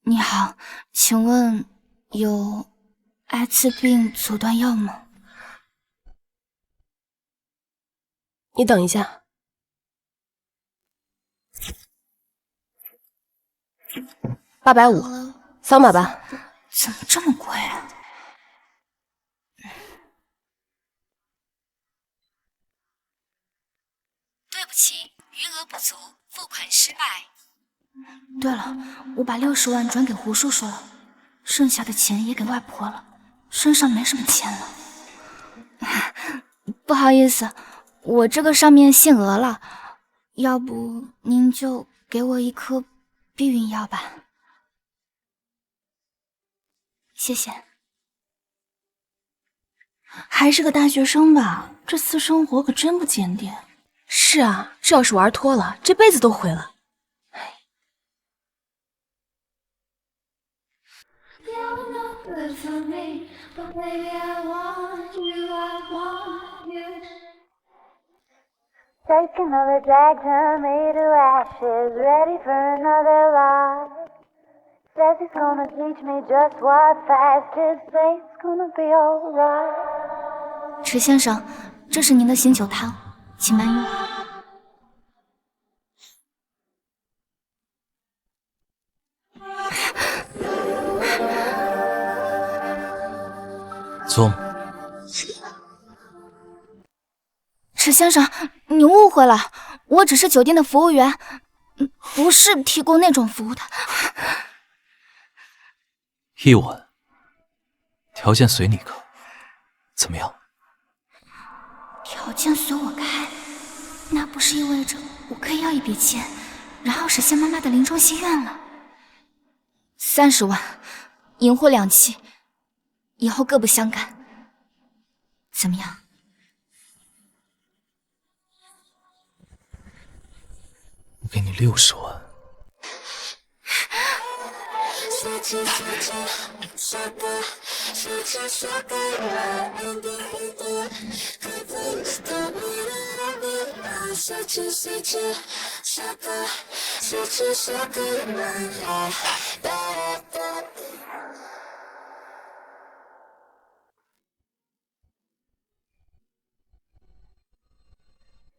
你好，请问有艾滋病阻断药吗？你等一下。850，扫码吧。怎么这么贵啊？对不起，余额不足，付款失败。对了，我把60万转给胡叔叔了，剩下的钱也给外婆了，身上没什么钱了。不好意思，我这个上面限额了，要不您就给我一颗避孕药吧。谢谢。还是个大学生吧，这私生活可真不检点。是啊，这要是玩脱了，这辈子都毁了。Take another drag, turn me to ashes, ready for another life. Says he's gonna teach me just what fast is, say it's gonna be alright. 池先生，这是您的醒酒汤，请慢用。坐。池先生，你误会了，我只是酒店的服务员，不是提供那种服务的。一晚，条件随你开，怎么样？条件随我开，那不是意味着我可以要一笔钱，然后实现妈妈的临终心愿了？30万，银货2期，以后各不相干，怎么样？我给你60万。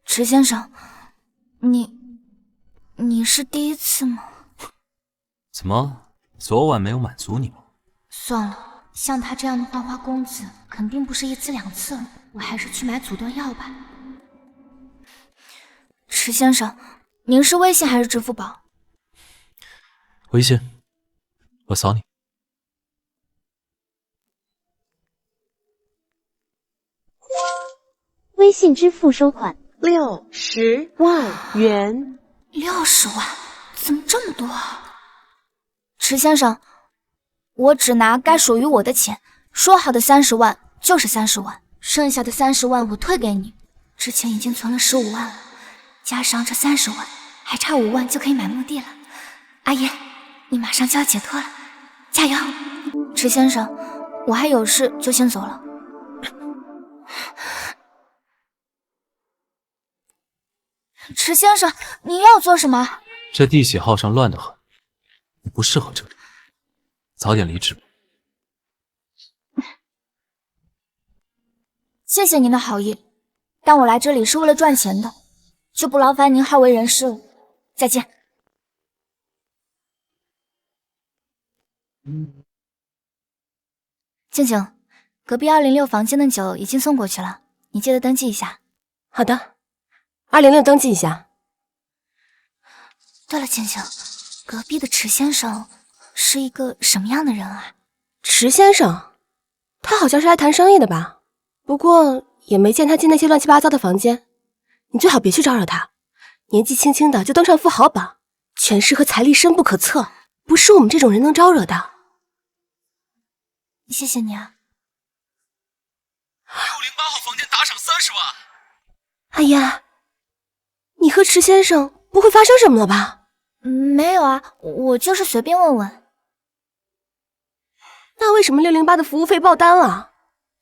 池先生，你是第一次吗？怎么，昨晚没有满足你吗？算了，像他这样的花花公子，肯定不是1次2次了。我还是去买阻断药吧。池先生，您是微信还是支付宝？微信，我扫你。微信支付收款60万元。60万？怎么这么多啊？池先生，我只拿该属于我的钱，说好的30万就是30万，剩下的30万我退给你。之前已经存了15万了，加上这30万，还差5万就可以买墓地了。阿爷，你马上就要解脱了，加油！池先生，我还有事就先走了。池先生，你要做什么？这地喜号上乱得很，你不适合这里，早点离职吧。谢谢您的好意，但我来这里是为了赚钱的，就不劳烦您好为人师了。再见。静静，隔壁206房间的酒已经送过去了，你记得登记一下。好的，206登记一下。对了，静静，隔壁的池先生是一个什么样的人啊？池先生，他好像是来谈生意的吧？不过也没见他进那些乱七八糟的房间。你最好别去招惹他，年纪轻轻的就登上富豪榜，权势和财力深不可测，不是我们这种人能招惹的。谢谢你啊。608号房间打赏30万。哎呀，你和池先生不会发生什么了吧？没有啊，我就是随便问问。那为什么608的服务费爆单了？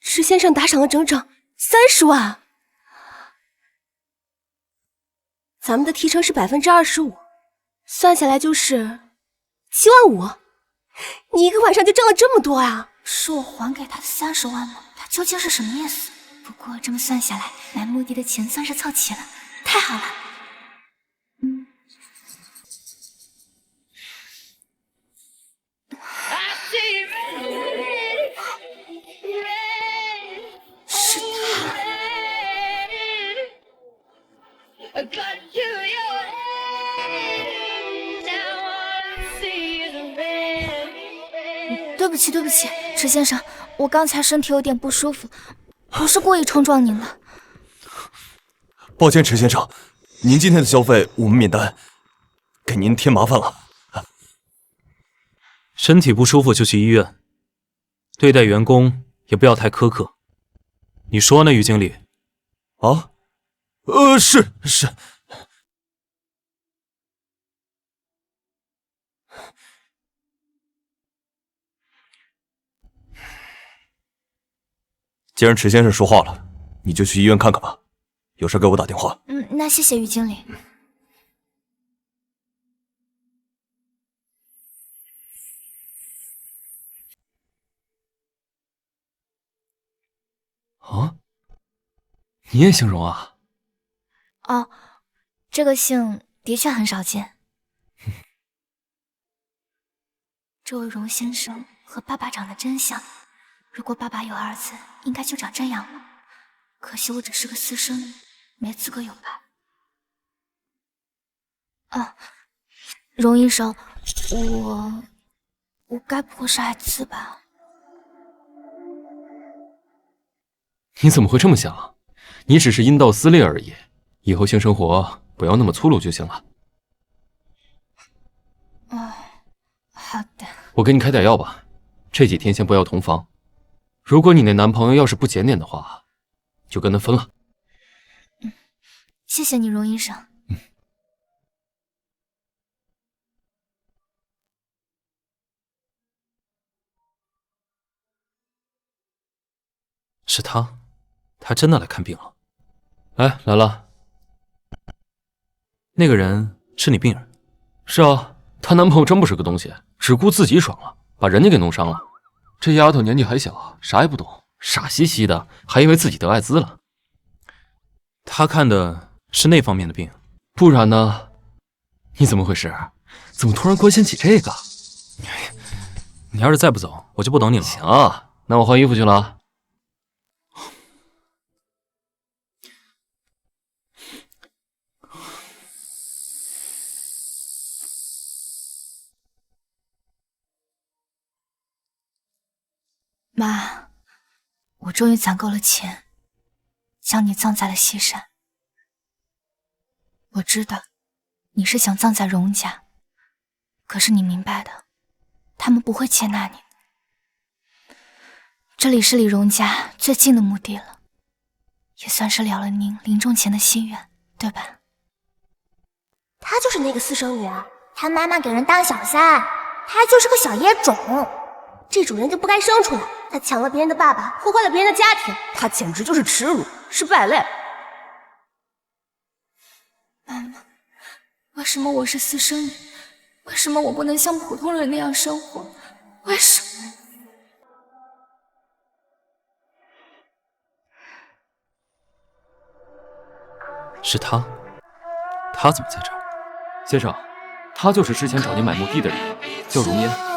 池先生打赏了整整30万，咱们的提成是25%，算下来就是7.5万。你一个晚上就挣了这么多啊？是我还给他的30万吗？他究竟是什么意思？不过这么算下来，买墓地的钱算是凑齐了，太好了。是他。对不起，对不起，池先生，我刚才身体有点不舒服，不是故意冲撞您的。抱歉，池先生，您今天的消费我们免单，给您添麻烦了。身体不舒服就去医院，对待员工也不要太苛刻。你说呢，于经理？啊？是。既然池先生说话了，你就去医院看看吧。有事给我打电话。那谢谢于经理。啊？你也姓荣啊？哦，这个姓的确很少见。这位荣先生和爸爸长得真像，如果爸爸有儿子，应该就长这样了。可惜我只是个私生女，没资格有爸。啊，荣医生，我该不会是艾滋吧？你怎么会这么想？你只是阴道撕裂而已，以后性生活不要那么粗鲁就行了。哦，好的。我给你开点药吧，这几天先不要同房。如果你那男朋友要是不检点的话，就跟他分了。谢谢你，荣医生。是他真的来看病了。哎，来了。那个人是你病人？是啊，她男朋友真不是个东西，只顾自己爽了，把人家给弄伤了。这丫头年纪还小，啥也不懂，傻兮兮的，还以为自己得艾滋了。他看的是那方面的病，不然呢？你怎么回事？怎么突然关心起这个？你要是再不走，我就不等你了。行啊，那我换衣服去了。妈，我终于攒够了钱，将你葬在了西山。我知道你是想葬在荣家，可是你明白的，他们不会接纳你。这里是离荣家最近的墓地了，也算是了了您临终前的心愿，对吧？她就是那个私生女啊！她妈妈给人当小三，她就是个小野种。这种人就不该生出来。她抢了别人的爸爸，破坏了别人的家庭，她简直就是耻辱，是败类。妈妈，为什么我是私生女？为什么我不能像普通人那样生活？为什么？是他怎么在这儿？先生，他就是之前找您买墓地的人，叫荣烟。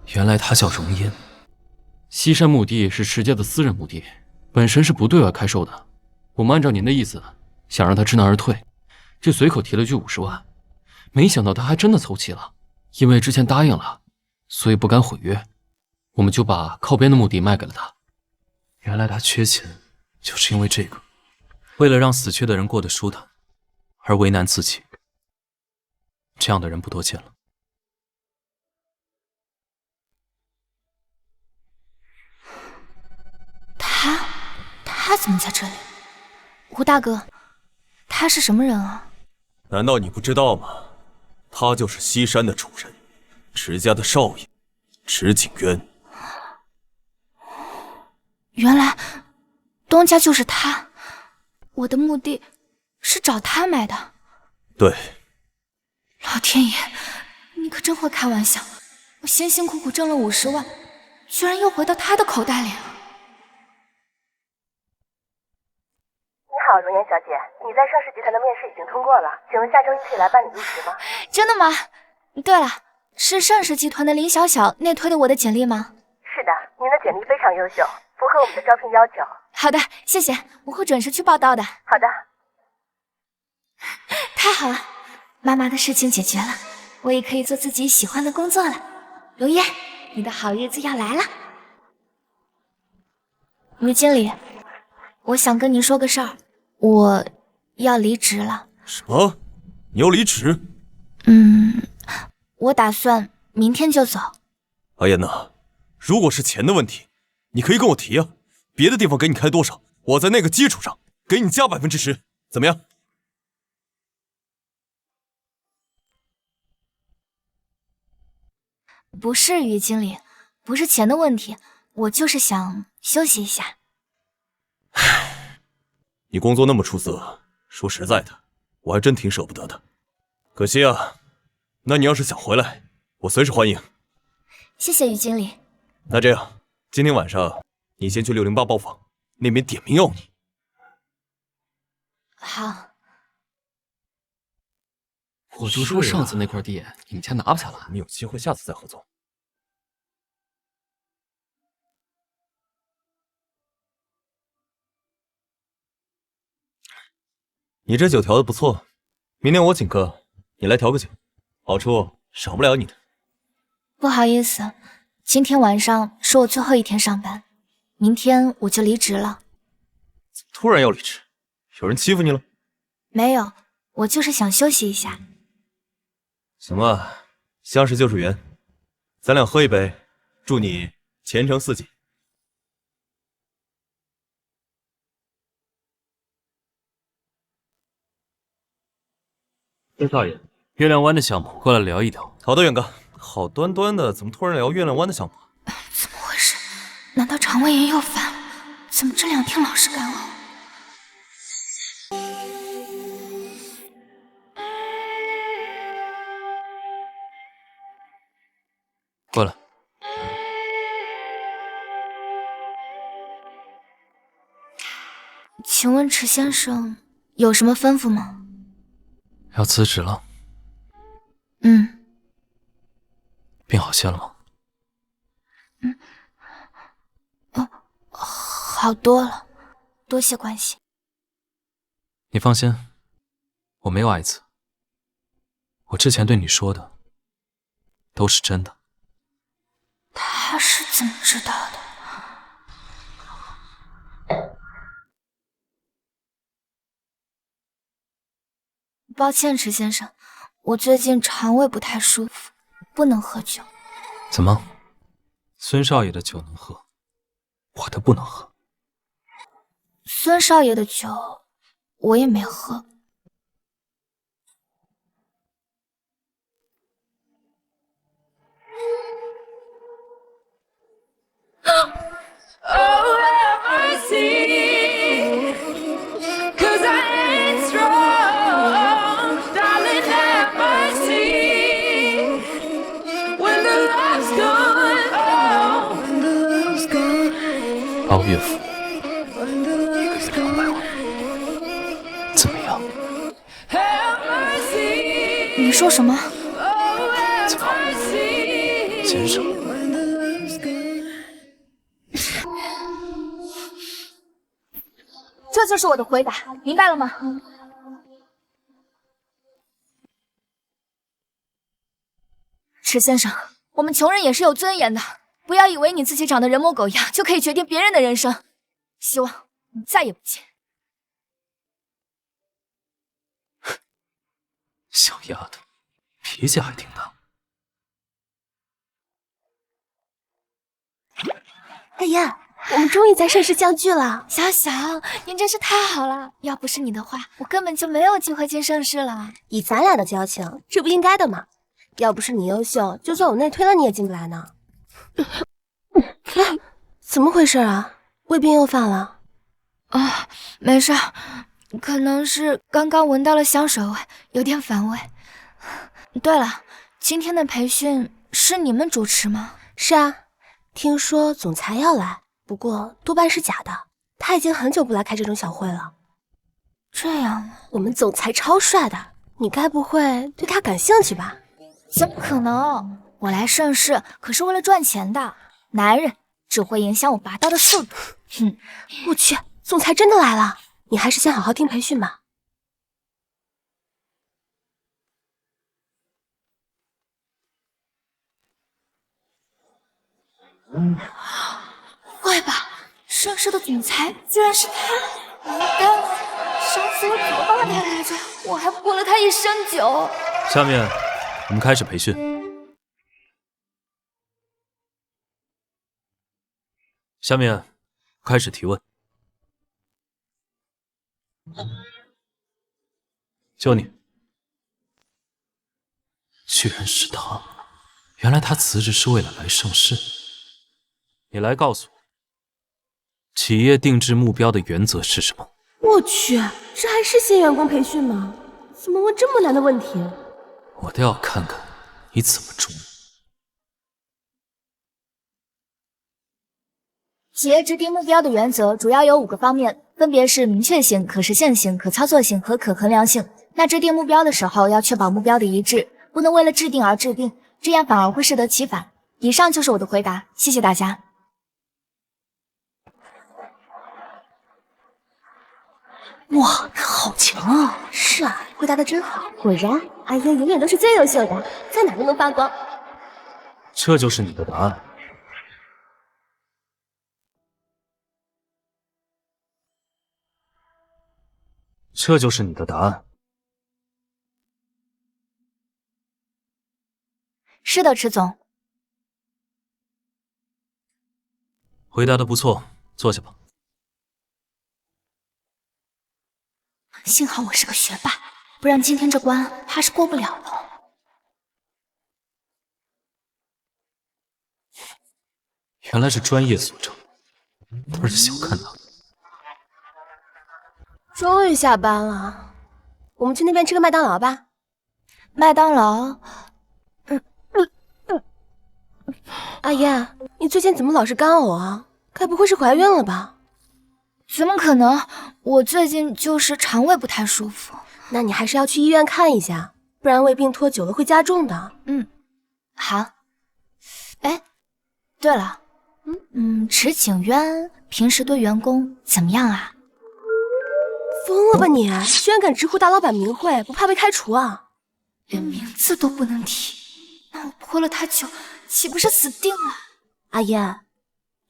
原来他叫荣烟。西山墓地是池家的私人墓地，本身是不对外开售的。我们按照您的意思，想让他知难而退，就随口提了句50万，没想到他还真的凑齐了。因为之前答应了，所以不敢毁约，我们就把靠边的墓地卖给了他。原来他缺钱，就是因为这个，为了让死去的人过得舒坦，而为难自己。这样的人不多见了。他怎么在这里？胡大哥，他是什么人啊？难道你不知道吗？他就是西山的主人，池家的少爷，池景渊。原来东家就是他。我的墓地是是找他买的？对。老天爷，你可真会开玩笑！我辛辛苦苦挣了50万，居然又回到他的口袋里了。你好，容颜小姐，你在盛世集团的面试已经通过了，请问下周一可以来办理入职吗？真的吗？对了，是盛世集团的林小小内推的我的简历吗？是的，您的简历非常优秀，符合我们的招聘要求。好的，谢谢，我会准时去报到的。好的。太好了，妈妈的事情解决了，我也可以做自己喜欢的工作了。容颜，你的好日子要来了。于经理，我想跟您说个事儿，我要离职了。什么？你要离职？我打算明天就走。阿燕呐，如果是钱的问题，你可以跟我提啊，别的地方给你开多少，我在那个基础上给你加10%，怎么样？不是于经理，不是钱的问题，我就是想休息一下。你工作那么出色，说实在的，我还真挺舍不得的。可惜啊，那你要是想回来，我随时欢迎。谢谢于经理。那这样，今天晚上你先去608包房，那边点名要你。好。我就说上次那块地，你们家拿不下来。我们有机会下次再合作。你这酒调的不错，明天我请客，你来调个酒，好处少不了你的。不好意思，今天晚上是我最后一天上班，明天我就离职了。突然要离职，有人欺负你了？没有，我就是想休息一下。行吧，相识就是缘，咱俩喝一杯，祝你前程似锦。孙少爷，月亮湾的项目过来聊一聊。好的，远哥。好端端的，怎么突然聊月亮湾的项目？怎么回事？难道肠胃炎又犯了？怎么这2天老是干呕？过来。请问池先生有什么吩咐吗？要辞职了。病好些了吗？好多了，多谢关心。你放心，我没有艾滋。我之前对你说的都是真的。他是怎么知道的？抱歉，池先生，我最近肠胃不太舒服，不能喝酒。怎么？孙少爷的酒能喝，我的不能喝。孙少爷的酒我也没喝。把我岳父1个月200万，怎么样？你说什么？怎么，先生？这就是我的回答，明白了吗？池先生，我们穷人也是有尊严的。不要以为你自己长得人模狗样就可以决定别人的人生，希望你再也不见。小丫头，脾气还挺大。哎呀，我们终于在盛世相聚了。小小，您真是太好了，要不是你的话，我根本就没有机会进盛世了。以咱俩的交情，这不应该的吗？要不是你优秀，就算我内推了你也进不来呢。怎么回事啊？胃病又犯了？没事，可能是刚刚闻到了香水味，有点反胃。对了，今天的培训是你们主持吗？是啊，听说总裁要来，不过多半是假的。他已经很久不来开这种小会了。这样啊，我们总裁超帅的，你该不会对他感兴趣吧？怎么可能？我来盛世可是为了赚钱的，男人只会影响我拔刀的速度。哼，我去，总裁真的来了，你还是先好好听培训吧。会吧，盛世的总裁居然是他！完蛋了，上次我怎么骂他来着？我还泼了他一身酒。下面我们开始培训。下面开始提问。就你，居然是他！原来他辞职是为了来盛世。你来告诉我，企业定制目标的原则是什么？我去，这还是新员工培训吗？怎么问这么难的问题？我倒要看看你怎么中。企业制定目标的原则主要有5个方面，分别是明确性、可实现性、可操作性和可衡量性。那制定目标的时候要确保目标的一致，不能为了制定而制定，这样反而会适得其反。以上就是我的回答，谢谢大家。哇，他好强啊！是啊，回答的真好。果然，阿英永远都是最优秀的，在哪都能发光。这就是你的答案。这就是你的答案。是的，池总。回答的不错，坐下吧。幸好我是个学霸，不然今天这关怕是过不了了。原来是专业素质，倒是小看他。终于下班了，我们去那边吃个麦当劳吧。麦当劳？阿燕，你最近怎么老是干呕啊？该不会是怀孕了吧？怎么可能？我最近就是肠胃不太舒服。那你还是要去医院看一下，不然胃病拖久了会加重的。好。哎，对了，池景渊平时对员工怎么样啊？疯了吧你！居然敢直呼大老板名讳，不怕被开除啊？连名字都不能提，那我泼了他酒，岂不是死定了？阿燕，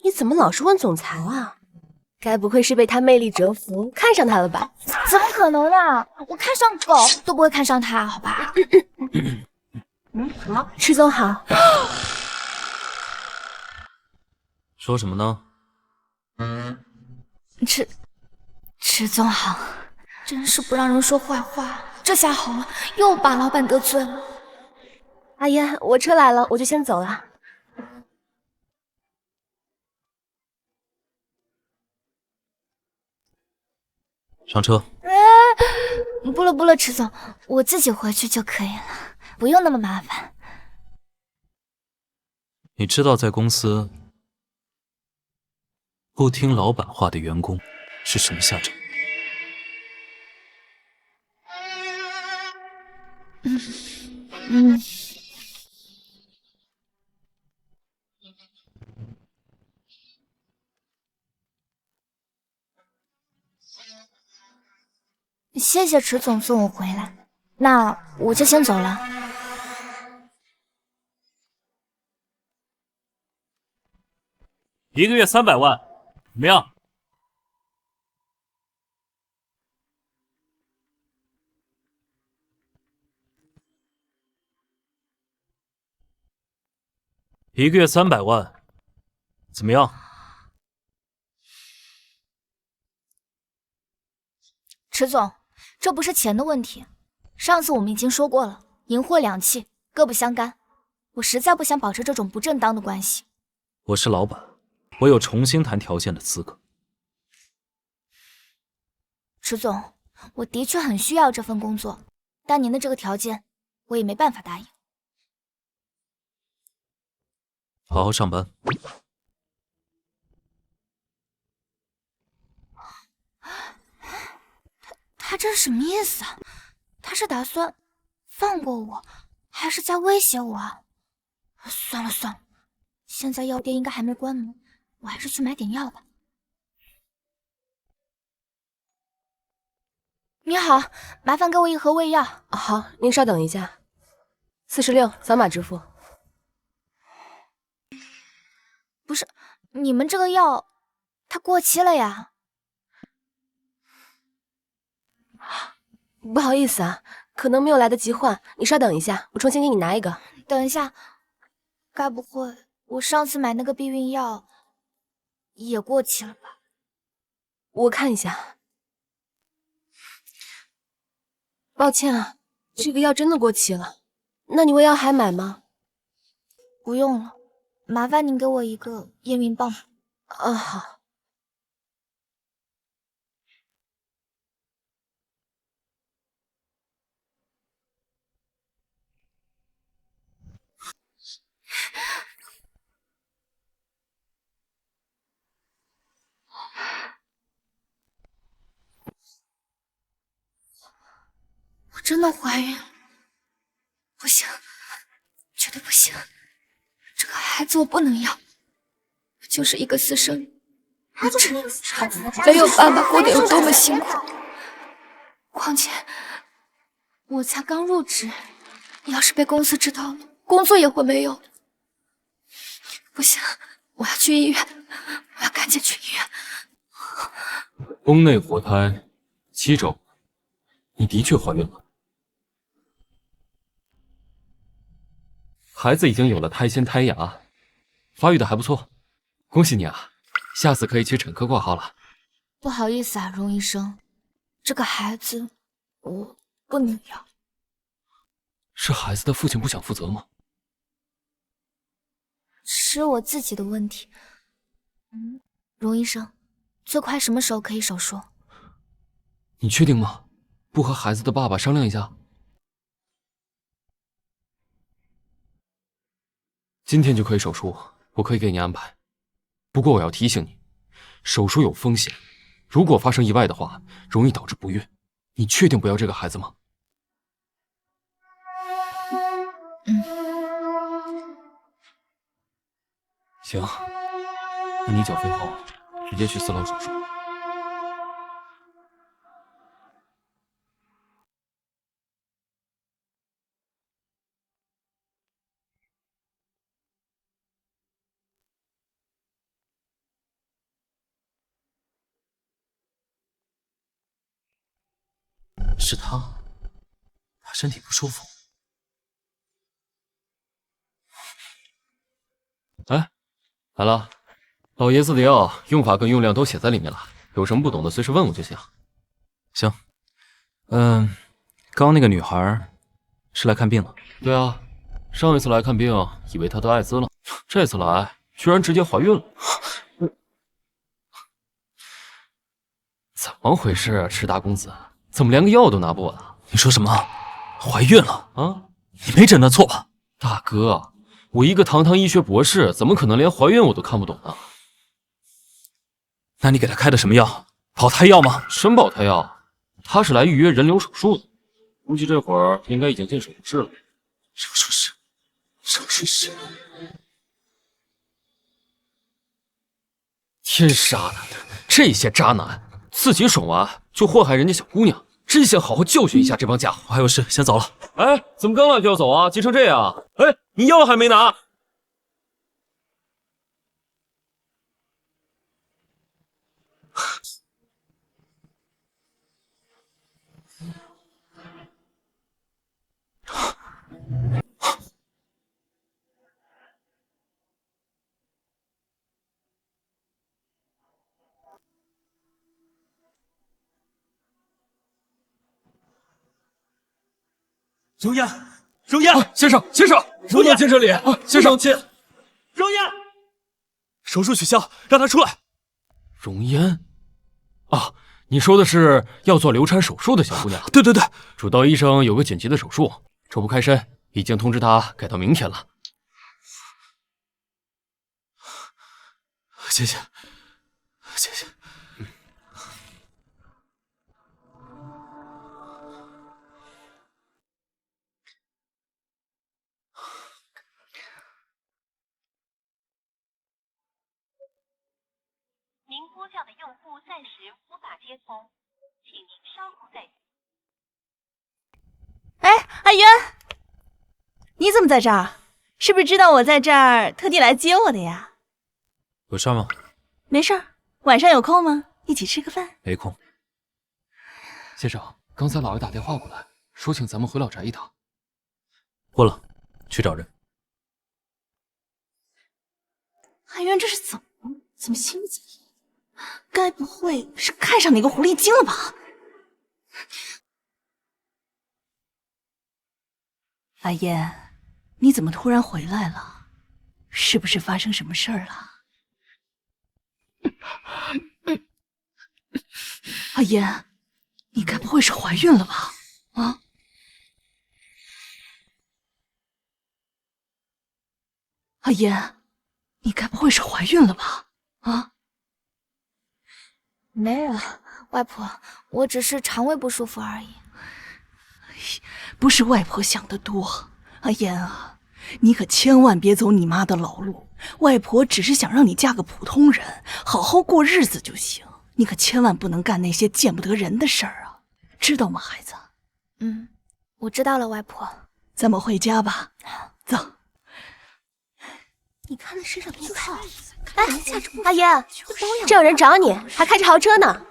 你怎么老是问总裁啊？该不会是被他魅力折服，看上他了吧？怎么可能呢？我看上狗都不会看上他，好吧？好，池总好。说什么呢？池总好，真是不让人说坏话。这下好了，又把老板得罪了。阿燕，我车来了，我就先走了。上车。不了，池总，我自己回去就可以了，不用那么麻烦。你知道在公司不听老板话的员工是什么下场？谢谢池总送我回来，那我就先走了。1个月300万，怎么样？1个月300万，怎么样？池总，这不是钱的问题，上次我们已经说过了，银货两讫，各不相干。我实在不想保持这种不正当的关系。我是老板，我有重新谈条件的资格。池总，我的确很需要这份工作，但您的这个条件，我也没办法答应。好好上班。他这是什么意思啊？他是打算放过我，还是在威胁我啊？算了算了，现在药店应该还没关门，我还是去买点药吧。你好，麻烦给我一盒胃药。好，您稍等一下。46，扫码支付。不是，你们这个药它过期了呀？不好意思啊，可能没有来得及换，你稍等一下，我重新给你拿一个。等一下，该不会我上次买那个避孕药也过期了吧？我看一下。抱歉啊，这个药真的过期了。那你胃药还买吗？不用了，麻烦您给我一个验孕棒。啊，好。我真的怀孕了，不行，绝对不行！这个孩子我不能要，我就是一个私生女，我知没有爸爸过得有多么辛苦。况且我才刚入职，要是被公司知道了，工作也会没有。不行，我要去医院，我要赶紧去医院。宫内活胎7周，你的确怀孕了。孩子已经有了胎心胎芽，发育的还不错，恭喜你啊！下次可以去产科挂号了。不好意思啊，荣医生，这个孩子我不能要。是孩子的父亲不想负责吗？是我自己的问题。荣医生，最快什么时候可以手术？你确定吗？不和孩子的爸爸商量一下？今天就可以手术，我可以给你安排。不过我要提醒你，手术有风险，如果发生意外的话，容易导致不孕。你确定不要这个孩子吗？行，那你缴费后直接去4楼手术。是他身体不舒服。哎，来了，老爷子的药用法跟用量都写在里面了，有什么不懂的随时问我就行。行，刚刚那个女孩是来看病了？对啊，上一次来看病以为她得艾滋了，这次来居然直接怀孕了。怎么回事啊，池大公子，怎么连个药都拿不稳啊？你说什么？怀孕了？啊，你没诊断错吧？大哥，我一个堂堂医学博士，怎么可能连怀孕我都看不懂呢？那你给她开的什么药？保胎药吗？什么保胎药？他是来预约人流手术的，估计这会儿应该已经进手术室了。手术室，手术室。天杀的，这些渣男自己爽完就祸害人家小姑娘，真想好好教训一下这帮家伙。我还有事，先走了。哎，怎么刚来就要走啊？急成这样！哎，你药还没拿。荣烟，荣烟，先生，先生，不能进这里，先生，请。荣烟，手术取消，让他出来。容烟，啊，你说的是要做流产手术的小姑娘？对对对，主刀医生有个紧急的手术，抽不开身，已经通知她改到明天了。谢谢，谢谢。您拨叫的用户暂时无法接通，请您稍后再。哎，阿渊，你怎么在这儿？是不是知道我在这儿，特地来接我的呀？有事吗？没事儿，晚上有空吗？一起吃个饭？没空。先生，刚才老爷打电话过来，说请咱们回老宅一趟。过了，去找人。阿渊，这是怎么心急？该不会是看上哪个狐狸精了吧？阿燕，你怎么突然回来了？是不是发生什么事儿了？阿燕，你该不会是怀孕了吧？啊？阿燕，你该不会是怀孕了吧？啊？没有，外婆，我只是肠胃不舒服而已。不是外婆想的多，阿燕啊，你可千万别走你妈的老路。外婆只是想让你嫁个普通人，好好过日子就行。你可千万不能干那些见不得人的事儿啊，知道吗，孩子？嗯，我知道了，外婆。咱们回家吧，走。你看他身上多好。哎，阿言，这有人找你，还开着豪车呢。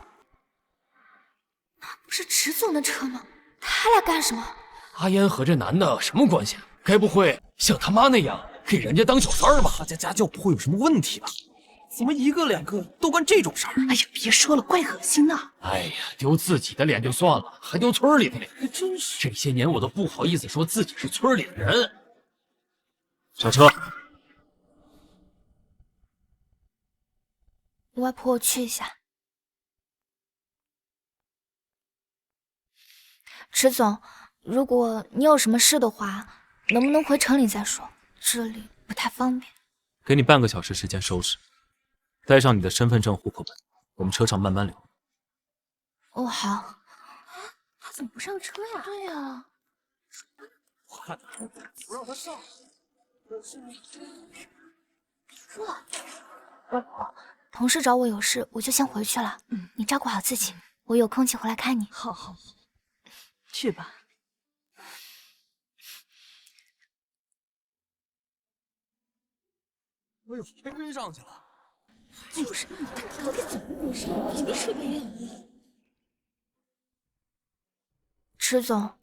那不是迟总的车吗？他来干什么？阿烟和这男的什么关系？该不会像他妈那样给人家当小三儿吧？他家家教不会有什么问题吧？怎么一个两个都干这种事儿？哎呀，别说了，怪恶心的。哎呀，丢自己的脸就算了，还丢村里的脸，真是。这些年我都不好意思说自己是村里的人。上车。外婆，我去一下。迟总，如果你有什么事的话，能不能回城里再说？这里不太方便。给你半个小时时间收拾，带上你的身份证、户口本，我们车上慢慢聊。哦，好。他怎么不上车呀？对呀，我看不让他上。外婆，同事找我有事，我就先回去了。你照顾好自己，我有空气回来看你。好好好，去吧。哎呦，晕上去了。就是他到底怎么回事？你没睡没有？迟总，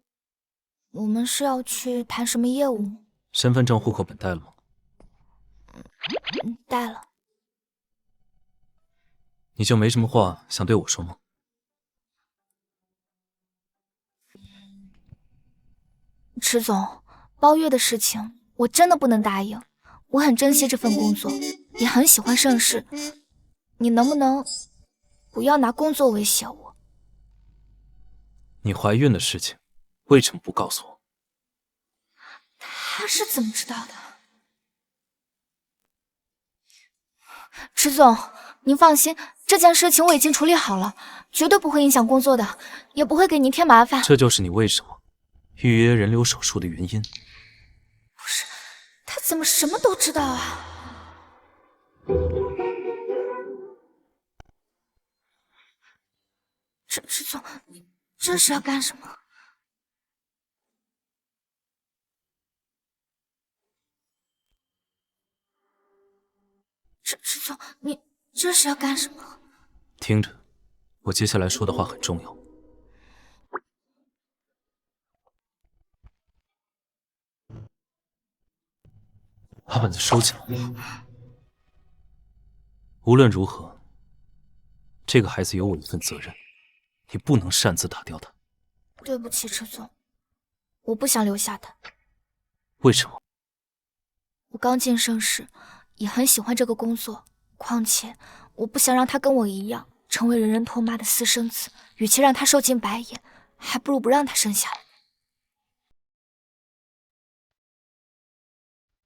我们是要去谈什么业务吗？身份证、户口本带了吗？带了。你就没什么话想对我说吗？迟总，包月的事情我真的不能答应。我很珍惜这份工作，也很喜欢盛世。你能不能不要拿工作威胁我？你怀孕的事情为什么不告诉我？他是怎么知道的？迟总，您放心，这件事情我已经处理好了，绝对不会影响工作的，也不会给您添麻烦。这就是你为什么预约人流手术的原因。不是，他怎么什么都知道啊？迟总，你这是要干什么？迟总，你这是要干什么？听着，我接下来说的话很重要。把本子收起来。无论如何，这个孩子有我一份责任，你不能擅自打掉他。对不起，迟总，我不想留下他。为什么？我刚进盛世，也很喜欢这个工作，况且我不想让他跟我一样，成为人人唾骂的私生子，与其让他受尽白眼，还不如不让他生下来。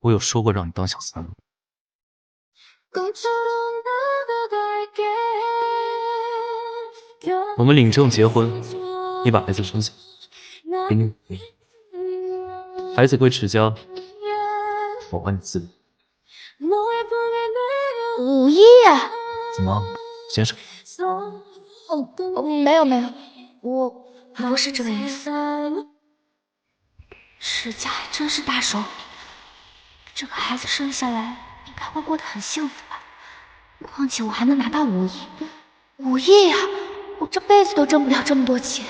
我有说过让你当小三吗？我们领证结婚，你把孩子生下，给你5亿，孩子归池家，我还你4亿。5亿？怎么，先生？没有，我不是这个意思。池家还真是大手笔，这个孩子生下来应该会过得很幸福吧？况且我还能拿到5亿，5亿呀！我这辈子都挣不了这么多钱。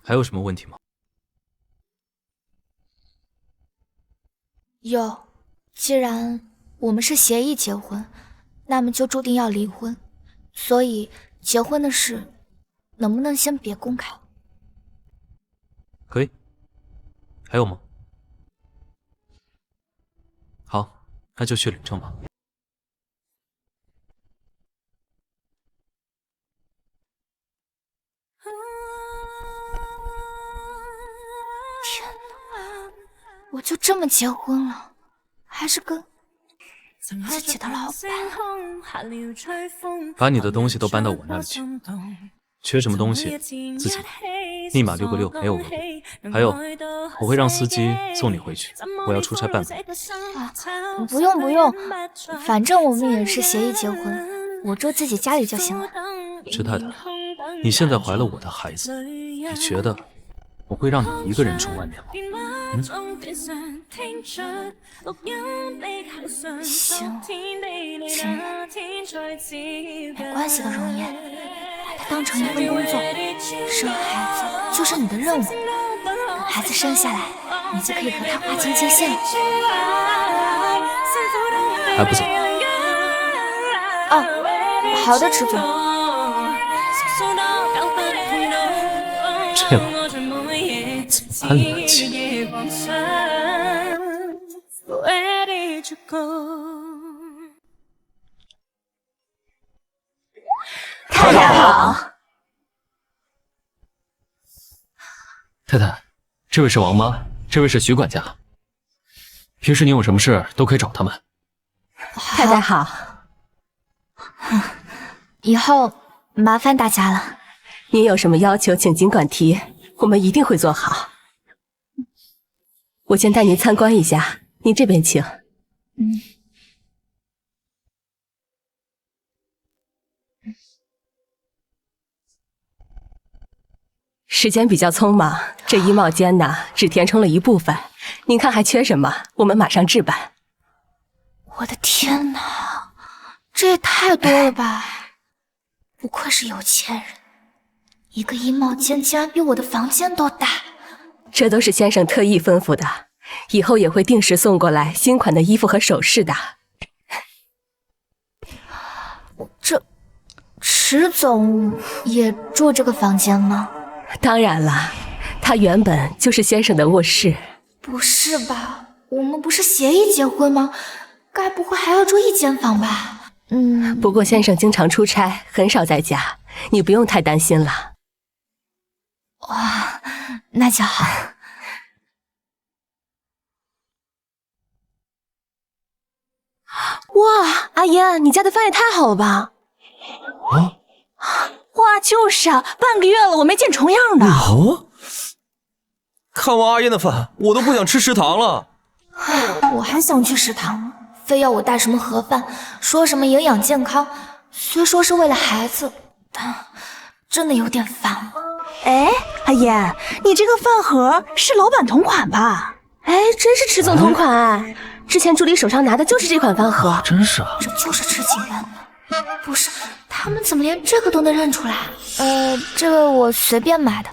还有什么问题吗？有，既然我们是协议结婚，那么就注定要离婚，所以结婚的事能不能先别公开？可以。还有吗？好，那就去领证吧。我就这么结婚了，还是跟自己的老板。把你的东西都搬到我那里去，缺什么东西自己买，密码666没有额度。还有，我会让司机送你回去，我要出差办公。不用，反正我们也是协议结婚，我住自己家里就行了。池太太，你现在怀了我的孩子，你觉得我会让你一个人住外面吗？行，没关系的，容颜，把它当成一份工作，生孩子就是你的任务。等孩子生下来，你就可以和他划清界限了。还不走？哦，好的，池总。这样怎么冷静？太太好。太太，这位是王妈，这位是徐管家。平时你有什么事都可以找他们。太太好。以后麻烦大家了。您有什么要求，请尽管提，我们一定会做好。我先带您参观一下，您这边请。时间比较匆忙，这衣帽间呢只填充了一部分，您看还缺什么？我们马上置办。我的天哪，这也太多了吧！不愧是有钱人，一个衣帽间竟然比我的房间都大。这都是先生特意吩咐的，以后也会定时送过来新款的衣服和首饰的。这池总也住这个房间吗？当然了，他原本就是先生的卧室。不是吧，我们不是协议结婚吗？该不会还要住一间房吧？不过先生经常出差，很少在家，你不用太担心了。哇，那就好。哇，阿言，你家的饭也太好了吧！哇，就是啊，半个月了，我没见重样的。看完阿燕的饭，我都不想吃食堂了。我还想去食堂，非要我带什么盒饭，说什么营养健康，虽说是为了孩子，但真的有点烦了。哎，阿燕，你这个饭盒是老板同款吧？哎，真是池总同款哎！之前助理手上拿的就是这款饭盒，真是啊，这就是池景苑的。不是，他们怎么连这个都能认出来？这个我随便买的，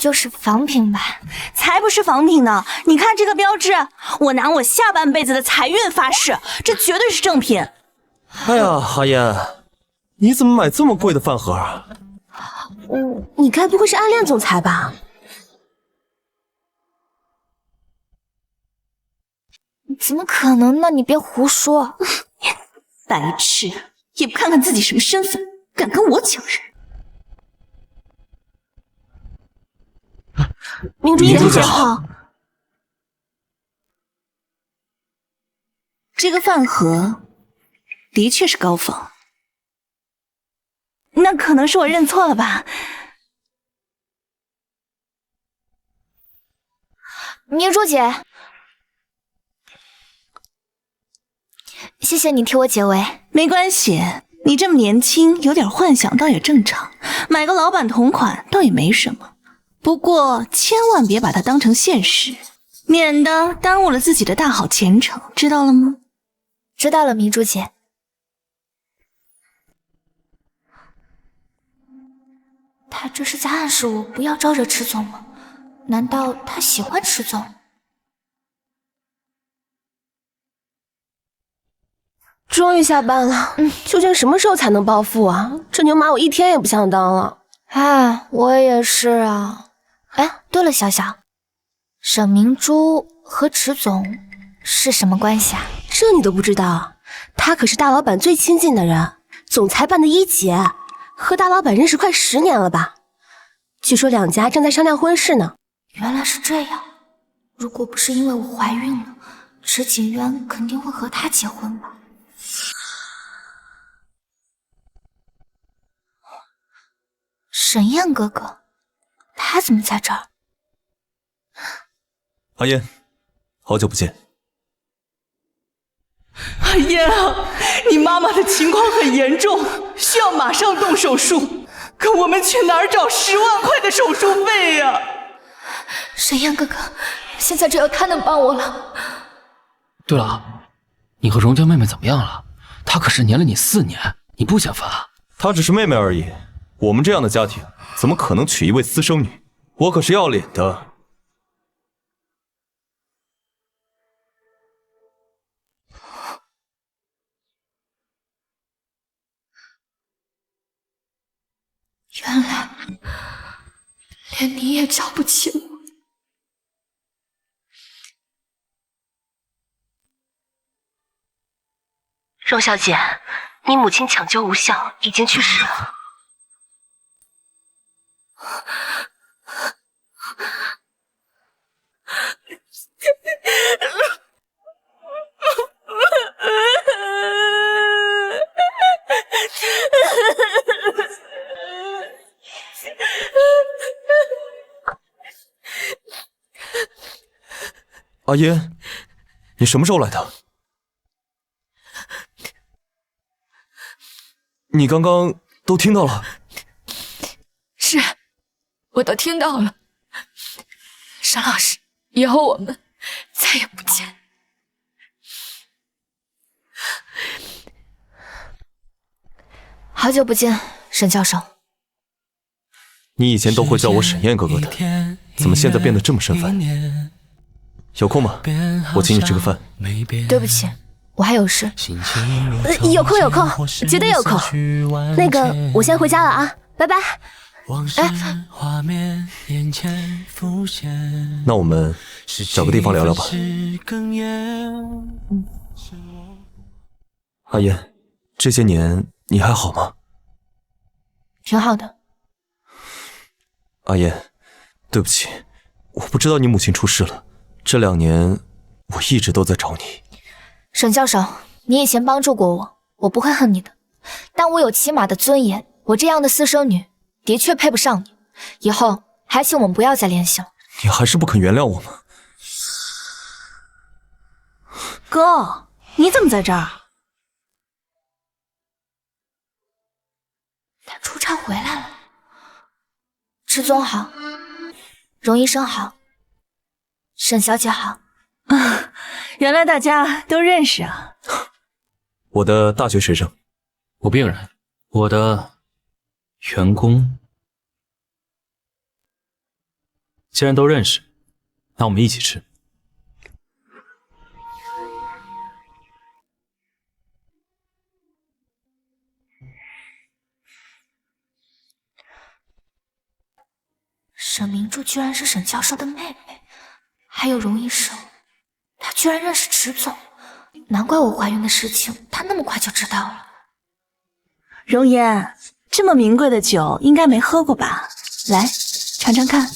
就是仿品吧？才不是仿品呢！你看这个标志，我拿我下半辈子的财运发誓，这绝对是正品。哎呀，阿烟，你怎么买这么贵的饭盒啊？你该不会是暗恋总裁吧？怎么可能呢？你别胡说！白痴，也不看看自己什么身份，敢跟我抢人！明珠姐好。这个饭盒的确是高仿，那可能是我认错了吧？明珠姐，谢谢你替我解围。没关系，你这么年轻，有点幻想倒也正常，买个老板同款倒也没什么。不过千万别把它当成现实，免得耽误了自己的大好前程，知道了吗？知道了，明珠姐。他这是在暗示我不要招惹迟总吗？难道他喜欢迟总？终于下班了，究竟什么时候才能暴富啊？这牛马我一天也不想当了。哎，我也是啊。哎，对了，小小，沈明珠和迟总是什么关系啊？这你都不知道？他可是大老板最亲近的人，总裁办的一姐，和大老板认识快10年了吧？据说两家正在商量婚事呢。原来是这样，如果不是因为我怀孕了，迟景渊肯定会和他结婚吧。沈燕哥哥，他怎么在这儿？阿烟，好久不见。阿烟啊，你妈妈的情况很严重，需要马上动手术，可我们去哪儿找10万块的手术费呀？沈燕哥哥，现在只有他能帮我了。对了，你和荣家妹妹怎么样了？她可是黏了你4年，你不嫌烦啊？她只是妹妹而已，我们这样的家庭怎么可能娶一位私生女？我可是要脸的。原来连你也瞧不起我。荣小姐，你母亲抢救无效，已经去世了。阿烟，你什么时候来的？你刚刚都听到了？是，我都听到了。沈老师，以后我们再也不见。好久不见，沈教授。你以前都会叫我沈燕哥哥的，怎么现在变得这么生分？有空吗？我请你吃个饭。对不起，我还有事。有空有空，绝对有空。那个，我先回家了啊，拜拜。那我们找个地方聊聊吧。阿烟，这些年你还好吗？挺好的。阿烟，对不起，我不知道你母亲出事了。这2年我一直都在找你。沈教授，你以前帮助过我，我不会恨你的。但我有起码的尊严，我这样的私生女的确配不上你。以后还请我们不要再联系了。你还是不肯原谅我吗？哥，你怎么在这儿？他出差回来了。迟总好，荣医生好，沈小姐好。原来大家都认识啊。我的大学学生，我病人，我的员工。既然都认识，那我们一起吃。沈明珠居然是沈教授的妹妹，还有荣医生，她居然认识池总，难怪我怀孕的事情她那么快就知道了。容颜，这么名贵的酒应该没喝过吧？来，尝尝看。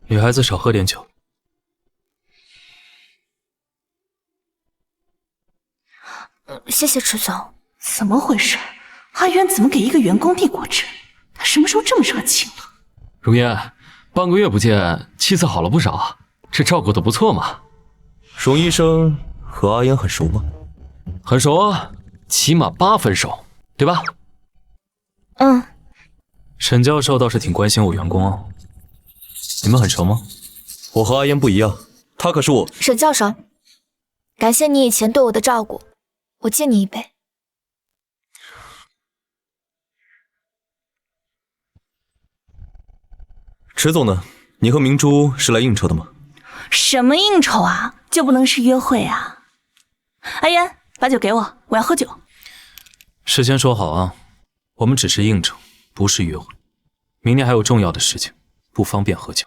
女孩子少喝点酒。谢谢池总。怎么回事？阿元怎么给一个员工递果汁？他什么时候这么热情了？如烟，半个月不见，气色好了不少，这照顾得不错嘛。荣医生和阿言很熟吗？很熟啊，起码8分熟，对吧？嗯。沈教授倒是挺关心我员工哦。你们很熟吗？我和阿言不一样，他可是我。沈教授，感谢你以前对我的照顾，我敬你一杯。池总呢？你和明珠是来应酬的吗？什么应酬啊？就不能是约会啊？阿言，把酒给我，我要喝酒。事先说好啊，我们只是应酬，不是约会。明天还有重要的事情，不方便喝酒。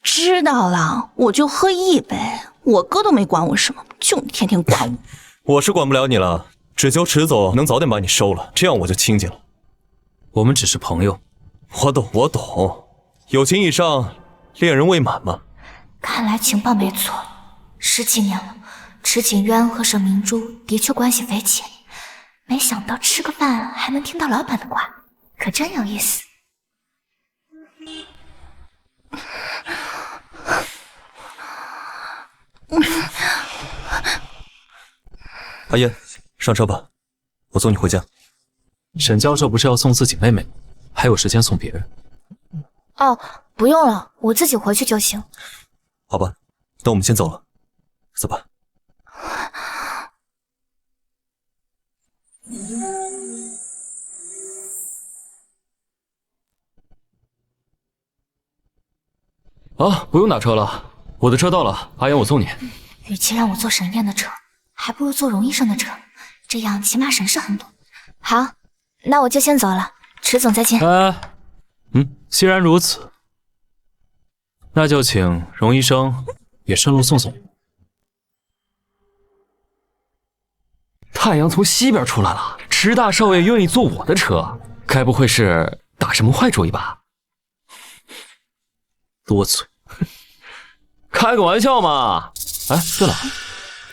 知道了，我就喝一杯。我哥都没管我什么，就你天天管我。我是管不了你了，只求池总能早点把你收了，这样我就清静了。我们只是朋友。我懂，我懂。友情以上，恋人未满嘛。看来情报没错，10几年了，池景渊和沈明珠的确关系匪浅。没想到吃个饭还能听到老板的话，可真有意思。阿言，上车吧，我送你回家。沈教授不是要送自己妹妹，还有时间送别人？哦，不用了，我自己回去就行。好吧，那我们先走了，走吧。啊，不用打车了，我的车到了，阿言我送你。与其让我坐沈燕的车，还不如坐荣医生的车，这样起码省事很多。好，那我就先走了，池总再见。既然如此，那就请荣医生也顺路送送我。太阳从西边出来了，池大少爷愿意坐我的车，该不会是打什么坏主意吧？多嘴，开个玩笑嘛。哎，对了，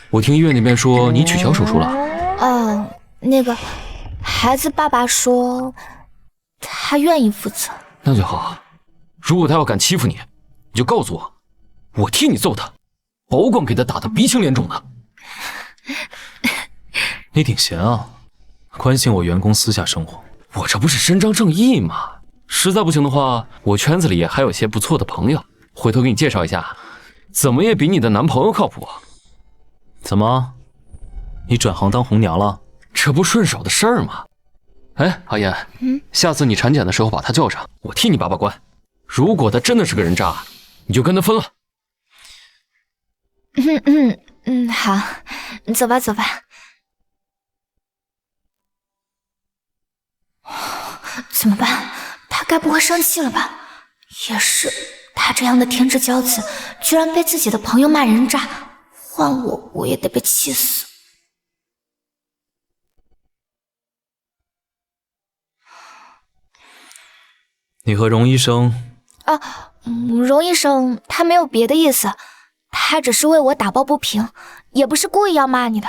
我听医院那边说你取消手术了。那个孩子爸爸说他愿意负责。那就好，如果他要敢欺负你，你就告诉我，我替你揍他，保管给他打得鼻青脸肿的。你挺闲啊，关心我员工私下生活。我这不是伸张正义吗？实在不行的话，我圈子里还有些不错的朋友，回头给你介绍一下，怎么也比你的男朋友靠谱。怎么，你转行当红娘了？这不顺手的事儿吗？哎，阿言，下次你产检的时候把他叫上，我替你把把关。如果他真的是个人渣，你就跟他分了。好，走吧走吧。怎么办？他该不会生气了吧？也是，他这样的天之骄子，居然被自己的朋友骂人渣，换我也得被气死。你和荣医生荣医生他没有别的意思，他只是为我打抱不平，也不是故意要骂你的。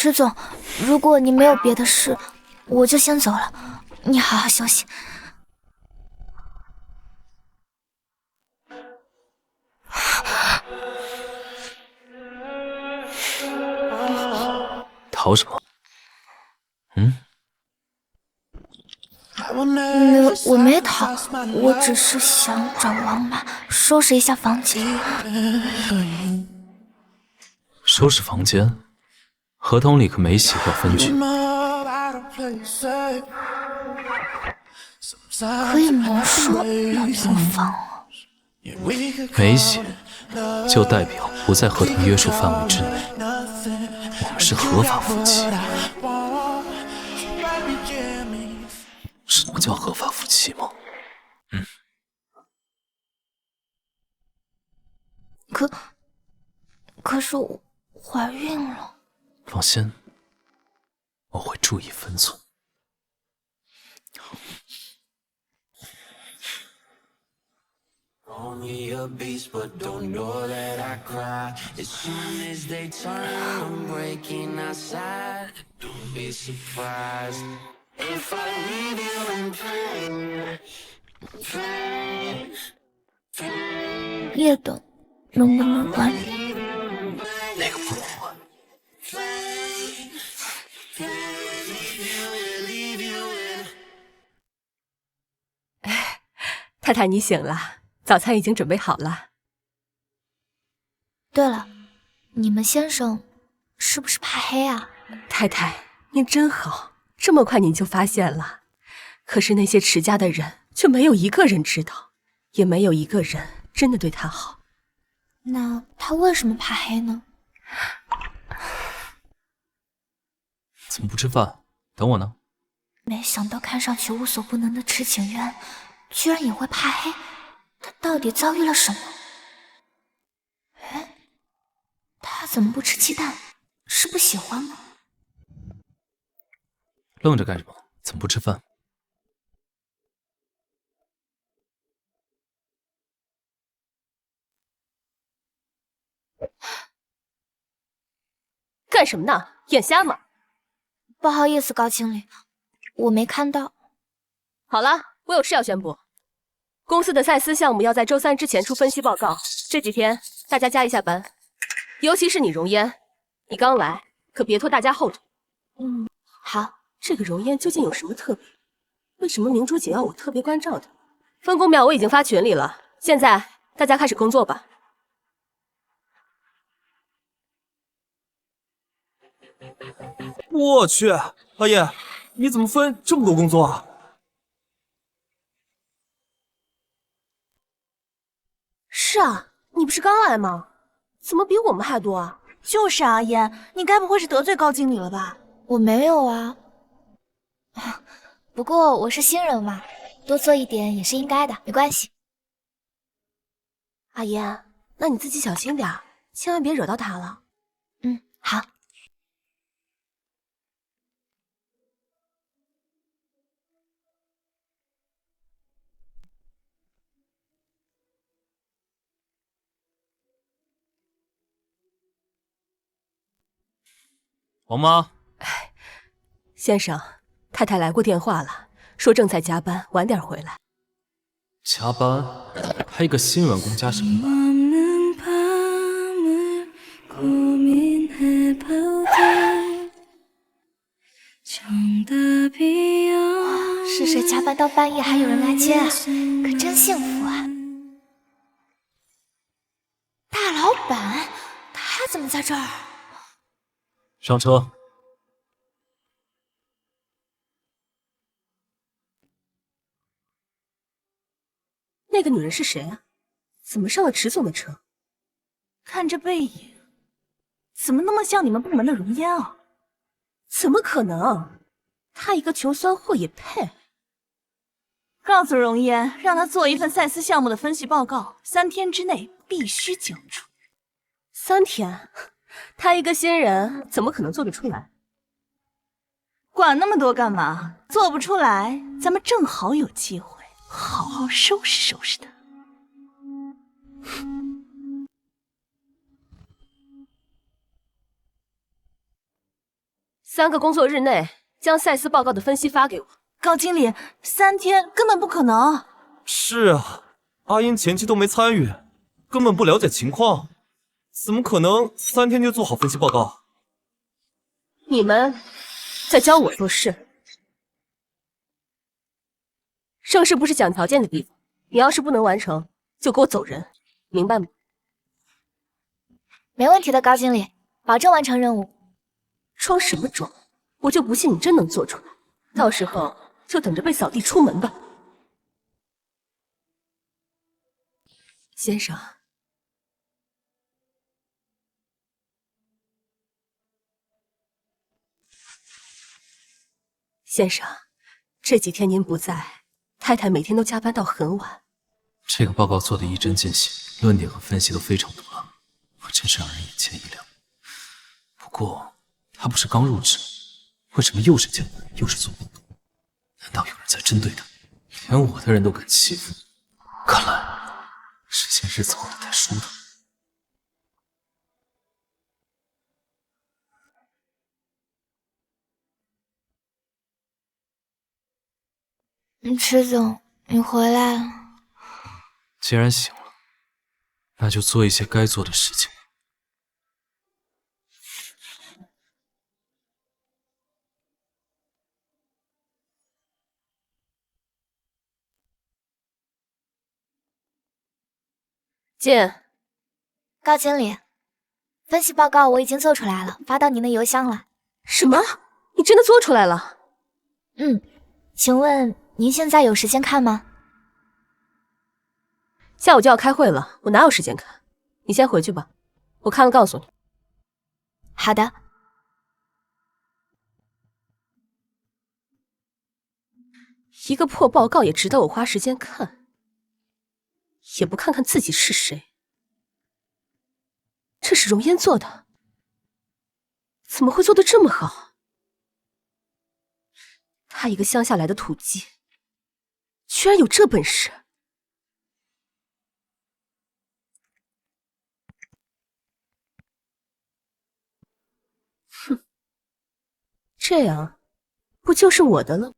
池总，如果你没有别的事，我就先走了。你好好休息。逃什么？我没逃，我只是想找王妈收拾一下房间。收拾房间？合同里可没写要分居。可以魔术让租房啊？没写，就代表不在合同约束范围之内。我们是合法夫妻。什么叫合法夫妻吗？可是我怀孕了。放心，我会注意分寸。夜灯能不能关？那个不能关。太太，你醒了，早餐已经准备好了。对了，你们先生是不是怕黑啊？太太，您真好，这么快您就发现了。可是那些池家的人却没有一个人知道，也没有一个人真的对他好。那他为什么怕黑呢？怎么不吃饭？等我呢。没想到看上去无所不能的池景渊，居然也会怕黑。他到底遭遇了什么？哎，他怎么不吃鸡蛋？是不喜欢吗？愣着干什么？怎么不吃饭？干什么呢？眼瞎吗？不好意思，高经理，我没看到。好了，我有事要宣布。公司的赛斯项目要在周3之前出分析报告，这几天大家加一下班，尤其是你容烟，你刚来可别拖大家后腿。好。这个容烟究竟有什么特别？为什么明珠姐要我特别关照她？分工表我已经发群里了，现在大家开始工作吧。我去，阿叶，你怎么分这么多工作啊？是啊，你不是刚来吗？怎么比我们还多啊？就是啊，燕，你该不会是得罪高经理了吧？我没有啊。不过我是新人嘛，多做一点也是应该的，没关系。阿言，那你自己小心点，千万别惹到他了。好。王妈，先生，太太来过电话了，说正在加班，晚点回来。加班？开一个新员工加什么班？是谁加班到半夜还有人来接啊？可真幸福啊！大老板，他怎么在这儿？上车。那个女人是谁啊？怎么上了池总的车？看这背影，怎么那么像你们部门的容烟啊？怎么可能？她一个穷酸货也配？告诉容烟，让他做一份赛斯项目的分析报告，3天之内必须交出。3天？他一个新人，怎么可能做得出来？管那么多干嘛？做不出来，咱们正好有机会好好收拾收拾他。3个工作日内将赛斯报告的分析发给我。高经理，3天根本不可能。是啊，阿英前期都没参与，根本不了解情况，怎么可能3天就做好分析报告？你们在教我做事。盛世不是讲条件的地方，你要是不能完成，就给我走人，明白吗？没问题的，高经理，保证完成任务。装什么装？我就不信你真能做出来，到时候就等着被扫地出门吧。先生，先生，这几天您不在，太太每天都加班到很晚。这个报告做得一针见血，论点和分析都非常多，我真是让人眼前一亮。不过他不是刚入职，为什么又是监管又是做报告？难道有人在针对他？连我的人都敢欺负，看来之前日子过得太舒坦。池总，你回来了。既然醒了，那就做一些该做的事情。进。高经理，分析报告我已经做出来了，发到您的邮箱了。什么？你真的做出来了？请问您现在有时间看吗？下午就要开会了，我哪有时间看？你先回去吧，我看了告诉你。好的。一个破报告也值得我花时间看，也不看看自己是谁。这是容烟做的，怎么会做得这么好？他一个乡下来的土鸡，居然有这本事！哼，这样不就是我的了？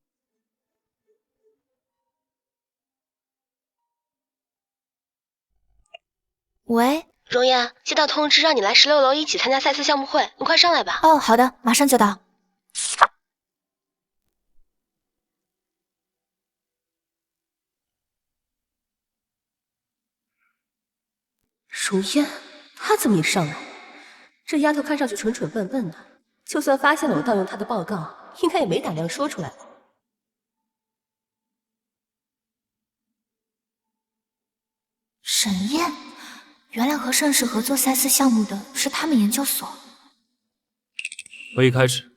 喂，容颜，接到通知让你来16楼一起参加赛斯项目会，你快上来吧。哦，好的，马上就到。容烟，她怎么也上来？这丫头看上去蠢蠢笨笨的，就算发现了我盗用她的报告，应该也没胆量说出来吧。沈燕，原来和盛世合作赛斯项目的是他们研究所。会议开始。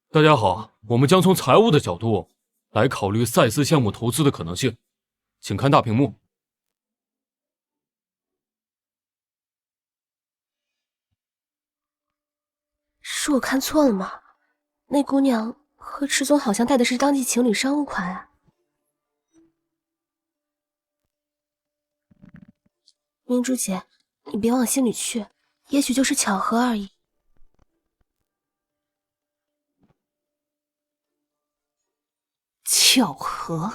大家好，我们将从财务的角度来考虑赛斯项目投资的可能性，请看大屏幕。是我看错了吗？那姑娘和池总好像戴的是当季情侣商务款啊。明珠姐，你别往心里去，也许就是巧合而已。巧合？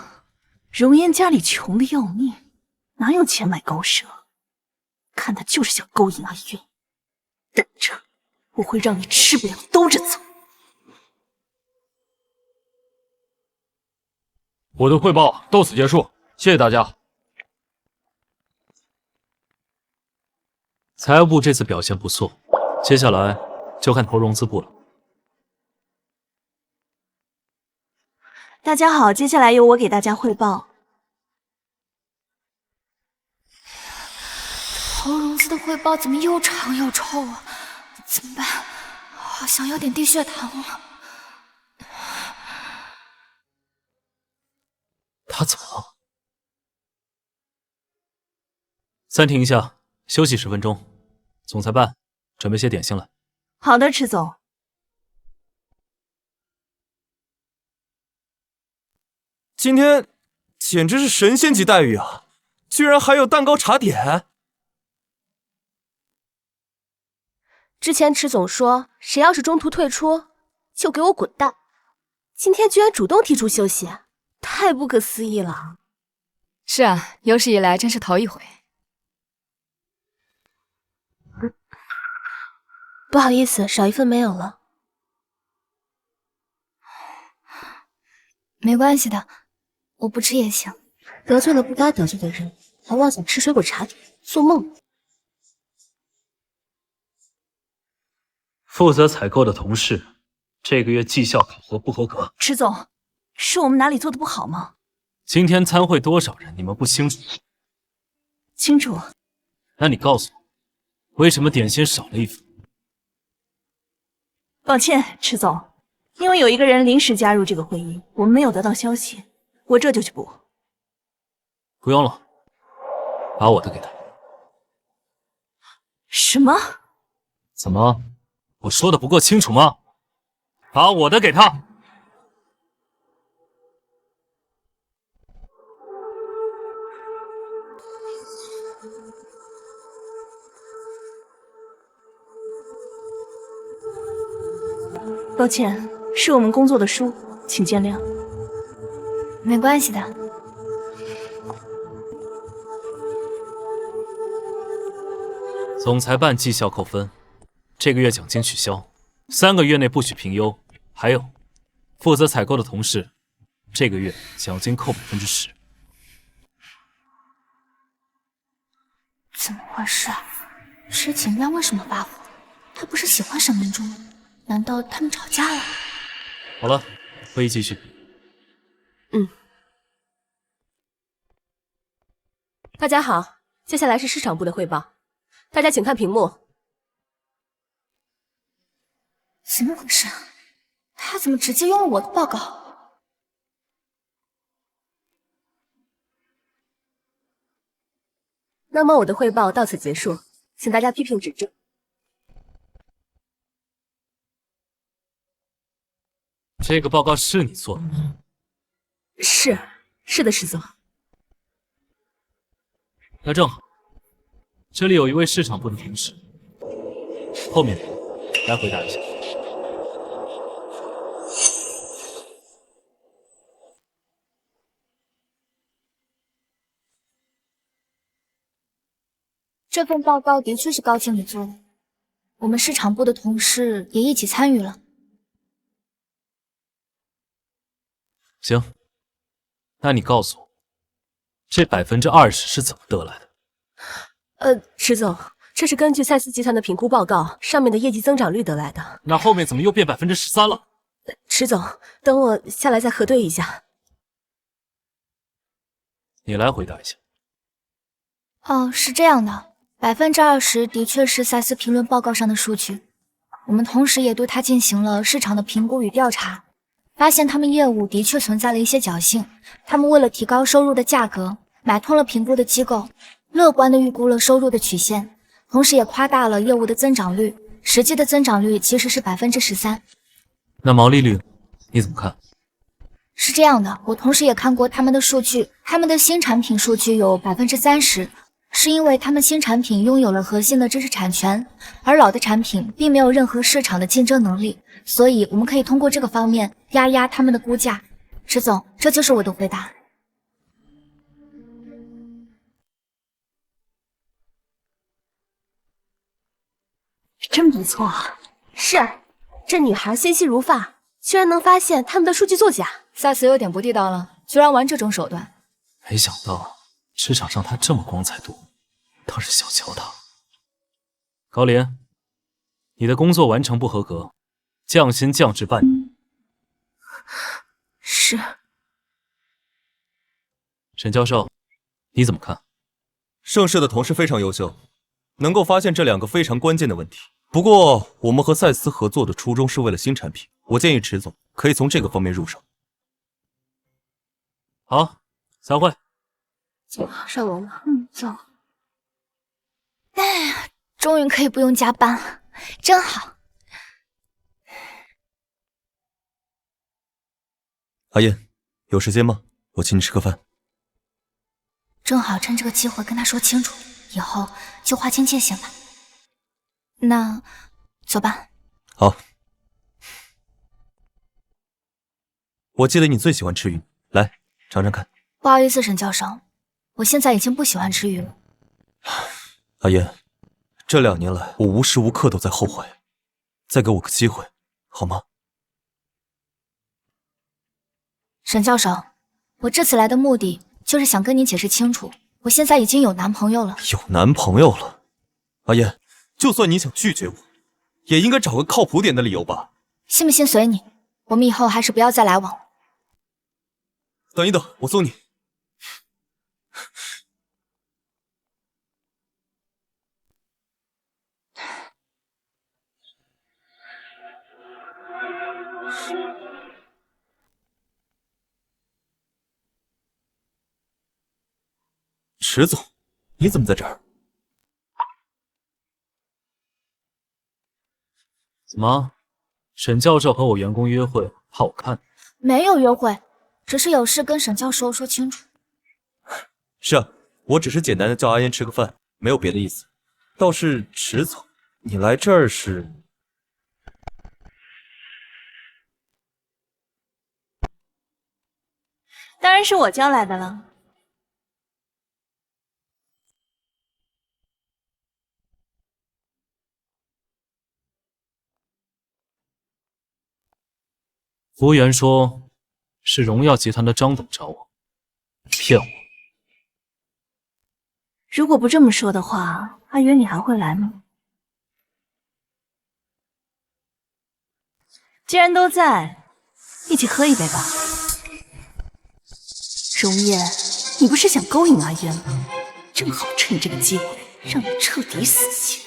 容颜家里穷的要命，哪有钱买高奢？看他就是想勾引阿云。等着，我会让你吃不了兜着走。我的汇报到此结束，谢谢大家。财务部这次表现不错，接下来就看投融资部了。大家好，接下来由我给大家汇报。投融资的汇报怎么又长又臭啊？怎么办？好像有点低血糖了。他怎么了？暂停一下，休息10分钟。总裁办，准备些点心来。好的，池总。今天简直是神仙级待遇啊！居然还有蛋糕茶点。之前池总说，谁要是中途退出，就给我滚蛋！今天居然主动提出休息，太不可思议了。是啊，有史以来真是头一回。不好意思，少一份没有了。没关系的，我不吃也行。得罪了不该得罪的人，还妄想吃水果茶点，做梦！负责采购的同事，这个月绩效考核不合格。池总，是我们哪里做的不好吗？今天参会多少人，你们不清楚？清楚。那你告诉我，为什么点心少了一份？抱歉，池总，因为有一个人临时加入这个会议，我们没有得到消息，我这就去补。不用了，把我的给他。什么？怎么？我说的不够清楚吗？把我的给他。抱歉，是我们工作的疏，请见谅。没关系的。总裁办绩效扣分，这个月奖金取消，3个月内不许评优。还有，负责采购的同事，这个月奖金扣10%。怎么回事啊？石景亮为什么发火？他不是喜欢沈明珠吗？难道他们吵架了？好了，会议继续。大家好，接下来是市场部的汇报，大家请看屏幕。怎么回事？他怎么直接用了我的报告？那么我的汇报到此结束，请大家批评指正。这个报告是你做的吗？是的，石总。那正好，这里有一位市场部的同事，后面来回答一下。这份报告的确是高经理做的，我们市场部的同事也一起参与了。行，那你告诉我，这20%是怎么得来的？石总，这是根据赛斯集团的评估报告上面的业绩增长率得来的。那后面怎么又变13%了？石总，等我下来再核对一下。你来回答一下。哦，是这样的，20%的确是赛斯评论报告上的数据。我们同时也对它进行了市场的评估与调查，发现他们业务的确存在了一些侥幸。他们为了提高收入的价格，买通了评估的机构，乐观地预估了收入的曲线，同时也夸大了业务的增长率，实际的增长率其实是13%。那毛利率你怎么看？是这样的，我同时也看过他们的数据，他们的新产品数据有30%，是因为他们新产品拥有了核心的知识产权，而老的产品并没有任何市场的竞争能力，所以我们可以通过这个方面压他们的估价。石总，这就是我的回答。真不错啊！是，这女孩心细如发，居然能发现他们的数据作假。萨斯有点不地道了，居然玩这种手段。没想到职场上他这么光彩夺目，倒是小瞧他。高林，你的工作完成不合格，降薪降职半年。是。沈教授，你怎么看？盛世的同事非常优秀，能够发现这2个非常关键的问题。不过，我们和赛斯合作的初衷是为了新产品，我建议池总可以从这个方面入手。好，散会。走，上楼了。走。哎呀，终于可以不用加班了，真好。阿燕，有时间吗？我请你吃个饭。正好趁这个机会跟他说清楚，以后就划清界限吧。那走吧。好。我记得你最喜欢吃鱼，来尝尝看。不好意思，沈教授，我现在已经不喜欢吃鱼了。阿言，这2年来我无时无刻都在后悔，再给我个机会，好吗？沈教授，我这次来的目的就是想跟你解释清楚，我现在已经有男朋友了。有男朋友了？阿言，就算你想拒绝我，也应该找个靠谱点的理由吧？信不信随你，我们以后还是不要再来往了。等一等，我送你。池总，你怎么在这儿？怎么，沈教授和我员工约会，怕我看？没有约会，只是有事跟沈教授说清楚。是啊，我只是简单的叫阿言吃个饭，没有别的意思。倒是池总，你来这儿是？当然是我叫来的了。服务员说，是荣耀集团的张董找我，骗我。如果不这么说的话，阿元你还会来吗？既然都在，一起喝一杯吧。荣烨，你不是想勾引阿渊吗？正好趁这个机会让你彻底死心。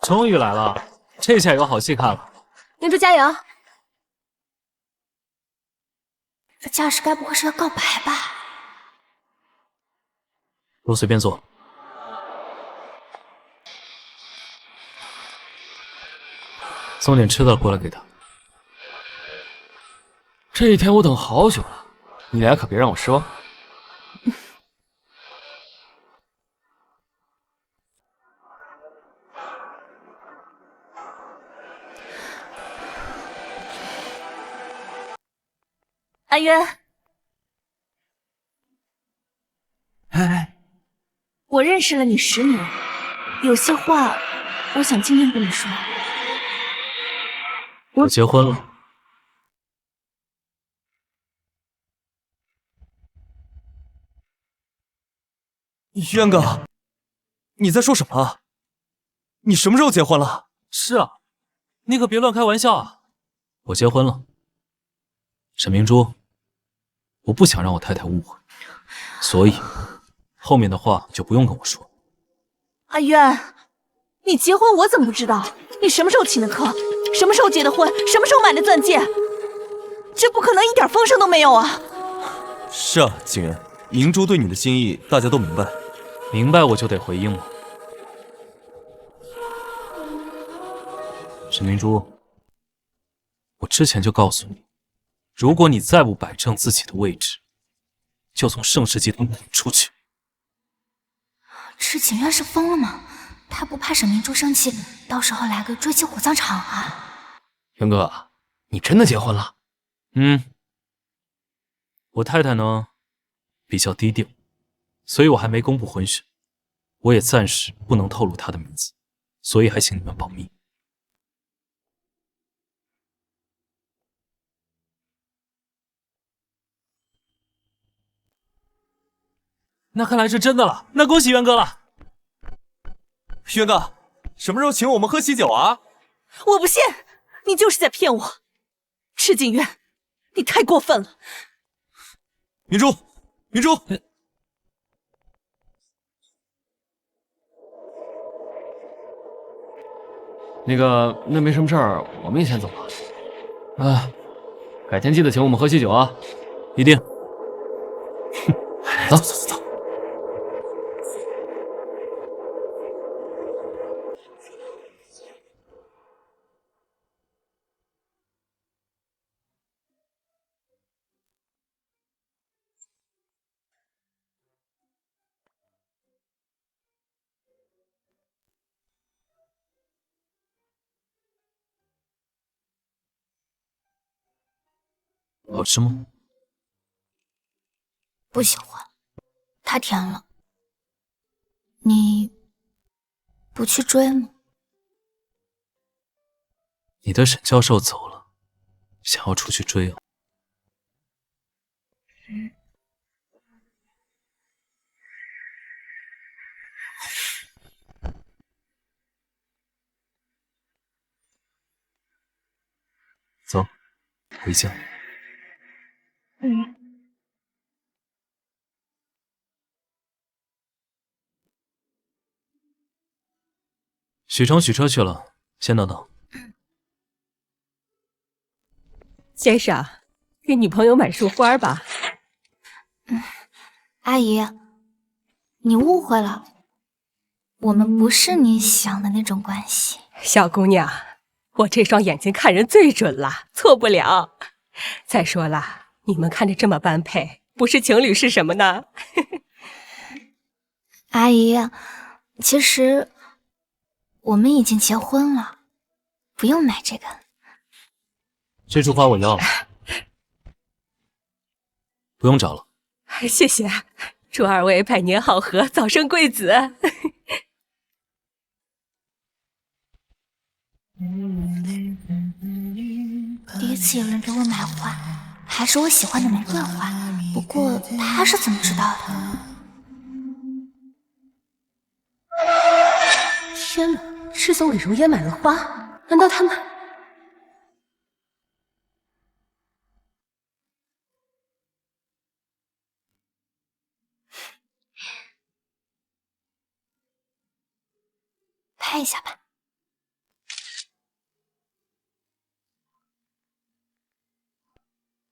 终于来了，这下有好戏看了。明珠加油！这架势该不会是要告白吧？都随便坐。送点吃的过来给他。这一天我等好久了，你俩可别让我失望。阿渊，哎，我认识了你10年，有些话我想今天跟你说。我结婚了。渊哥，你在说什么？你什么时候结婚了？是啊，你可别乱开玩笑啊！我结婚了，沈明珠，我不想让我太太误会，所以后面的话就不用跟我说。阿渊，你结婚我怎么不知道？你什么时候请的客？什么时候结的婚？什么时候买的钻戒？这不可能一点风声都没有啊！是啊，景元，明珠对你的心意大家都明白。明白我就得回应吗？沈明珠，我之前就告诉你，如果你再不摆正自己的位置，就从盛世集团滚出去。池景渊是疯了吗？他不怕沈明珠生气，到时候来个追击火葬场啊！元哥，你真的结婚了？我太太呢比较低调，所以我还没公布婚讯，我也暂时不能透露她的名字，所以还请你们保密。那看来是真的了，那恭喜渊哥了。渊哥，什么时候请我们喝喜酒啊？我不信，你就是在骗我！池景渊，你太过分了！明珠，明珠，那没什么事儿，我们也先走了。啊，改天记得请我们喝喜酒啊！一定。走走走走。好吃吗？不喜欢，太甜了。你不去追吗？你的沈教授走了，想要出去追啊？走，回家。许成取车去了，先等等。先生，给女朋友买束花吧。阿姨，你误会了，我们不是你想的那种关系。小姑娘，我这双眼睛看人最准了，错不了。再说了，你们看着这么般配，不是情侣是什么呢？阿姨，其实我们已经结婚了，不用买这个。这束花我要了，不用找了。谢谢，祝二位百年好合，早生贵子。第一次有人给我买花，还是我喜欢的玫瑰花。不过他是怎么知道的？天哪，赤松给容颜买了花，难道他们……拍一下吧。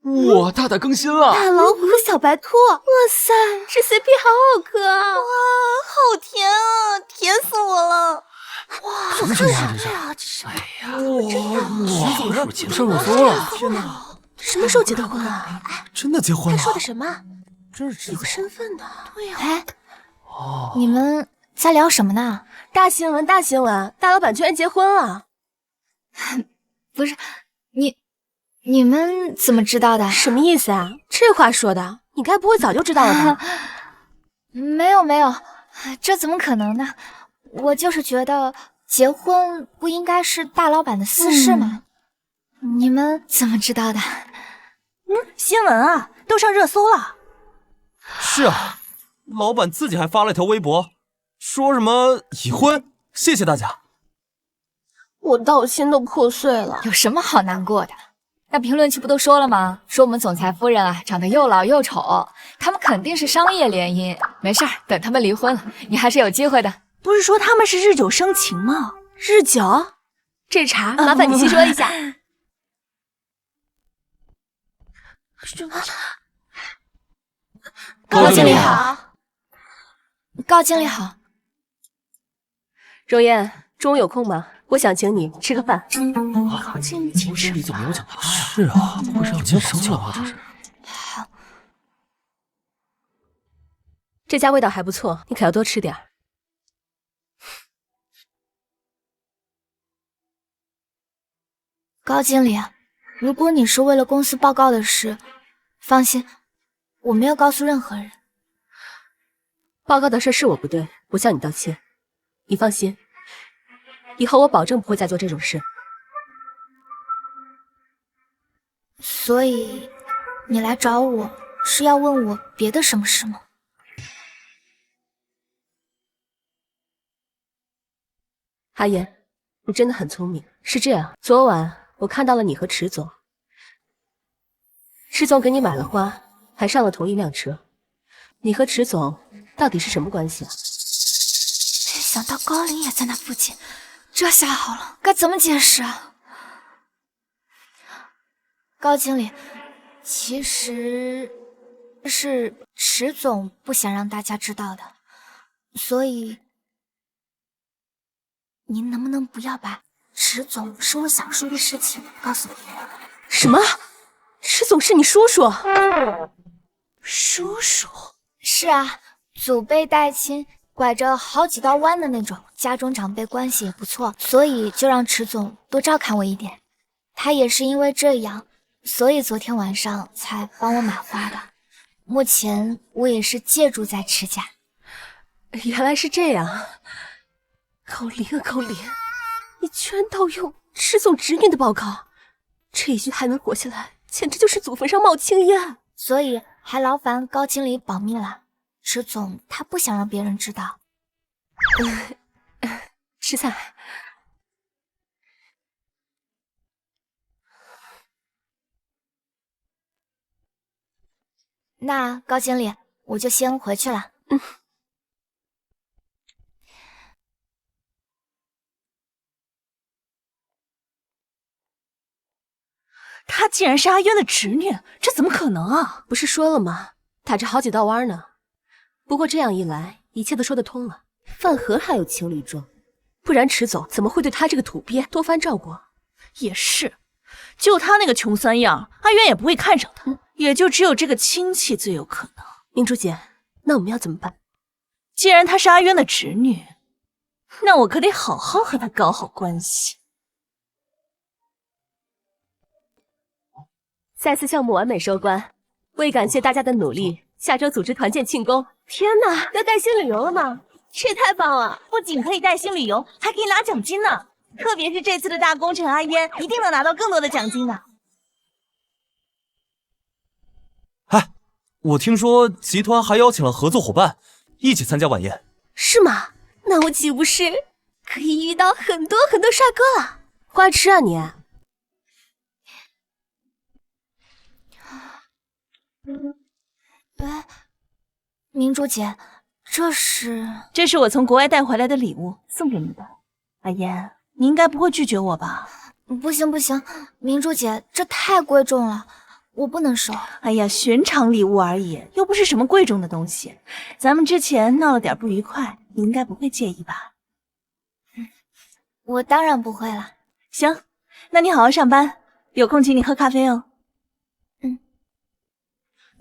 哇，大大更新了！大老虎和小白兔，哇塞，这 CP 好好磕啊！哇，好甜啊，甜死我了！哇，什么情况这是？哎呀，哇，不是肉松了！天哪，什么时候结的婚啊？真的结婚了？他说的什么？真是有身份的。对呀。哎，你们在聊什么呢？大新闻，大新闻！大老板居然结婚了！不是，你们怎么知道的？什么意思啊？这话说的，你该不会早就知道了吧？没有，这怎么可能呢？我就是觉得结婚不应该是大老板的私事吗？你们怎么知道的？新闻啊，都上热搜了。是啊，老板自己还发了条微博，说什么已婚，谢谢大家。我道心都破碎了。有什么好难过的？那评论区不都说了吗？说我们总裁夫人啊，长得又老又丑，他们肯定是商业联姻。没事儿，等他们离婚了，你还是有机会的。不是说他们是日久生情吗？日久？这茶麻烦你细说一下。什么？高经理好。高经理好。容颜，中午有空吗？我想请你吃个饭。高经理请吃你怎么没有讲他呀？是啊，不是要结生气了吗？这是。这家味道还不错，你可要多吃点。高经理，如果你是为了公司报告的事，放心，我没有告诉任何人。报告的事是我不对，不向你道歉。你放心，以后我保证不会再做这种事。所以，你来找我是要问我别的什么事吗？阿言，你真的很聪明。是这样，昨晚我看到了你和池总，池总给你买了花，还上了同一辆车。你和池总到底是什么关系啊？没想到高凌也在那附近，这下好了，该怎么解释啊？高经理，其实是池总不想让大家知道的，所以您能不能不要把池总是我想说的事情告诉别人？什么？池总是你叔叔？叔叔？是啊，祖辈代亲，拐着好几道弯的那种，家中长辈关系也不错，所以就让池总多照看我一点。他也是因为这样，所以昨天晚上才帮我买花的。目前我也是借住在池家。原来是这样，高林啊高林，你居然盗用池总侄女的报告，这一句还能活下来，简直就是祖坟上冒青烟。所以还劳烦高经理保密了，池总他不想让别人知道。池彩，那高经理，我就先回去了。她竟然是阿渊的侄女，这怎么可能啊？不是说了吗？打着好几道弯呢。不过这样一来，一切都说得通了。饭盒还有情侣装，不然池总怎么会对他这个土鳖多番照顾？也是，就他那个穷酸样，阿渊也不会看上他，也就只有这个亲戚最有可能。明珠姐，那我们要怎么办？既然她是阿渊的侄女，那我可得好好和她搞好关系。赛斯项目完美收官，为感谢大家的努力，下周组织团建庆功。天哪，要带薪旅游了吗？这也太棒了！不仅可以带薪旅游，还可以拿奖金呢。特别是这次的大功臣阿渊，一定能拿到更多的奖金的。哎，我听说集团还邀请了合作伙伴一起参加晚宴，是吗？那我岂不是可以遇到很多很多帅哥了？花痴啊你！哎，明珠姐，这是我从国外带回来的礼物，送给你的。阿嫣，你应该不会拒绝我吧？不行不行，明珠姐，这太贵重了，我不能收。哎呀，寻常礼物而已，又不是什么贵重的东西。咱们之前闹了点不愉快，你应该不会介意吧？我当然不会了。行，那你好好上班，有空请你喝咖啡哦。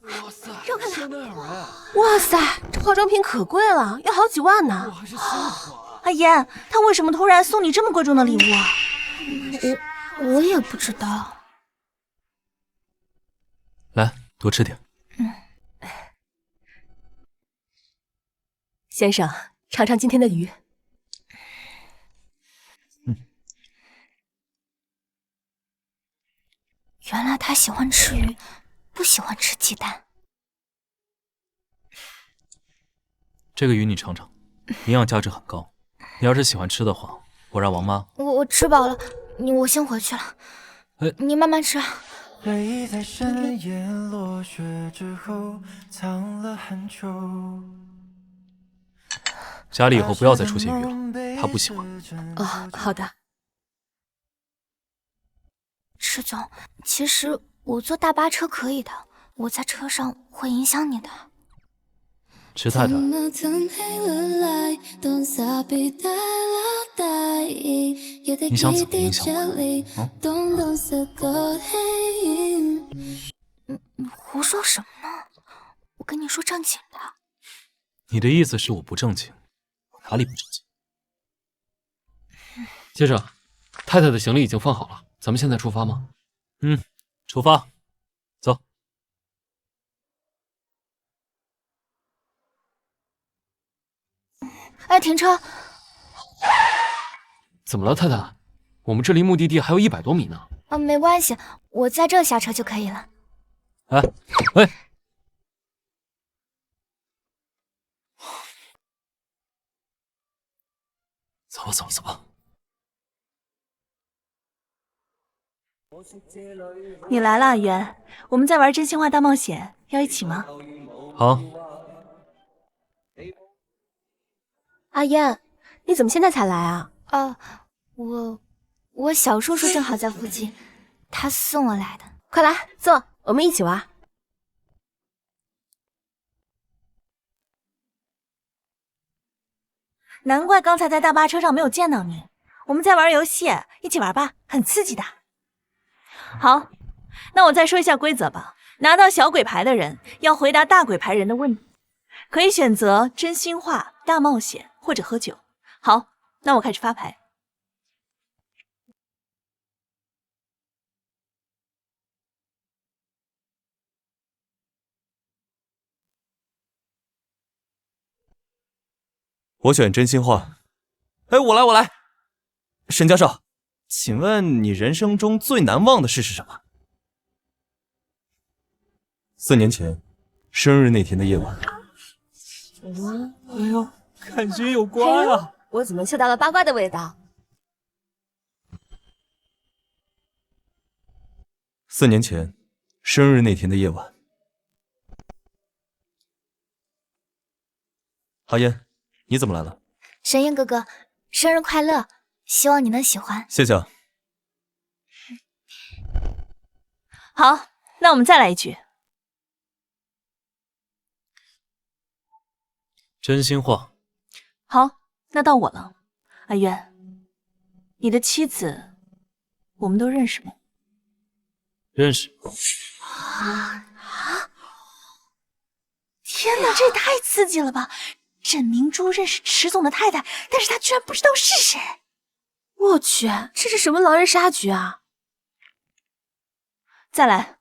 哇塞，让看看！哇塞，这化妆品可贵了，要好几万呢。阿嫣，他为什么突然送你这么贵重的礼物啊？我也不知道。来，多吃点。先生，尝尝今天的鱼。原来他喜欢吃鱼，不喜欢吃鸡蛋。这个鱼你尝尝，营养价值很高。你要是喜欢吃的话，我让王妈。我吃饱了，我先回去了。你慢慢吃。回忆在深夜落雪之后藏了很久。家里以后不要再出现鱼了，他不喜欢。哦，好的。池总，其实我坐大巴车可以的，我在车上会影响你的。池太太，你想怎么影响我？你胡说什么呢？我跟你说正经的。你的意思是我不正经？我哪里不正经？先生，太太的行李已经放好了，咱们现在出发吗？出发，走。哎，停车！怎么了，太太？我们这离目的地还有100多米呢。没关系，我在这下车就可以了。哎，喂！走吧，走吧，走吧。你来了，阿渊，我们在玩真心话大冒险，要一起吗？好。阿嫣，你怎么现在才来啊？我小叔叔正好在附近，他送我来的。快来坐，我们一起玩。难怪刚才在大巴车上没有见到你。我们在玩游戏，一起玩吧，很刺激的。好，那我再说一下规则吧。拿到小鬼牌的人要回答大鬼牌人的问题，可以选择真心话、大冒险或者喝酒。好，那我开始发牌。我选真心话。哎，我来。沈教授，请问你人生中最难忘的事是什么？4年前，生日那天的夜晚。哎呦，感觉有瓜呀！我怎么嗅到了八卦的味道？4年前，生日那天的夜晚。阿烟，你怎么来了？沈烟哥哥，生日快乐！希望你能喜欢。谢谢。好，那我们再来一局。真心话。好，那到我了。阿渊，你的妻子，我们都认识吗？认识。天哪，这也太刺激了吧！沈明珠认识池总的太太，但是他居然不知道是谁。我去，这是什么狼人杀局啊！再来。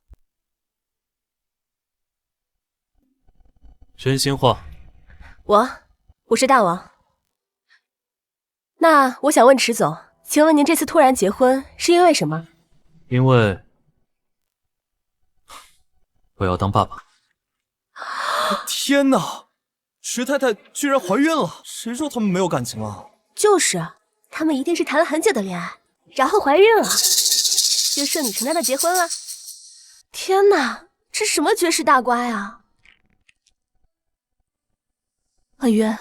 真心话。我是大王。那我想问池总，请问您这次突然结婚是因为什么？因为我要当爸爸。天哪，池太太居然怀孕了！谁说他们没有感情啊？就是，他们一定是谈了很久的恋爱，然后怀孕了，就顺理成章的结婚了。天哪，这是什么绝世大瓜呀！阿渊，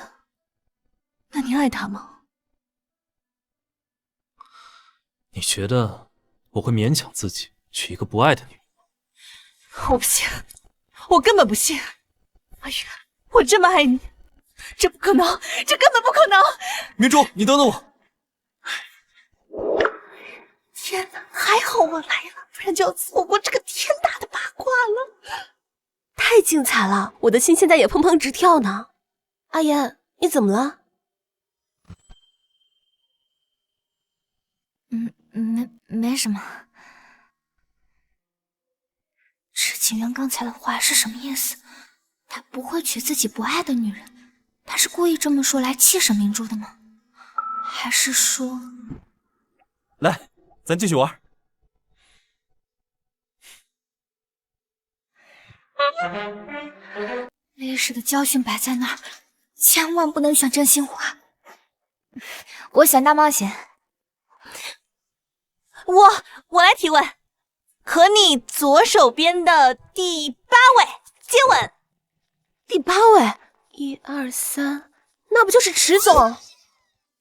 那你爱他吗？你觉得我会勉强自己娶一个不爱的女人吗？我不信，我根本不信。阿渊，我这么爱你，这不可能，这根本不可能！明珠，你等等我。天哪，还好我来了，不然就要错过这个天大的八卦了。太精彩了，我的心现在也砰砰直跳呢。阿言，你怎么了？没什么。池景渊刚才的话是什么意思？他不会娶自己不爱的女人，他是故意这么说来气沈明珠的吗？还是说……来，咱继续玩。历史的教训摆在那儿，千万不能选真心话。我选大冒险。我来提问，和你左手边的第8位接吻。第8位，1、2、3，那不就是池总？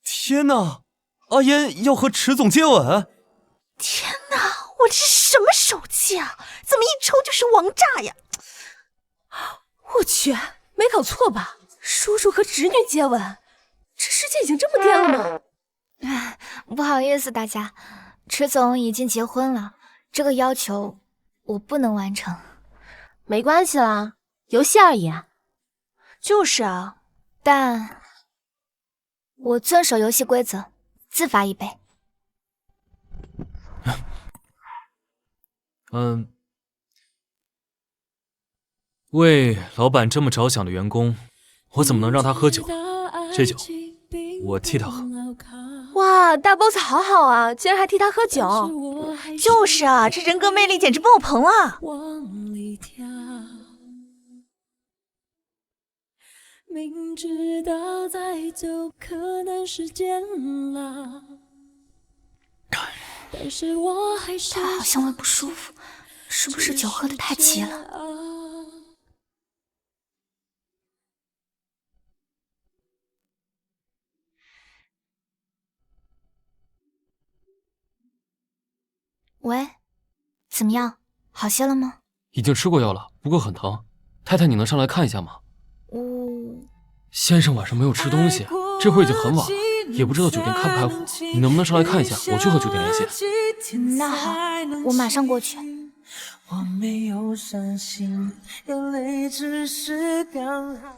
天哪，阿烟要和池总接吻！天哪，我这是什么手气啊？怎么一抽就是王炸呀？我去，没搞错吧？叔叔和侄女接吻，这世界已经这么颠了吗？不好意思大家，池总已经结婚了，这个要求我不能完成。没关系啦，游戏而已啊。就是啊，但我遵守游戏规则，自罚1杯。为老板这么着想的员工，我怎么能让他喝酒？这酒我替他喝。哇，大 boss 好好啊，竟然还替他喝酒。就是啊，这人格魅力简直爆棚了。明知道再走可能是煎熬，但是我还是他好像会不舒服，是不是酒喝得太急了？喂，怎么样？好些了吗？已经吃过药了，不过很疼。太太，你能上来看一下吗？先生晚上没有吃东西，这会已经很晚了，也不知道酒店开不开火。你能不能上来看一下？我去和酒店联系。那好，我马上过去。我没有伤心，眼泪只是刚好。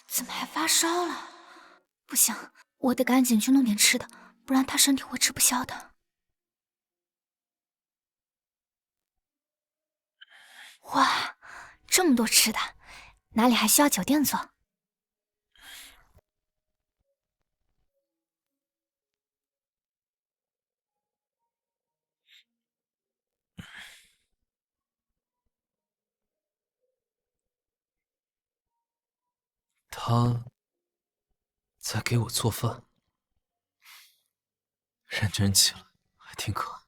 怎么还发烧了？不行，我得赶紧去弄点吃的，不然他身体会吃不消的。哇，这么多吃的，哪里还需要酒店做？他在给我做饭，认真起来还挺可爱。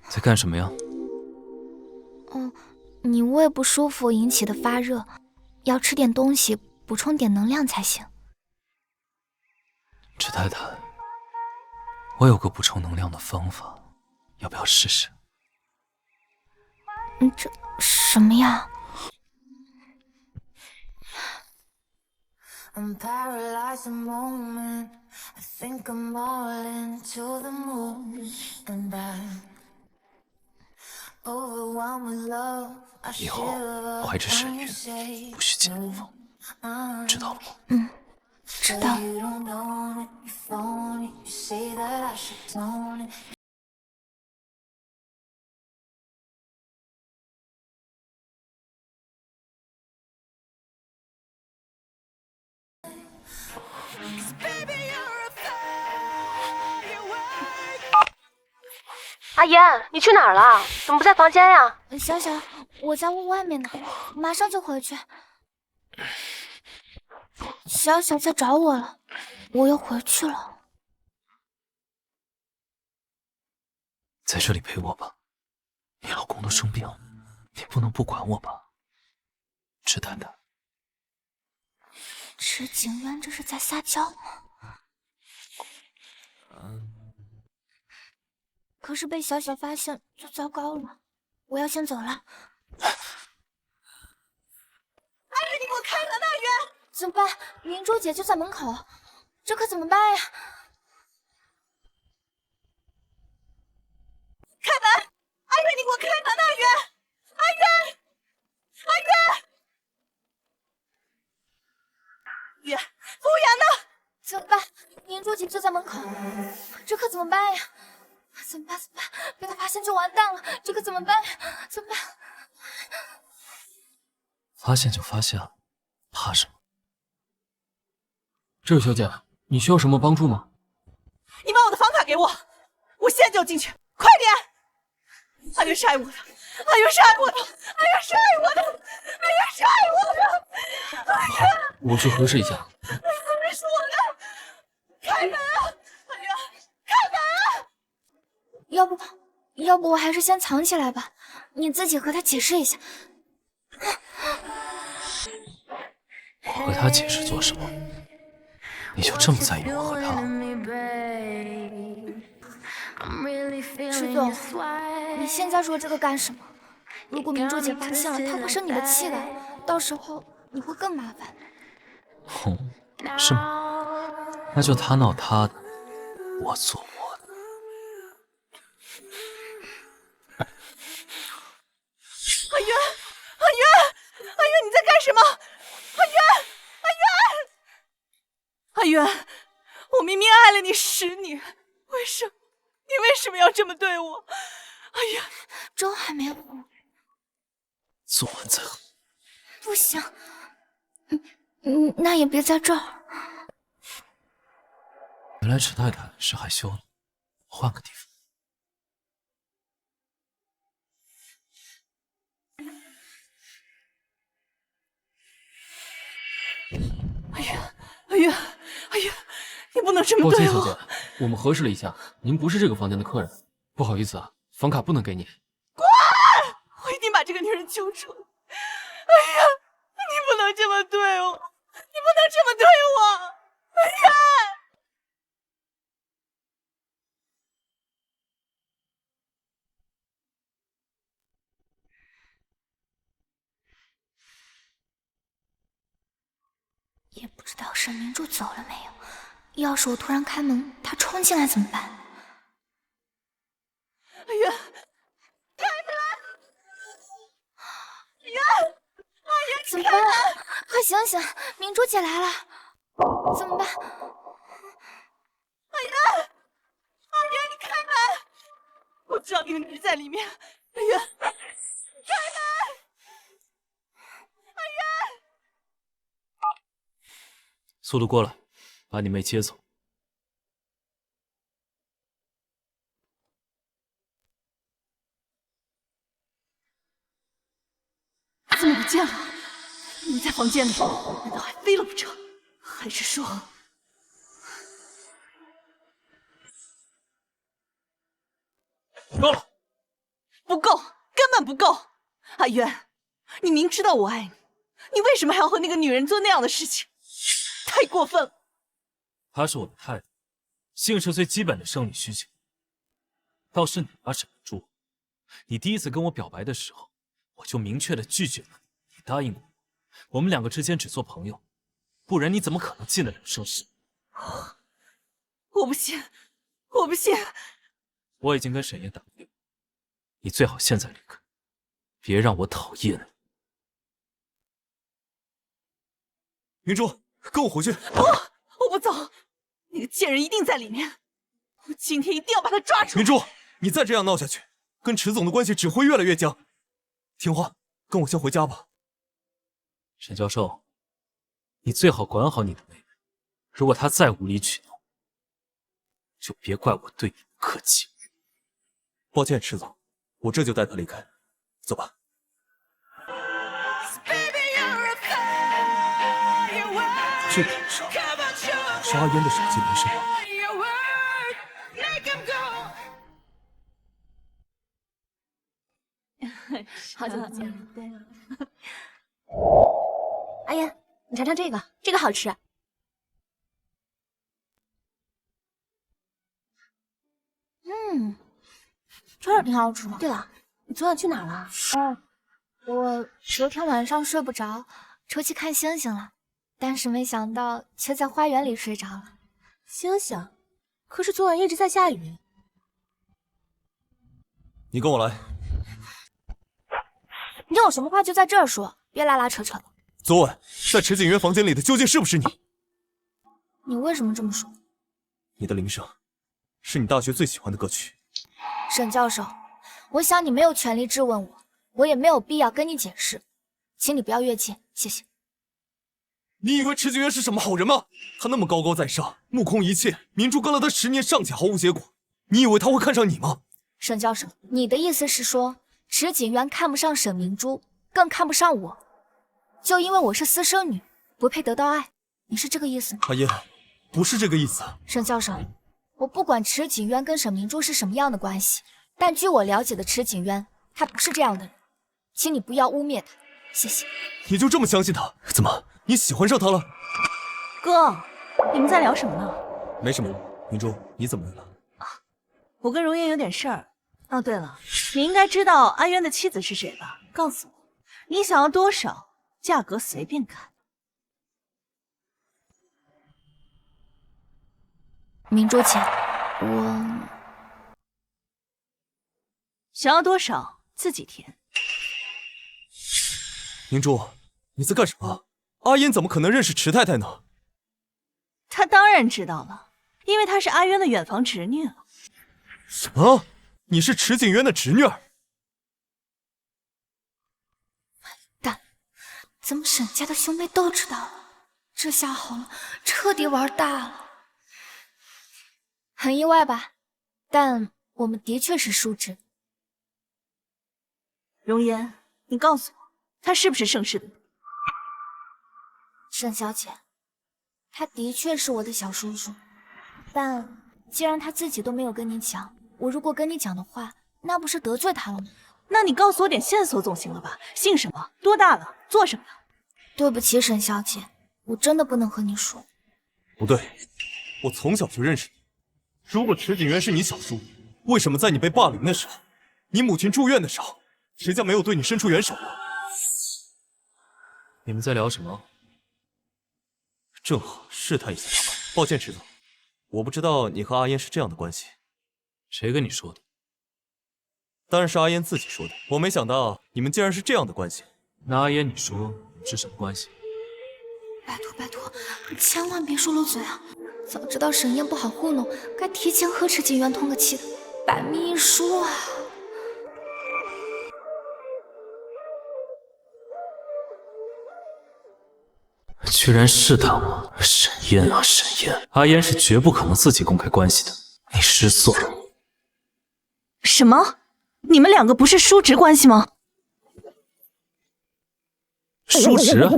在干什么呀？你胃不舒服引起的发热，要吃点东西补充点能量才行。池太太，我有个补充能量的方法，要不要试试？这什么呀？I'm paralyzed a moment. I think I'm all into the moon, and I'm overwhelmed with love. 以后怀着身孕，不许进厨房，知道了吗？知道。阿言，你去哪儿了？怎么不在房间呀？小小，我在屋外面呢，马上就回去。小小在找我了，我要回去了。在这里陪我吧，你老公都生病了，你不能不管我吧？池太太。池景渊这是在撒娇吗？可是被小小发现就糟糕了，我要先走了。阿月，你给我开门！阿月，怎么办？明珠姐就在门口，这可怎么办呀？开门！阿月，你给我开门！阿月，阿月，阿月，月，服务员呢？怎么办？明珠姐就在门口，这可怎么办呀？怎么办？怎么办？被他发现就完蛋了，这可怎么办呀？怎么办？发现就发现了，怕什么？这位小姐，你需要什么帮助吗？你把我的房卡给我，我现在就进去，快点！阿月是爱我的，阿月是爱我的，阿月是爱我的，阿月是爱我的，阿月，我去核实一下。阿月是我的，开门啊！阿月，开门啊！要不我还是先藏起来吧，你自己和他解释一下。我和他解释做什么？你就这么在意我和他？池总，你现在说这个干什么？如果明珠姐发现了，她会生你的气的，到时候你会更麻烦。是吗？那就他闹他的，我做我的。阿月，阿月，阿月，你在干什么？阿月，阿月，阿月，我明明爱了你10年，为什么？你为什么要这么对我？阿月，粥还没有。做完再喝。不行，那也别在这儿。原来池太太是害羞的，换个地方。阿月，阿月，阿月，你不能这么对我。抱歉，小姐，我们核实了一下，您不是这个房间的客人，不好意思啊，房卡不能给你。滚！我一定把这个女人揪出来。哎呀，你不能这么对我，你不能这么对我，哎呀！也不知道沈明珠走了没有，要是我突然开门，她冲进来怎么办？哎呀，开门！哎呀，哎呀，怎么办？快醒醒，明珠姐来了，怎么办？哎呀，阿月，你开门！我知道有女人在里面。阿月，速度过来，把你妹接走。怎么不见了？你在房间里，难道还飞了不成？还是说……够了，不够，根本不够！阿渊，你明知道我爱你，你为什么还要和那个女人做那样的事情？太过分了！她是我的太太，性是最基本的生理需求。倒是你吧，沈明珠，你第一次跟我表白的时候，我就明确的拒绝了你，答应我，我们两个之间只做朋友，不然你怎么可能进得了盛世？我不信，我不信！我已经跟沈烨打过电话，你最好现在离开，别让我讨厌你。明珠，跟我回去。不，我不走，那个贱人一定在里面，我今天一定要把她抓住。明珠，你再这样闹下去，跟池总的关系只会越来越僵。听话，跟我先回家吧。沈教授，你最好管好你的妹妹，如果她再无理取闹，就别怪我对你不客气。抱歉，池总，我这就带她离开。走吧。这脸上是阿烟的手机铃声。好久不见了。对啊。阿烟，你尝尝这个，这个好吃。这儿挺好吃的。对了，你昨晚去哪儿了？我昨天晚上睡不着，出去看星星了，但是没想到却在花园里睡着了。星星？可是昨晚一直在下雨。你跟我来。你有什么话就在这儿说，别拉拉扯扯了。昨晚在池景渊房间里的究竟是不是你？你为什么这么说？你的铃声是你大学最喜欢的歌曲。沈教授，我想你没有权利质问我，我也没有必要跟你解释，请你不要越界，谢谢。你以为池景渊是什么好人吗？他那么高高在上，目空一切，明珠跟了他10年尚且毫无结果，你以为他会看上你吗？沈教授，你的意思是说池景渊看不上沈明珠，更看不上我，就因为我是私生女，不配得到爱，你是这个意思吗？阿烟，不是这个意思。沈教授，我不管池景渊跟沈明珠是什么样的关系，但据我了解的池景渊，他不是这样的人，请你不要污蔑他，谢谢。你就这么相信他？怎么，你喜欢上他了？哥，你们在聊什么呢？没什么。明珠，你怎么来了？我跟容颜有点事儿。哦，对了，你应该知道阿渊的妻子是谁吧？告诉我，你想要多少，价格随便谈。明珠姐，我想要多少自己填。明珠，你在干什么？阿烟怎么可能认识池太太呢？她当然知道了，因为她是阿渊的远房侄女啊。什么？你是池景渊的侄女儿？蛋，怎么沈家的兄妹都知道了？这下好了，彻底玩大了。很意外吧？但我们的确是叔侄。容颜，你告诉我，他是不是盛世的？沈小姐，他的确是我的小叔叔，但既然他自己都没有跟你讲，我如果跟你讲的话，那不是得罪他了吗？那你告诉我点线索总行了吧？姓什么？多大了？做什么的？对不起，沈小姐，我真的不能和你说。不对，我从小就认识你。如果池景渊是你小叔，为什么在你被霸凌的时候，你母亲住院的时候，池家没有对你伸出援手呢？你们在聊什么？正好试探一下他们。抱歉，池总，我不知道你和阿烟是这样的关系。谁跟你说的？当然是阿烟自己说的。我没想到你们竟然是这样的关系。那阿烟，你说你们是什么关系？拜托拜托，千万别说漏嘴啊！早知道沈烨不好糊弄，该提前和池景渊通个气的。百密一疏啊！居然试探我，沈烟啊沈烟，阿烟是绝不可能自己公开关系的，你失算了。什么？你们两个不是叔侄关系吗？叔侄？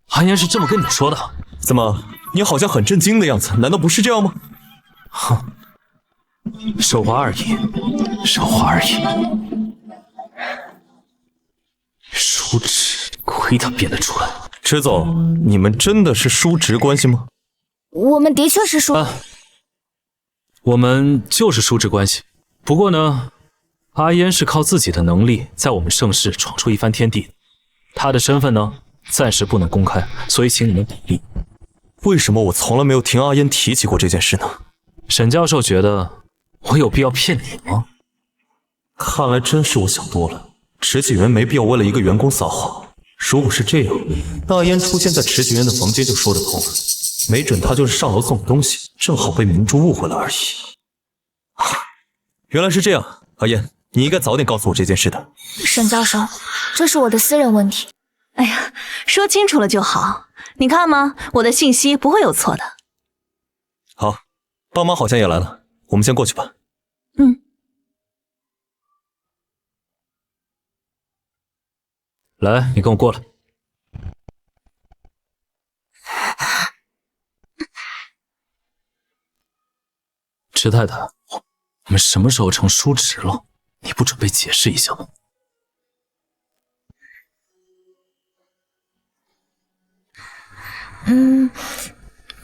阿烟是这么跟你说的？怎么，你好像很震惊的样子，难道不是这样吗？哼，手滑而已，手滑而已。叔侄，亏他编得出来。池总，你们真的是叔侄关系吗？我们的确是叔。我们就是叔侄关系。不过呢，阿烟是靠自己的能力在我们盛世闯出一番天地，她的身份呢，暂时不能公开，所以请你们鼓励。为什么我从来没有听阿烟提起过这件事呢？沈教授觉得我有必要骗你吗？看来真是我想多了。池景元没必要为了一个员工撒谎。如果是这样，那阿烟出现在池景元的房间就说得通了。没准他就是上楼送东西，正好被明珠误会了而已。原来是这样，阿烟，你应该早点告诉我这件事的。沈教授，这是我的私人问题。哎呀，说清楚了就好。你看嘛，我的信息不会有错的。好，爸妈好像也来了，我们先过去吧。嗯。来，你跟我过来。池太太，我们什么时候成叔侄了？你不准备解释一下吗？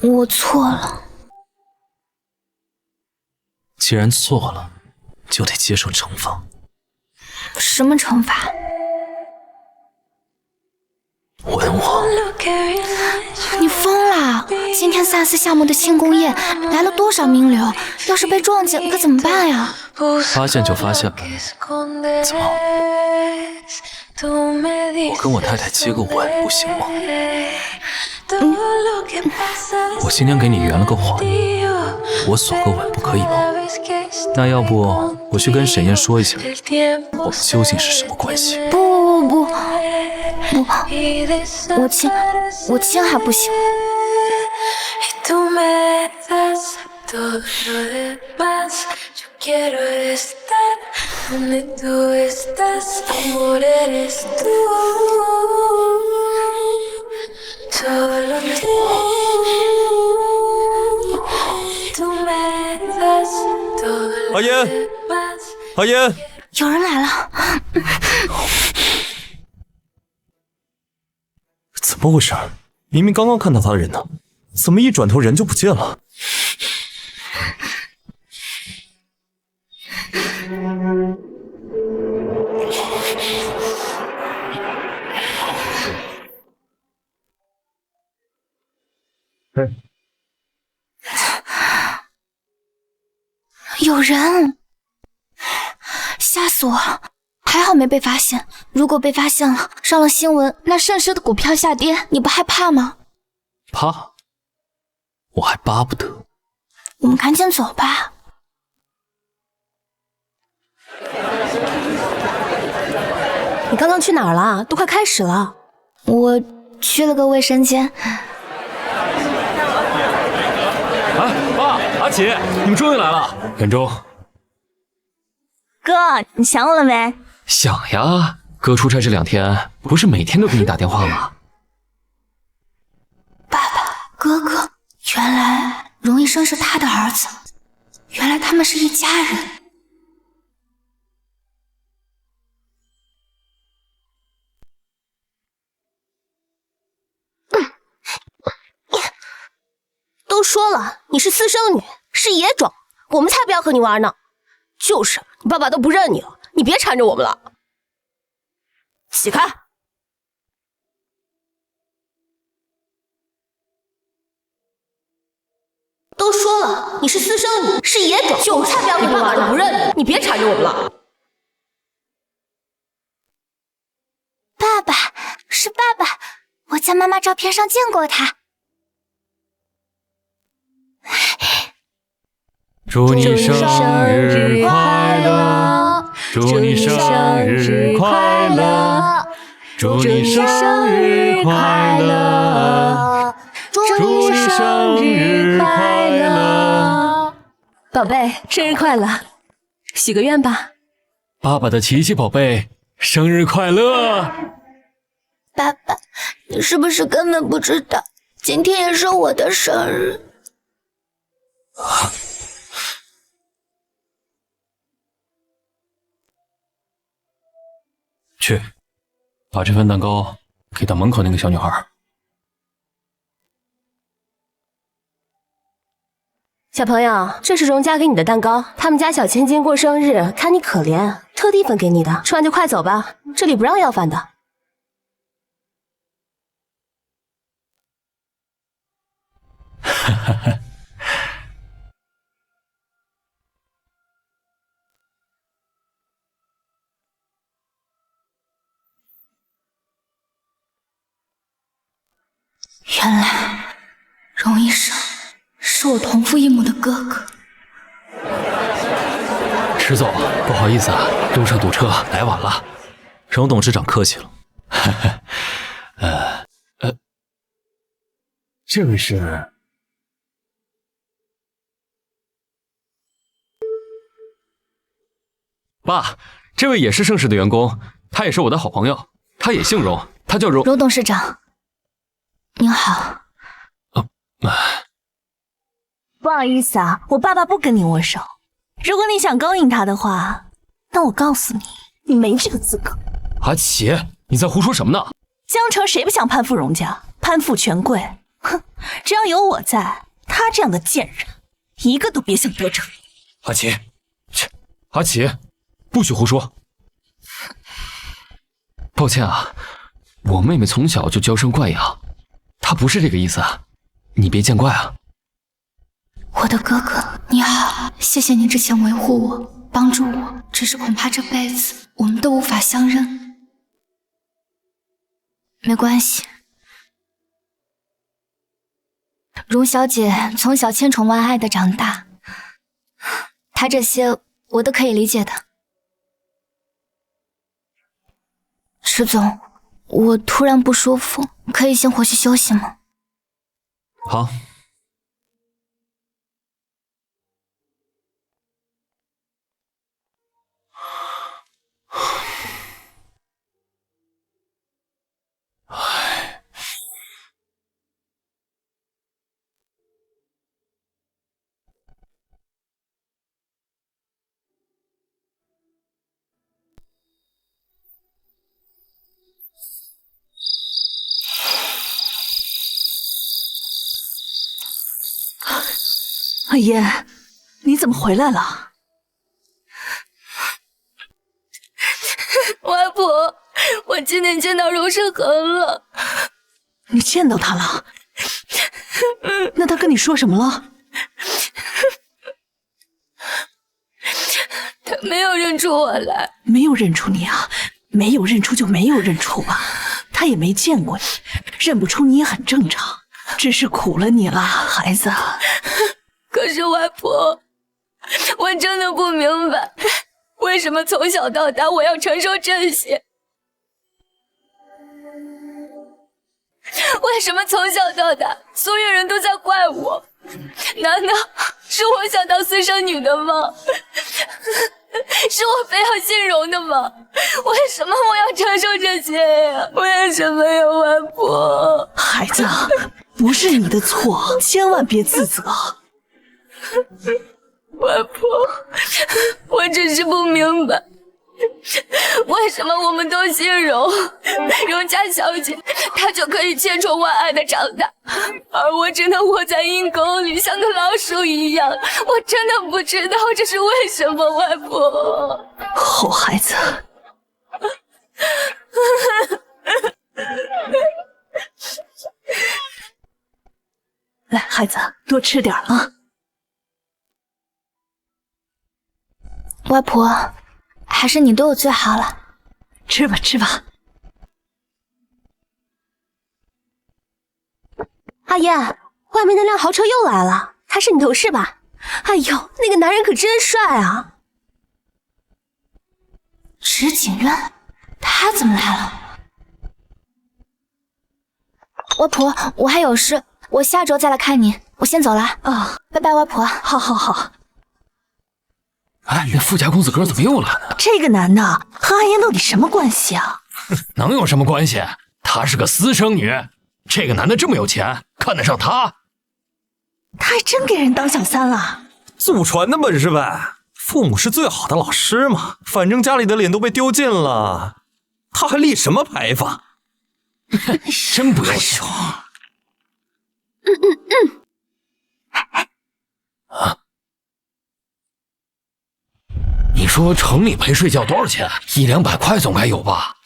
我错了。既然错了，就得接受惩罚。什么惩罚？吻我！你疯了！今天赛斯项目的庆功宴来了多少名流，要是被撞见可怎么办呀？发现就发现呗，怎么？我跟我太太接个吻不行吗？我今天给你圆了个谎，我锁个吻不可以吗？那要不我去跟沈燕说一下，我们究竟是什么关系？不，我亲还不行。阿烟，阿烟，有人来了。怎么回事？明明刚刚看到他的人呢，怎么一转头人就不见了？有人，吓死我了！还好没被发现，如果被发现了，上了新闻，那盛世的股票下跌，你不害怕吗？怕？我还巴不得。我们赶紧走吧。你刚刚去哪儿了？都快开始了。我去了个卫生间。爸，阿启，你们终于来了。远州，哥，你想我了没？想呀，哥出差这2天，不是每天都给你打电话吗？哥哥，原来荣医生是他的儿子，原来他们是一家人。都说了，你是私生女，是野种，我们才不要和你玩呢。就是，你爸爸都不认你了，你别缠着我们了。起开！都说了，你是私生女，是野种，我们才不要和你玩呢。不认你，你别缠着我们了。爸爸，是爸爸，我在妈妈照片上见过他。祝你生日快乐，祝你生日快乐，祝你生日快乐，祝你生日快乐。宝贝，生日快乐！许个愿吧。爸爸的琪琪宝贝，生日快乐！爸爸，你是不是根本不知道，今天也是我的生日？去，把这份蛋糕给到门口那个小女孩。小朋友，这是荣家给你的蛋糕，他们家小千金过生日，看你可怜，特地分给你的。吃完就快走吧，这里不让要饭的。哈哈哈。原来荣医生是我同父异母的哥哥。迟总，不好意思啊，路上堵车，来晚了。荣董事长客气了。这位是？爸，这位也是盛世的员工，他也是我的好朋友，他也姓荣，他叫荣。荣董事长，您好。不好意思啊，我爸爸不跟你握手。如果你想勾引他的话，那我告诉你，你没这个资格。阿奇，你在胡说什么呢？江城谁不想攀附荣家，攀附权贵？哼，只要有我在，他这样的贱人，一个都别想得逞。阿奇，切，阿奇，不许胡说。抱歉啊，我妹妹从小就娇生惯养，她不是这个意思，你别见怪啊。我的哥哥，你好，谢谢你之前维护我、帮助我，只是恐怕这辈子我们都无法相认。没关系，荣小姐从小千宠万爱的长大，她这些我都可以理解的。石总，我突然不舒服，可以先回去休息吗？好。阿言，你怎么回来了？外婆，我今天见到荣盛恒了。你见到他了？那他跟你说什么了？他没有认出我来。没有认出你啊？没有认出就没有认出吧。他也没见过你，认不出你也很正常，只是苦了你了，孩子。可是外婆，我真的不明白，为什么从小到大我要承受这些？为什么从小到大所有人都在怪我？难道是我想当私生女的吗？是我非要姓荣的吗？为什么我要承受这些呀？为什么呀，外婆？孩子，不是你的错，千万别自责。外婆，我只是不明白，为什么我们都姓荣，荣家小姐她就可以千宠万爱的长大，而我只能活在阴沟里，像个老鼠一样。我真的不知道这是为什么，外婆。好孩子。来，孩子，多吃点啊。外婆，还是你对我最好了。吃吧，吃吧。阿言，外面那辆豪车又来了，他是你同事吧？哎呦，那个男人可真帅啊！石景渊，他怎么来了？外婆，我还有事，我下周再来看你，我先走了啊，拜拜，外婆。好好好。哎，那富家公子哥怎么又来了？这个男的和阿言到底什么关系啊？能有什么关系？她是个私生女，这个男的这么有钱，看得上她？他还真给人当小三了。祖传的本事呗，父母是最好的老师嘛。反正家里的脸都被丢尽了，他还立什么牌坊？真不要脸！啊！你说城里陪睡觉多少钱？100-200块总该有吧？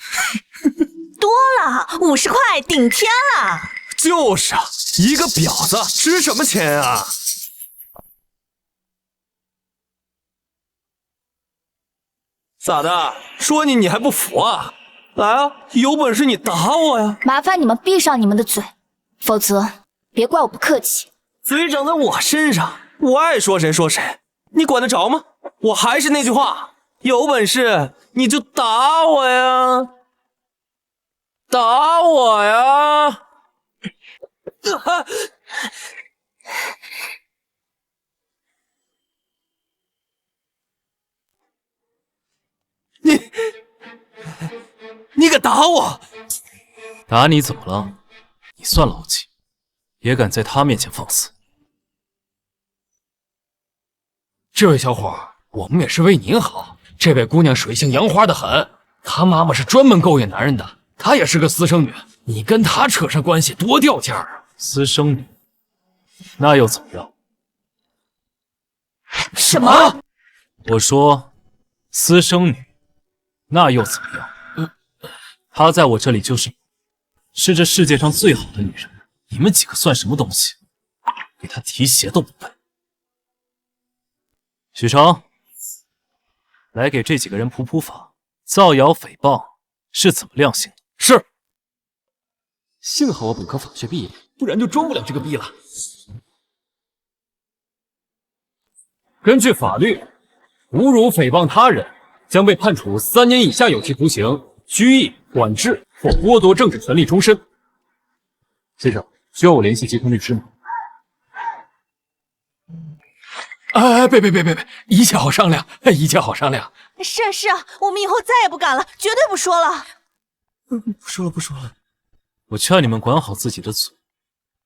多了，50块顶天了。就是啊，一个婊子值什么钱啊？咋的？说你还不服啊？来啊，有本事你打我呀！麻烦你们闭上你们的嘴，否则别怪我不客气。嘴长在我身上，我爱说谁说谁，你管得着吗？我还是那句话，有本事你就打我呀！打我呀！你敢打我？打你怎么了？你算老几，也敢在他面前放肆？这位小伙，我们也是为您好。这位姑娘水性杨花的很，她妈妈是专门勾引男人的，她也是个私生女，你跟她扯上关系多掉价啊！私生女，那又怎么样？什么？我说，私生女，那又怎么样？她在我这里就是这世界上最好的女人，你们几个算什么东西？给她提鞋都不配。许成，来给这几个人普法，造谣诽谤是怎么量刑的？是。幸好我本科法学毕业，不然就装不了这个逼了。根据法律，侮辱诽谤他人将被判处3年以下有期徒刑、拘役、管制或剥夺政治权利终身。先生，需要我联系集团律师吗？哎，别，一切好商量，一切好商量。是啊，我们以后再也不敢了，绝对不说了。不说了。我劝你们管好自己的嘴，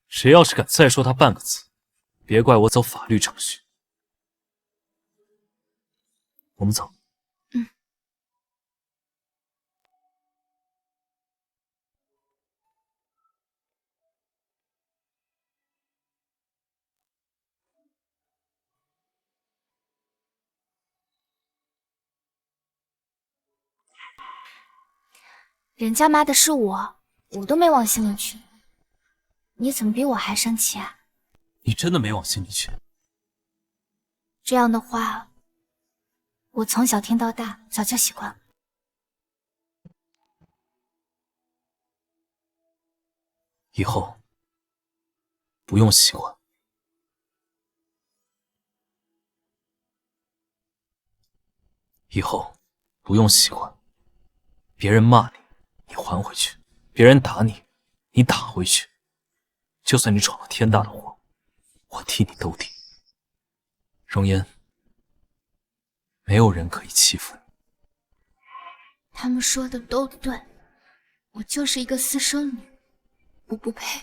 谁要是敢再说他半个字，别怪我走法律程序。我们走。人家骂的是我都没往心里去，你怎么比我还生气啊？你真的没往心里去？这样的话，我从小听到大，早就习惯了。以后不用习惯。以后不用习惯，别人骂你，你还回去；别人打你，你打回去。就算你闯了天大的祸，我替你兜底。容颜，没有人可以欺负你。他们说的都对，我就是一个私生女，我不配。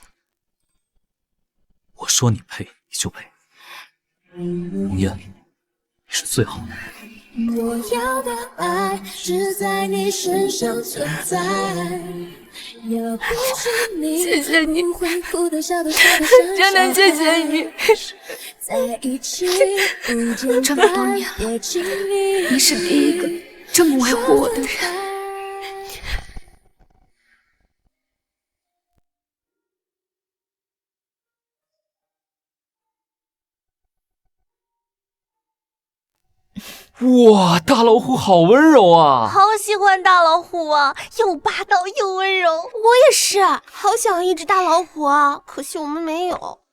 我说你配，你就配。容颜，你是最好的。我要的爱只在你身上存在，要不是你，谢谢你，真的谢谢你。在一起这么多年了，你是第一个这么维护我的人。哇，大老虎好温柔啊！好喜欢大老虎啊，又霸道又温柔。我也是，好想要一只大老虎啊，可惜我们没有。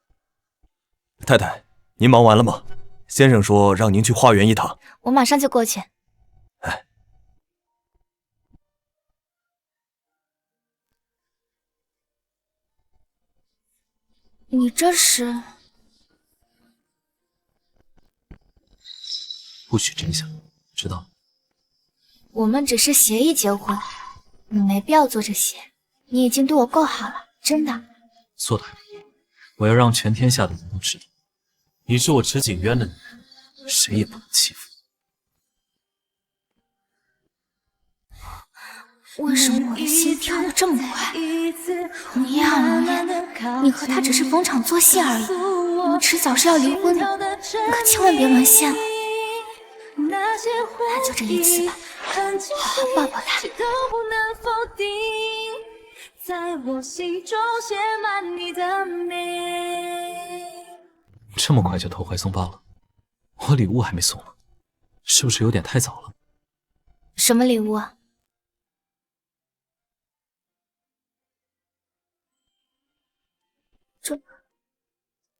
太太，您忙完了吗？先生说让您去花园一趟。我马上就过去。哎，你这是？不许真相，知道吗？我们只是协议结婚，你没必要做这些。你已经对我够好了，真的。做得还不够，我要让全天下的人都知道，你是我池景渊的女人，谁也不能欺负你。为什么我的心跳得这么快？你也很容易，你和他只是逢场作戏而已，你们迟早是要离婚的，你可千万别沦陷了。那就这一次吧，好好抱抱他。这么快就投怀送抱了？我礼物还没送呢，是不是有点太早了？什么礼物啊？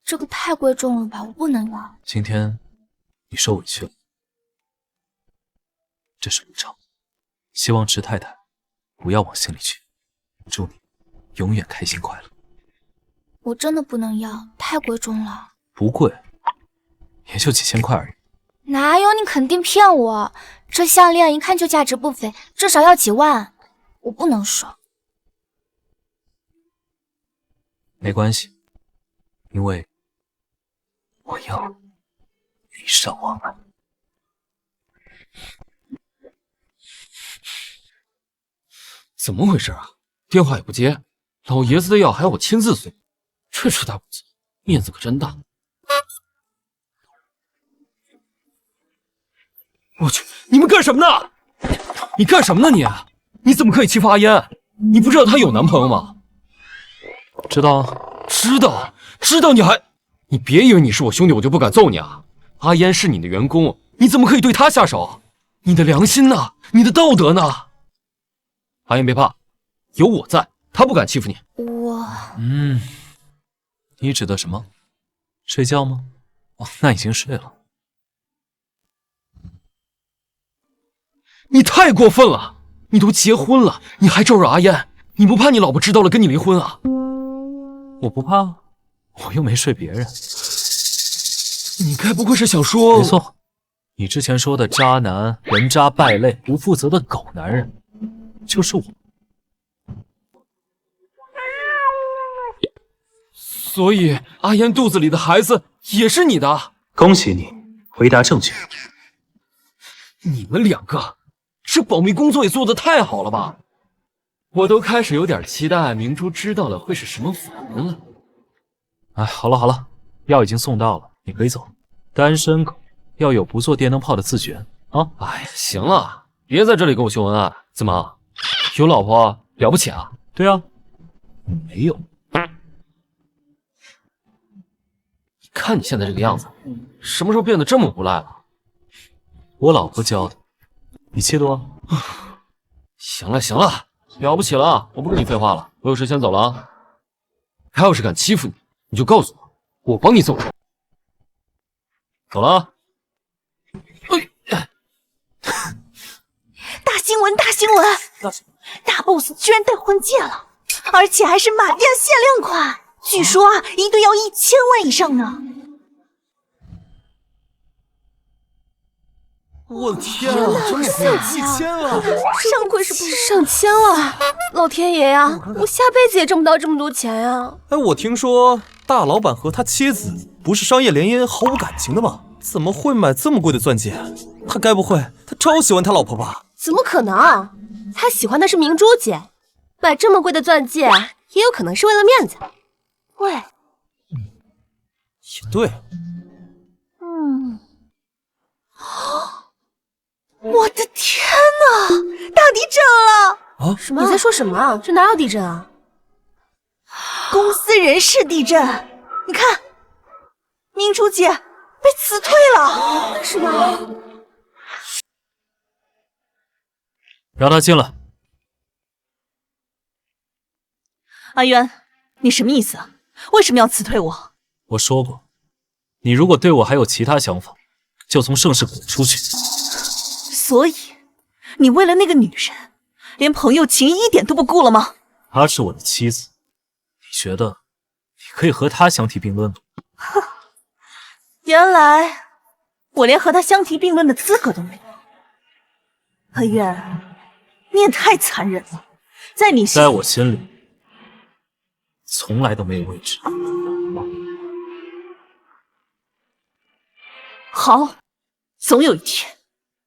这个太贵重了吧，我不能要。今天你受委屈了，这是补偿，希望池太太不要往心里去。祝你永远开心快乐。我真的不能要，太贵重了。不贵，也就几千块而已。哪有？你肯定骗我！这项链一看就价值不菲，至少要几万，我不能收。没关系，因为我要礼尚往来。怎么回事啊？电话也不接，老爷子的药还要我亲自送，这出大公子，面子可真大。我去，你们干什么呢？你干什么呢你？你怎么可以欺负阿嫣？你不知道她有男朋友吗？知道啊，知道你还……你别以为你是我兄弟我就不敢揍你啊！阿嫣是你的员工，你怎么可以对她下手？你的良心呢？你的道德呢？阿嫣别怕，有我在，她不敢欺负你。你指的什么？睡觉吗？哦，那已经睡了。你太过分了！你都结婚了，你还招惹阿嫣，你不怕你老婆知道了跟你离婚啊？我不怕，我又没睡别人。你该不会是想说……没错，你之前说的渣男、人渣、败类、不负责的狗男人，就是我。所以阿嫣肚子里的孩子也是你的？恭喜你，回答正确。你们两个这保密工作也做得太好了吧？我都开始有点期待明珠知道了会是什么反应了。哎，好了，药已经送到了，你可以走。单身狗要有不做电灯泡的自觉啊！哎呀，行了，别在这里给我秀恩爱。怎么，有老婆了不起啊？对啊，没有。看你现在这个样子，什么时候变得这么无赖了？我老婆教的，你气多？行了，了不起了，我不跟你废话了，我有事先走了啊。他要是敢欺负你，你就告诉我，我帮你揍他。走了啊。大新闻！大 boss 居然戴婚戒了，而且还是马甸限量款，据说啊，一对要1000万以上呢。我的天啊，真的1000万！上柜是不是上千了？老天爷呀，我下辈子也挣不到这么多钱呀！哎，我听说大老板和他妻子不是商业联姻毫无感情的吗？怎么会买这么贵的钻戒？他该不会超喜欢他老婆吧？怎么可能？他喜欢的是明珠姐，买这么贵的钻戒也有可能是为了面子。喂，也对。我的天哪！大地震了！啊？什么？你在说什么？这哪有地震啊？公司人事地震！你看，明珠姐被辞退了。是吗？让他进来。阿渊，你什么意思啊？为什么要辞退我？我说过，你如果对我还有其他想法，就从盛世滚出去。所以，你为了那个女人，连朋友情谊一点都不顾了吗？她是我的妻子，你觉得你可以和他相提并论了。哼，原来我连和他相提并论的资格都没有。阿渊，你也太残忍了，在我心里，从来都没有位置。好，总有一天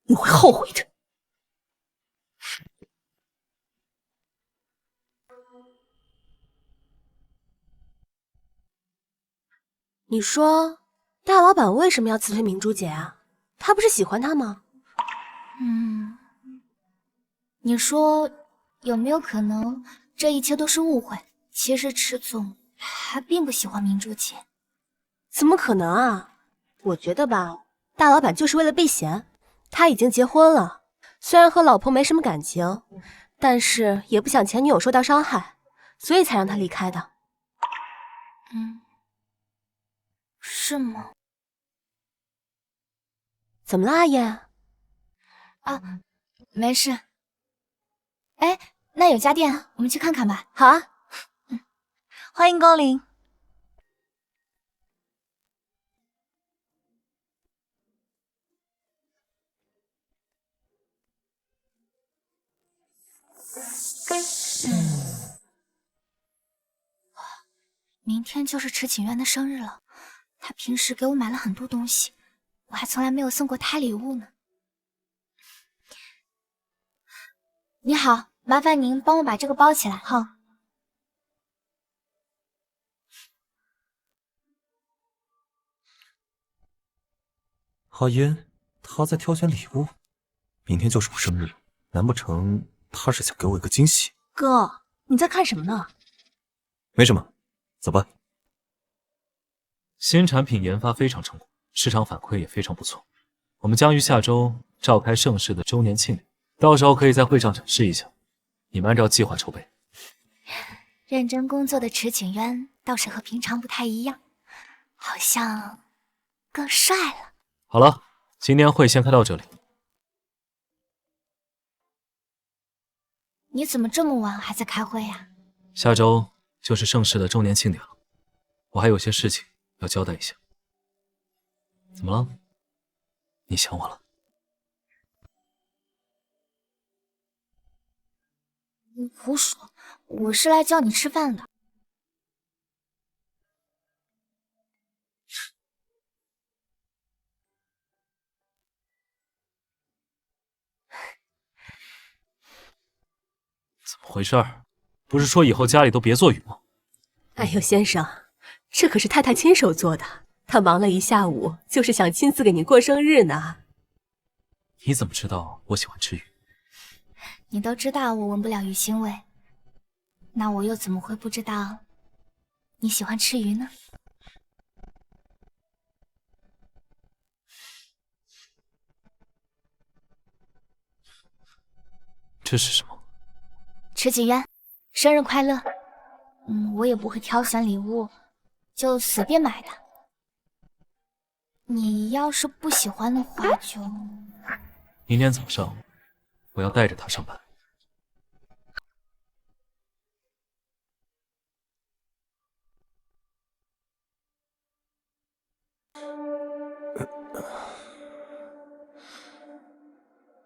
你会后悔的。你说大老板为什么要辞退明珠姐啊？他不是喜欢她吗？你说有没有可能这一切都是误会？其实池总还并不喜欢明珠姐。怎么可能啊？我觉得吧，大老板就是为了避嫌。他已经结婚了，虽然和老婆没什么感情，但是也不想前女友受到伤害，所以才让他离开的。是吗？怎么了，阿燕？啊，没事。哎，那有家店，我们去看看吧。好啊。欢迎光临。明天就是池景渊的生日了，他平时给我买了很多东西，我还从来没有送过他礼物呢。你好，麻烦您帮我把这个包起来。好。阿烟，他在挑选礼物。明天就是我生日，难不成他是想给我一个惊喜？哥，你在看什么呢？没什么，走吧。新产品研发非常成功，市场反馈也非常不错。我们将于下周召开盛世的周年庆礼，到时候可以在会上展示一下。你们按照计划筹备。认真工作的池景渊倒是和平常不太一样，好像更帅了。好了，今天会先开到这里。你怎么这么晚还在开会呀？下周就是盛世的周年庆典了，我还有些事情要交代一下。怎么了？你想我了？你胡说，我是来叫你吃饭的。怎么回事？不是说以后家里都别做鱼吗？哎呦，先生，这可是太太亲手做的，她忙了一下午，就是想亲自给您过生日呢。你怎么知道我喜欢吃鱼？你都知道我闻不了鱼腥味，那我又怎么会不知道你喜欢吃鱼呢？这是什么？池景渊，生日快乐！我也不会挑选礼物，就随便买的。你要是不喜欢的话，就……明天早上我要带着他上班。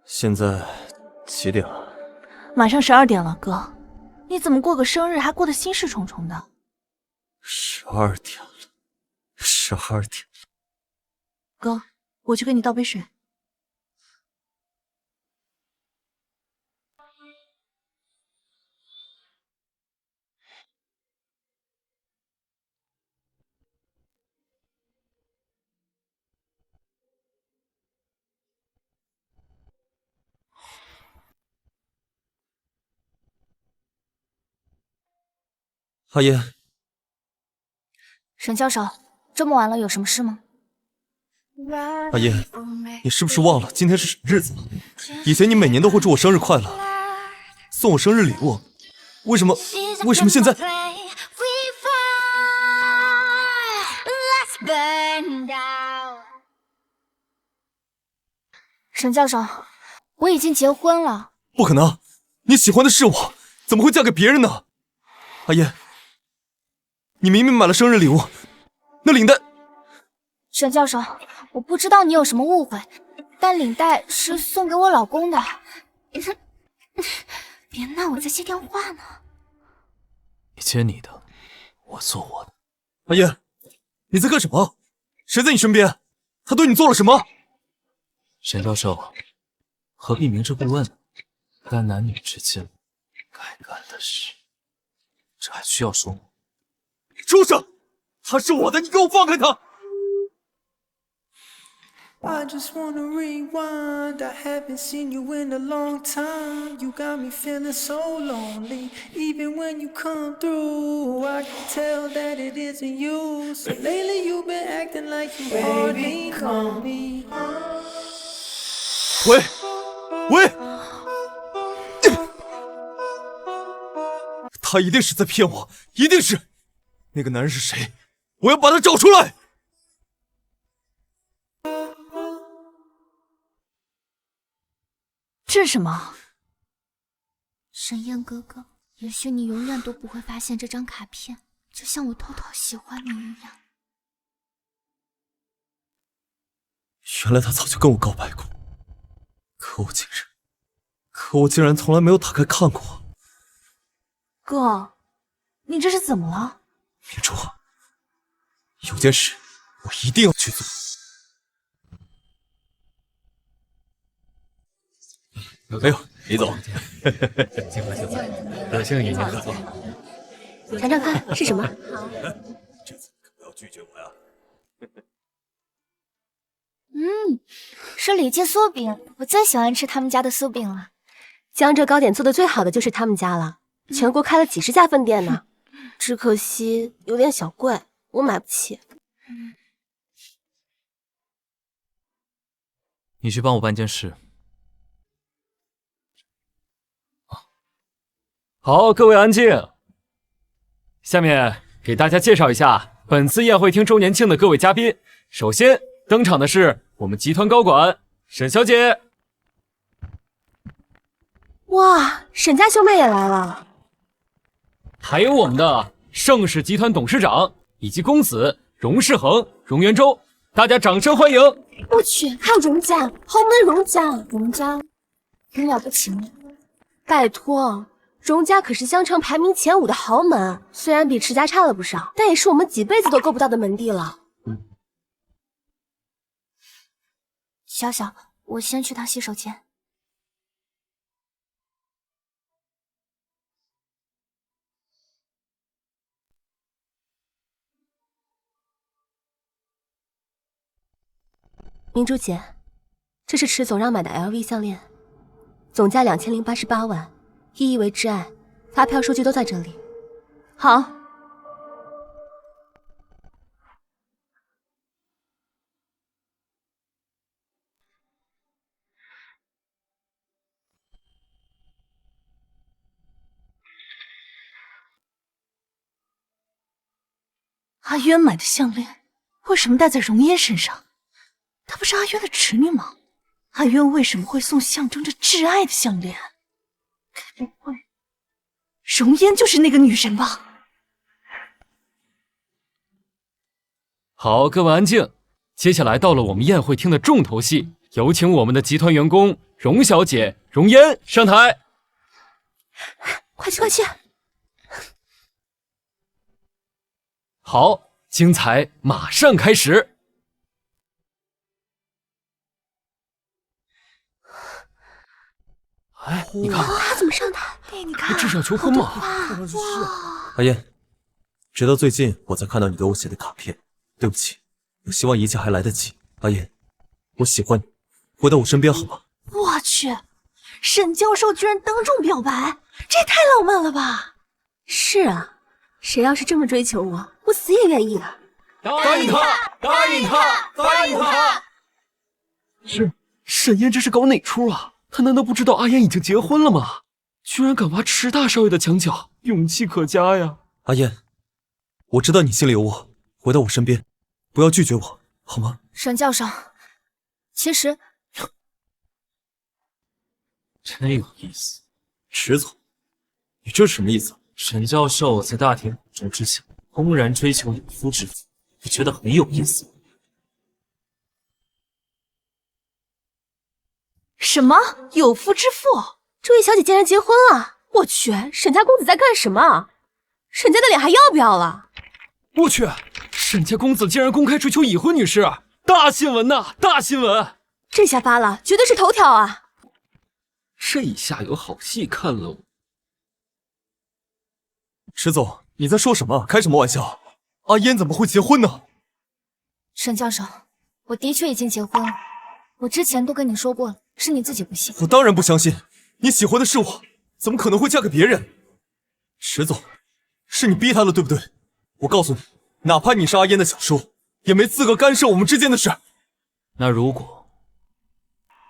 现在几点了？马上12点了，哥，你怎么过个生日还过得心事重重的？12点了，12点。哥，我去给你倒杯水。阿烟，沈教授，这么晚了有什么事吗？阿烟，你是不是忘了今天是什么日子了？以前你每年都会祝我生日快乐，送我生日礼物，为什么现在？沈教授，我已经结婚了。不可能，你喜欢的是我，怎么会嫁给别人呢？阿烟，你明明买了生日礼物，那领带……沈教授，我不知道你有什么误会，但领带是送给我老公的。别闹，我在接电话呢。你接你的，我做我的。阿燕，你在干什么？谁在你身边？他对你做了什么？沈教授，何必明知故问呢？该男女之间该干的事，这还需要说吗？畜生！他是我的，你给我放开他！ I just wanna rewind. I haven't seen you in a long time. You got me feeling so lonely. Even when you come through, I can tell that it isn't you. So lately you've been acting like you hardly know me. 喂，他一定是在骗我，一定是。那个男人是谁？我要把他找出来。 这是什么？沈燕哥哥，也许你永远都不会发现这张卡片，就像我偷偷喜欢你一样。原来他早就跟我告白过，可我竟然从来没有打开看过。哥，你这是怎么了？明珠，有件事我一定要去做。 哎呦，李总，幸会，有幸与您合作。尝尝看是什么？这次可不要拒绝我呀！是李记酥饼，我最喜欢吃他们家的酥饼了。江浙糕点做的最好的就是他们家了，全国开了几10家分店呢。只可惜有点小贵，我买不起。你去帮我办件事。 好，各位安静。下面给大家介绍一下本次宴会厅周年庆的各位嘉宾。首先登场的是我们集团高管沈小姐。哇，沈家兄妹也来了。还有我们的盛世集团董事长以及公子荣世恒、荣元洲，大家掌声欢迎。我去，还有荣家，豪门荣家，荣家很了不起吗？拜托。 荣家可是香城排名前5的豪门，虽然比池家差了不少，但也是我们几辈子都够不到的门第了。小小，我先去趟洗手间。明珠姐，这是池总让买的 LV 项链，总价2088万。 意义为挚爱，发票数据都在这里。好，阿渊买的项链为什么戴在容烟身上？她不是阿渊的侄女吗？阿渊为什么会送象征着挚爱的项链？ 该不会，容烟就是那个女人吧？好，各位安静。接下来到了我们宴会厅的重头戏，有请我们的集团员工荣小姐容烟上台。快去，快去！好，精彩马上开始。 哎，你看他怎么上台？你看，至少求婚嘛！阿燕，直到最近我才看到你给我写的卡片，对不起，我希望一切还来得及。阿燕，我喜欢你，回到我身边好吗？我去，沈教授居然当众表白，这也太浪漫了吧！是啊，谁要是这么追求我，我死也愿意的。答应他，答应他，答应他！沈燕这是搞哪出啊？ 他难道不知道阿燕已经结婚了吗？居然敢挖池大少爷的墙角，勇气可嘉呀！阿燕，我知道你心里有我，回到我身边，不要拒绝我，好吗？沈教授，其实真有意思。池总，你这是什么意思？沈教授在大庭广众之下公然追求有夫之妇，我觉得很有意思。什么有夫之妇？这位小姐竟然结婚了！我去，沈家公子在干什么？沈家的脸还要不要了？我去，沈家公子竟然公开追求已婚女士，大新闻呐！大新闻！这下发了，绝对是头条啊！这下有好戏看喽！石总，你在说什么？开什么玩笑？阿烟怎么会结婚呢？沈教授，我的确已经结婚了，我之前都跟你说过了，是你自己不信。我当然不相信，你喜欢的是我，怎么可能会嫁给别人？石总，是你逼他的，对不对？我告诉你，哪怕你是阿烟的小叔，也没资格干涉我们之间的事。那如果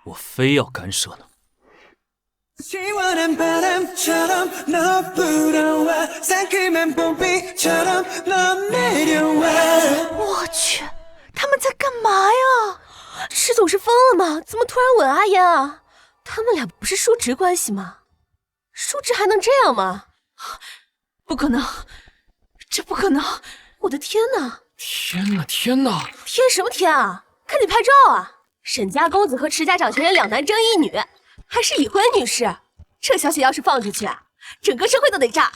我非要干涉呢？我去，他们在干嘛呀？石总是疯了吗？怎么突然吻阿烟啊？他们俩不是叔侄关系吗？叔侄还能这样吗？不可能，这不可能！我的天哪！天哪！天哪！天什么天啊！看你拍照啊！沈家公子和池家掌权人两男争一女，还是已婚女士。这消息要是放出去，整个社会都得炸。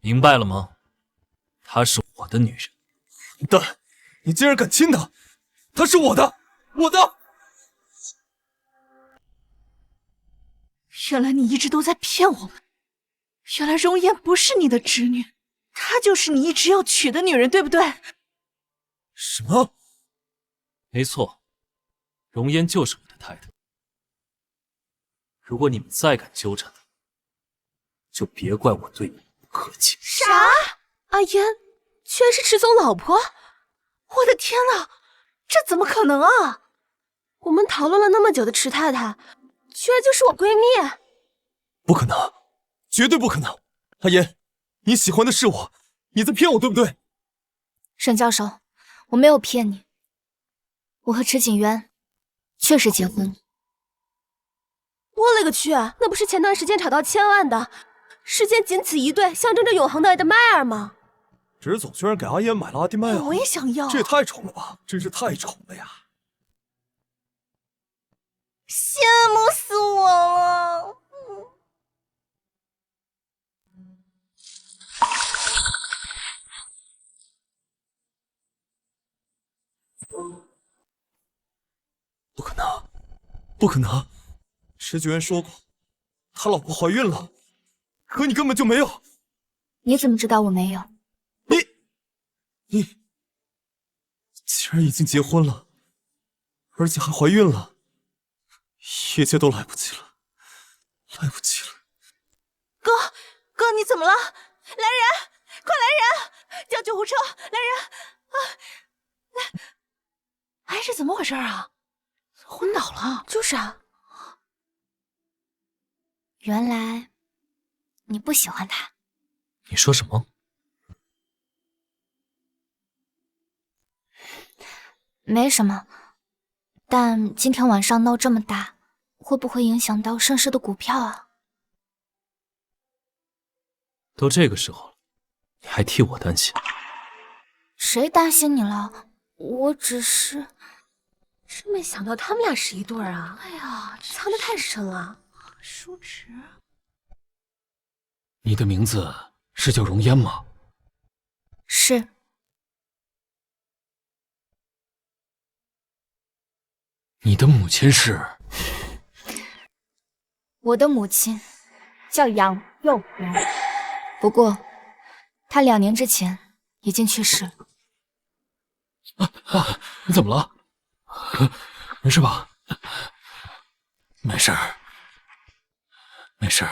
明白了吗？她是我的女人。混蛋！你竟然敢亲她！她是我的，我的！原来你一直都在骗我们，原来容颜不是你的侄女，她就是你一直要娶的女人，对不对？什么？没错，容颜就是我的太太。如果你们再敢纠缠她，就别怪我对你不客气。啥？阿烟居然是池总老婆？我的天哪，这怎么可能啊！我们讨论了那么久的池太太，居然就是我闺蜜！不可能，绝对不可能！阿烟，你喜欢的是我，你在骗我，对不对？沈教授，我没有骗你，我和池景渊确实结婚了。我勒个去，那不是前段时间炒到1000万的，世间仅此一对，象征着永恒的爱的迈尔吗？池总居然给阿烟买了阿迪迈尔，我也想要，这也太丑了吧！真是太丑了呀！羡慕死我了！不可能，不可能！池景渊说过，他老婆怀孕了，可你根本就没有。你怎么知道我没有？你既然已经结婚了，而且还怀孕了，一切都来不及了，来不及了！哥，你怎么了？来人，快来人！叫救护车！来人！啊，来！哎，这怎么回事啊？昏倒了。就是啊。原来你不喜欢他。你说什么？没什么，但今天晚上闹这么大，会不会影响到盛世的股票啊？都这个时候了，你还替我担心？谁担心你了？我只是……真没想到他们俩是一对啊！哎呀，藏得太深了。叔侄，你的名字是叫容烟吗？是。你的母亲是？我的母亲叫杨佑然，不过她2年之前已经去世了。你怎么了？没事吧？没事，没事。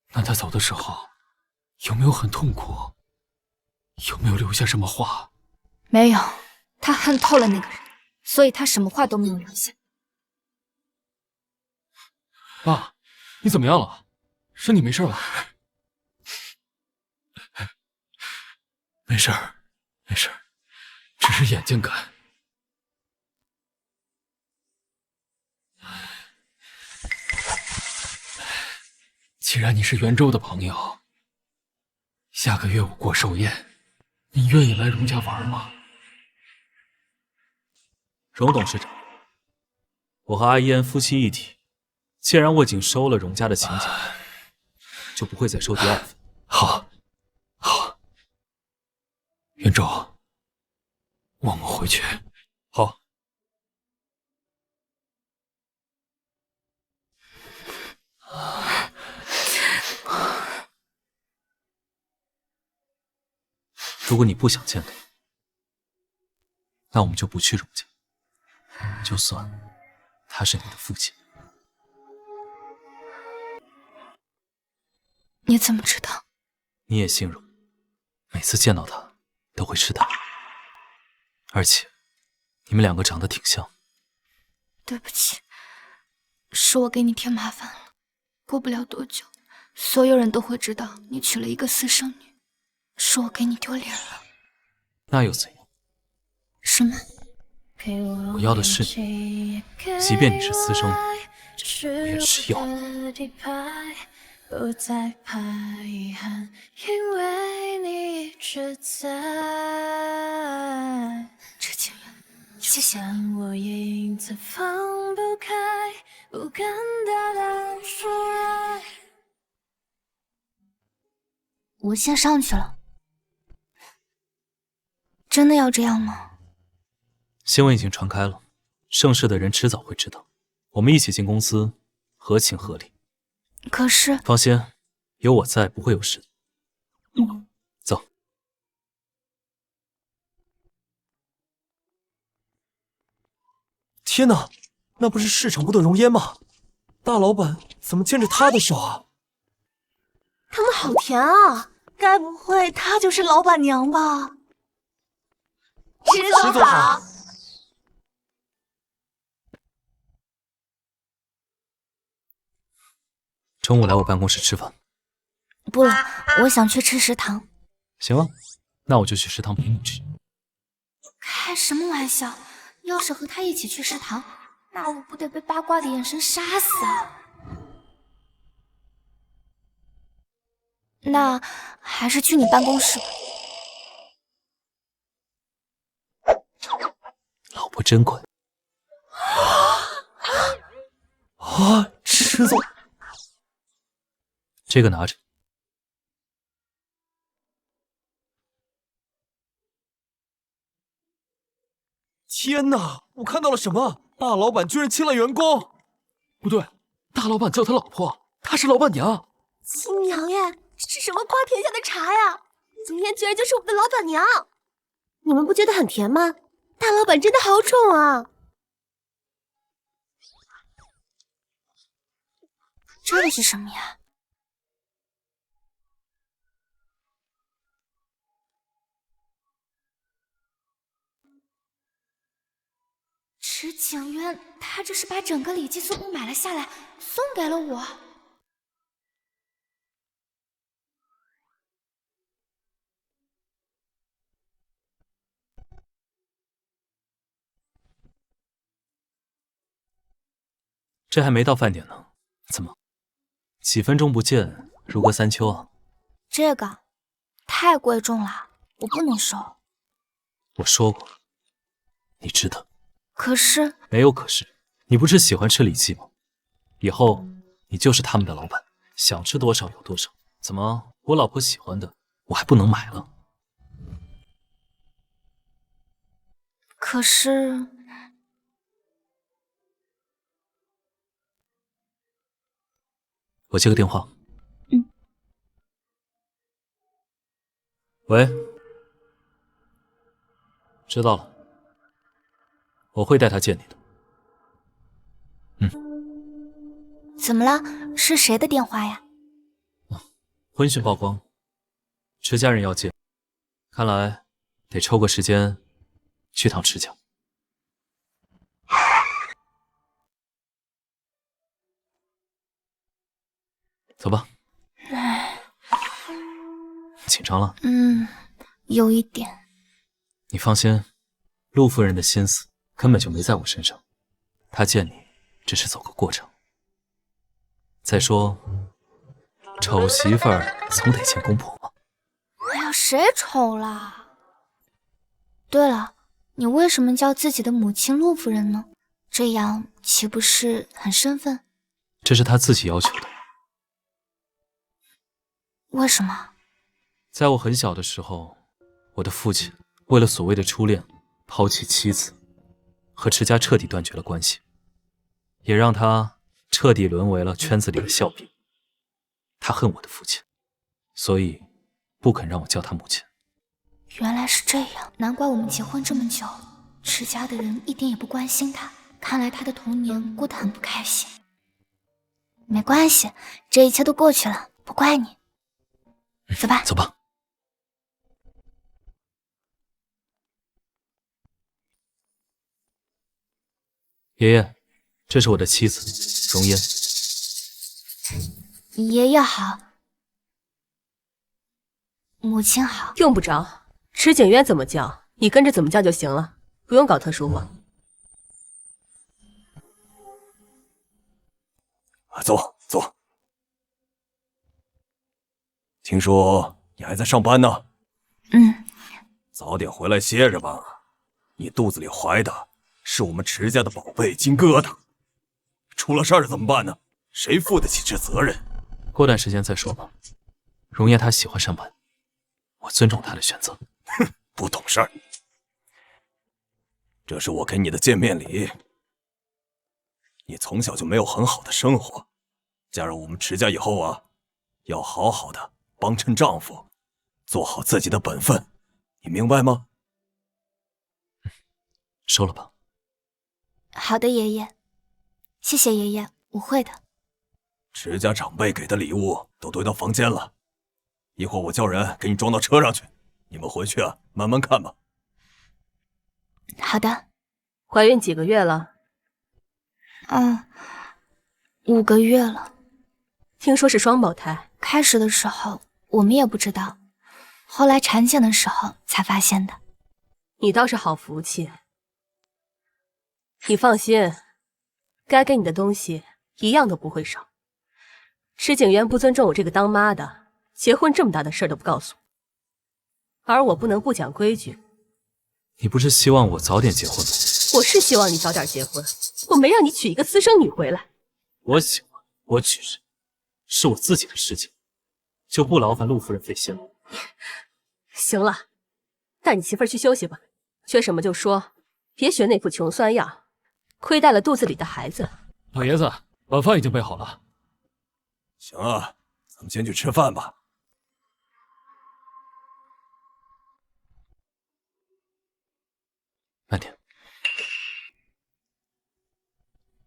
那他走的时候有没有很痛苦？有没有留下什么话？没有，他恨透了那个人，所以他什么话都没有留下。爸，你怎么样了？身体没事吧？没事，没事，只是眼睛干。既然你是袁州的朋友，下个月我过寿宴，你愿意来荣家玩吗？荣董事长，我和阿嫣夫妻一体，既然我已经收了荣家的请柬，就不会再收第二份。好，好，袁州，我们回去。好。如果你不想见他，那我们就不去荣家。就算他是你的父亲。你怎么知道？你也姓荣，每次见到他都会吃他，而且你们两个长得挺像。对不起，是我给你添麻烦了。过不了多久，所有人都会知道你娶了一个私生女，是我给你丢脸了。那又怎样？什么？我要的是你，即便你是私生女，我也是要你。不再怕遗憾，因为你一直在。池清源，谢谢你。我影子放不开，不敢大胆说爱。我先上去了。真的要这样吗？新闻已经传开了，盛世的人迟早会知道。我们一起进公司，合情合理。可是，放心，有我在，不会有事的。走。天哪，那不是市场部的容嫣吗？大老板怎么牵着她的手啊？他们好甜啊！该不会她就是老板娘吧？石总好。中午来我办公室吃饭。不了，我想去吃食堂。行啊，那我就去食堂陪你吃。开什么玩笑！要是和他一起去食堂，那我不得被八卦的眼神杀死啊！那还是去你办公室吧。老婆真乖。啊，池总。这个拿着。天哪，我看到了什么？大老板居然亲了员工！不对，大老板叫他老婆，她是老板娘。亲娘耶，这是什么夸天下的茶呀？容嫣居然就是我们的老板娘，你们不觉得很甜吗？大老板真的好宠啊！这个是什么呀？池景渊，他这是把整个礼记书都买了下来，送给了我。这还没到饭点呢，怎么？几分钟不见，如隔三秋啊？这个太贵重了，我不能收。我说过，你值得。可是没有可是，你不是喜欢吃李记吗？以后你就是他们的老板，想吃多少有多少。怎么，我老婆喜欢的，我还不能买了？可是，我接个电话。喂，知道了。我会带他见你的。怎么了？是谁的电话呀？婚讯曝光，池家人要见，看来得抽个时间去趟池家。走吧。紧张了？有一点。你放心，陆夫人的心思根本就没在我身上，她见你只是走个过程。再说，丑媳妇儿总得见公婆嘛。哎呀，谁丑了？对了，你为什么叫自己的母亲陆夫人呢？这样岂不是很生分？这是她自己要求的。为什么？在我很小的时候，我的父亲为了所谓的初恋，抛弃妻子，和池家彻底断绝了关系，也让他彻底沦为了圈子里的笑柄。他恨我的父亲，所以不肯让我叫他母亲。原来是这样，难怪我们结婚这么久，池家的人一点也不关心他，看来他的童年过得很不开心。没关系，这一切都过去了，不怪你。走吧，走吧。爷爷，这是我的妻子容嫣。爷爷好，母亲好。用不着，池景渊怎么叫，你跟着怎么叫就行了，不用搞特殊化。坐坐。听说你还在上班呢？早点回来歇着吧。你肚子里怀的是我们池家的宝贝金疙瘩，出了事儿怎么办呢？谁负得起这责任？过段时间再说吧。容嫣她喜欢上班，我尊重她的选择。哼，不懂事儿。这是我给你的见面礼。你从小就没有很好的生活，嫁入我们池家以后啊，要好好的帮衬丈夫，做好自己的本分，你明白吗？收了吧。好的，爷爷。谢谢爷爷，我会的。池家长辈给的礼物都堆到房间了，一会儿我叫人给你装到车上去，你们回去啊慢慢看吧。好的。怀孕几个月了？5个月了。听说是双胞胎。开始的时候我们也不知道，后来产检的时候才发现的。你倒是好福气。你放心，该给你的东西一样都不会少。池景渊不尊重我这个当妈的，结婚这么大的事儿都不告诉我，而我不能不讲规矩。你不是希望我早点结婚吗？我是希望你早点结婚，我没让你娶一个私生女回来。我喜欢，我娶谁，是我自己的事情，就不劳烦陆夫人费心了。行了，带你媳妇儿去休息吧，缺什么就说，别学那副穷酸样，亏待了肚子里的孩子。老爷子，晚饭已经备好了。行啊，咱们先去吃饭吧。慢点。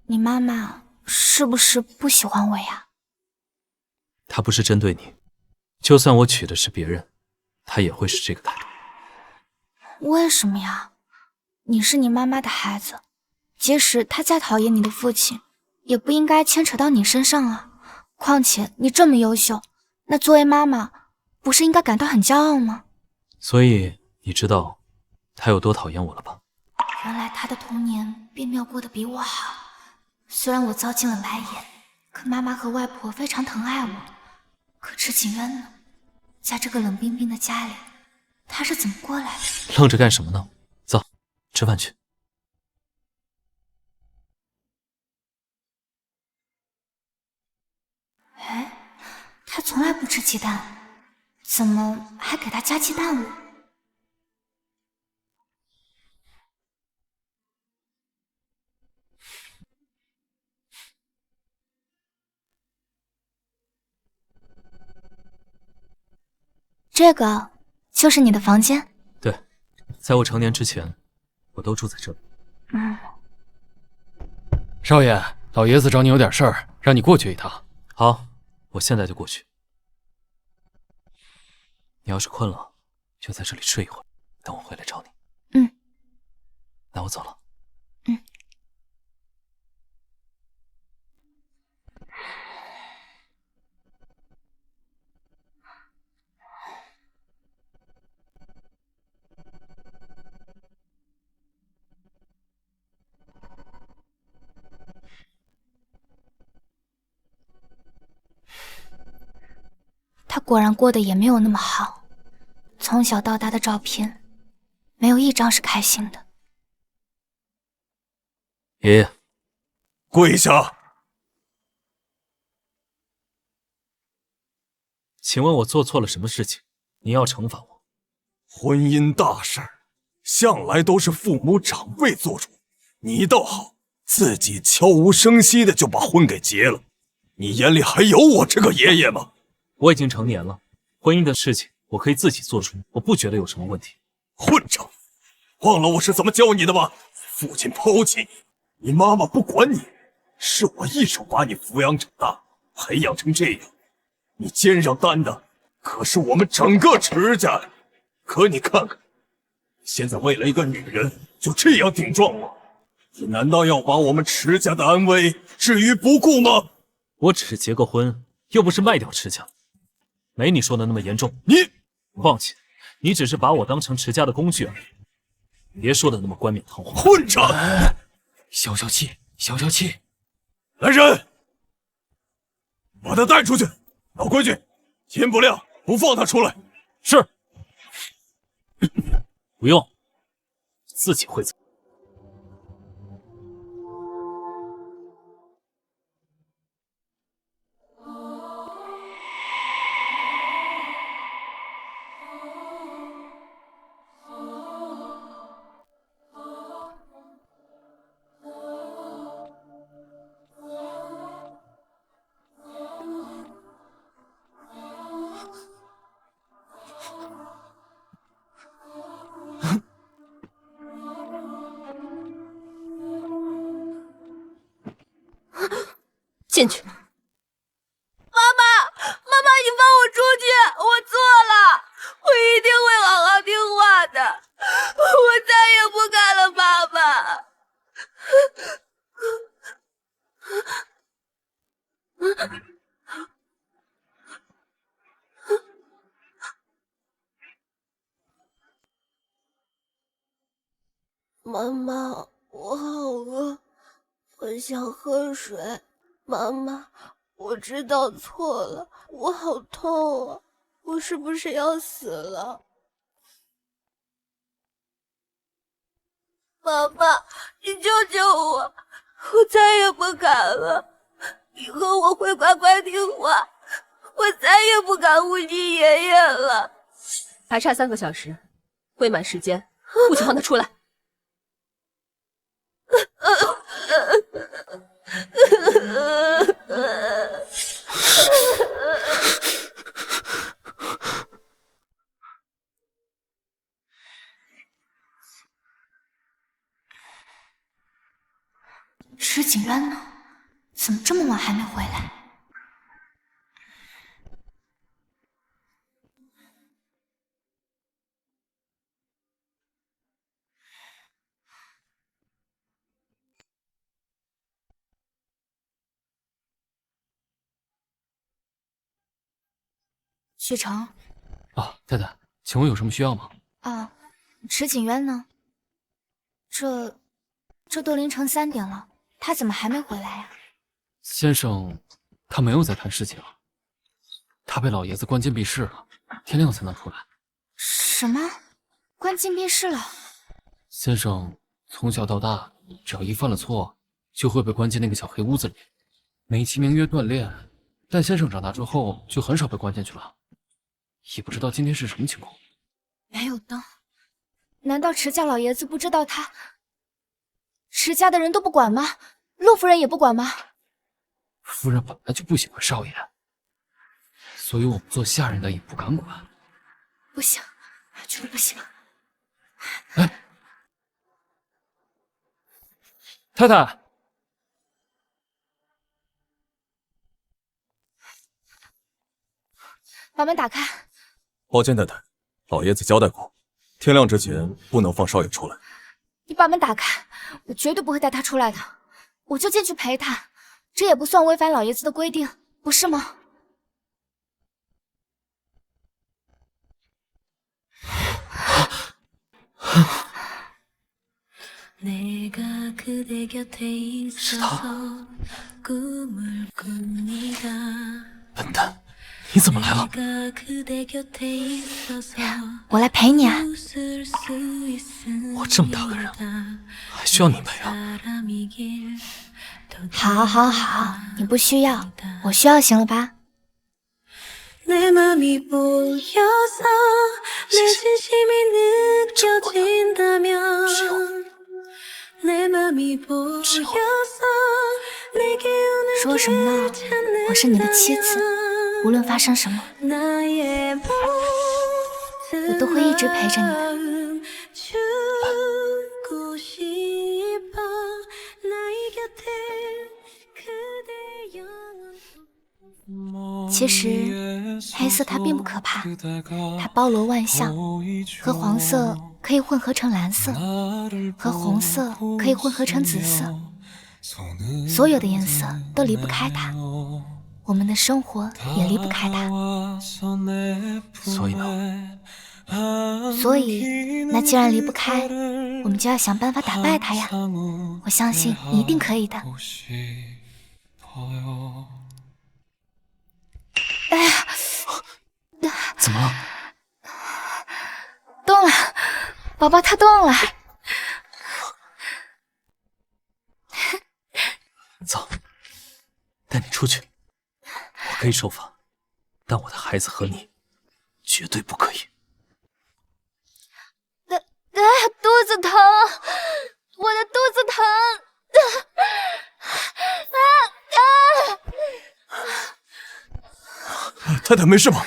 你妈妈是不是不喜欢我呀？她不是针对你，就算我娶的是别人，她也会是这个态度。为什么呀？你是你妈妈的孩子，即使她再讨厌你的父亲，也不应该牵扯到你身上啊。况且你这么优秀，那作为妈妈，不是应该感到很骄傲吗？所以你知道她有多讨厌我了吧？原来她的童年并没有过得比我好。虽然我遭尽了白眼，可妈妈和外婆非常疼爱我。可池景渊呢？在这个冷冰冰的家里，他是怎么过来的？愣着干什么呢？走，吃饭去。哎，他从来不吃鸡蛋，怎么还给他加鸡蛋了？这个就是你的房间？对，在我成年之前，我都住在这里。少爷，老爷子找你有点事儿，让你过去一趟。好，我现在就过去。你要是困了，就在这里睡一会儿，等我回来找你。那我走了。果然过得也没有那么好。从小到大的照片，没有一张是开心的。爷爷，跪下！请问我做错了什么事情？你要惩罚我？婚姻大事向来都是父母长辈做主，你倒好，自己悄无声息的就把婚给结了。你眼里还有我这个爷爷吗？我已经成年了，婚姻的事情我可以自己做主，我不觉得有什么问题。混账！忘了我是怎么教你的吗？父亲抛弃你，你妈妈不管你，是我一手把你抚养长大，培养成这样。你肩上担的可是我们整个池家，可你看看，现在为了一个女人就这样顶撞我，你难道要把我们池家的安危置于不顾吗？我只是结个婚，又不是卖掉池家，没你说的那么严重。你忘记，你只是把我当成池家的工具而已，别说的那么冠冕堂皇。混账！消消气，消消气。来人，把他带出去。老规矩，天不亮不放他出来。是。不用，自己会走。进去。妈妈，你放我出去！我错了，我一定会好好听话的，我再也不敢了，妈妈。妈妈，我好饿，我想喝水。妈妈，我知道错了，我好痛啊！我是不是要死了？妈妈，你救救我，我再也不敢了。以后我会乖乖听话，我再也不敢忤逆爷爷了。还差3个小时，未满时间，不许放他出来。石景渊呢？怎么这么晚还没回来？许成。啊，太太，请问有什么需要吗？啊，池景渊呢？这都凌晨3点了，他怎么还没回来呀？先生，他没有在谈事情，他被老爷子关禁闭室了，天亮才能出来。什么？关禁闭室了？先生从小到大，只要一犯了错，就会被关进那个小黑屋子里，美其名曰锻炼。但先生长大之后，就很少被关进去了。也不知道今天是什么情况。没有灯，难道池家老爷子不知道他？池家的人都不管吗？陆夫人也不管吗？夫人本来就不喜欢少爷，所以我们做下人的也不敢管。不行，绝对不行！哎，太太，把门打开。抱歉，太太，老爷子交代过，天亮之前不能放少爷出来。你把门打开，我绝对不会带他出来的，我就进去陪他，这也不算违反老爷子的规定，不是吗？是他。笨蛋，你怎么来了？我来陪你啊。我这么大个人，还需要你陪啊？好，好，好，你不需要，我需要，行了吧？说什么呢？我是你的妻子，无论发生什么，我都会一直陪着你的。其实黑色它并不可怕，它包罗万象，和黄色可以混合成蓝色，和红色可以混合成紫色，所有的颜色都离不开它，我们的生活也离不开它。所以呢？那既然离不开，我们就要想办法打败它呀！我相信你一定可以的。哎呀，怎么了？动了，宝宝它动了。走，带你出去。我可以受罚，但我的孩子和你绝对不可以。肚子疼，我的肚子疼。太太没事吧？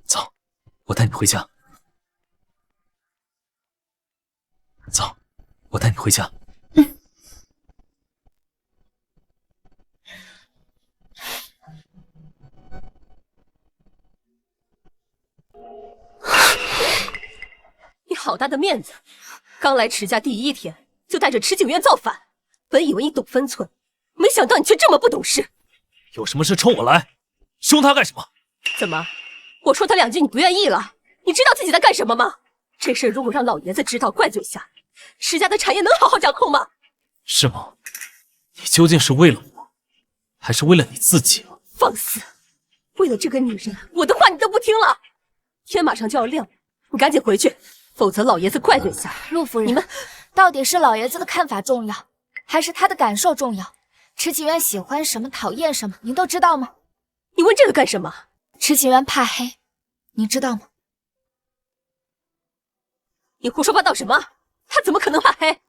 走，我带你回家。走，我带你回家。你好大的面子，刚来池家第1天就带着池景渊造反。本以为你懂分寸，没想到你却这么不懂事。有什么事冲我来，凶他干什么？怎么，我说他2句你不愿意了？你知道自己在干什么吗？这事如果让老爷子知道怪罪下，池家的产业能好好掌控吗？是吗？你究竟是为了我，还是为了你自己？放肆！为了这个女人，我的话你都不听了。天马上就要亮了，你赶紧回去，否则老爷子怪罪下。陆夫人，你们到底是老爷子的看法重要，还是他的感受重要？池景渊喜欢什么，讨厌什么，您都知道吗？你问这个干什么？池景渊怕黑，你知道吗？你胡说八道什么？他怎么可能怕黑？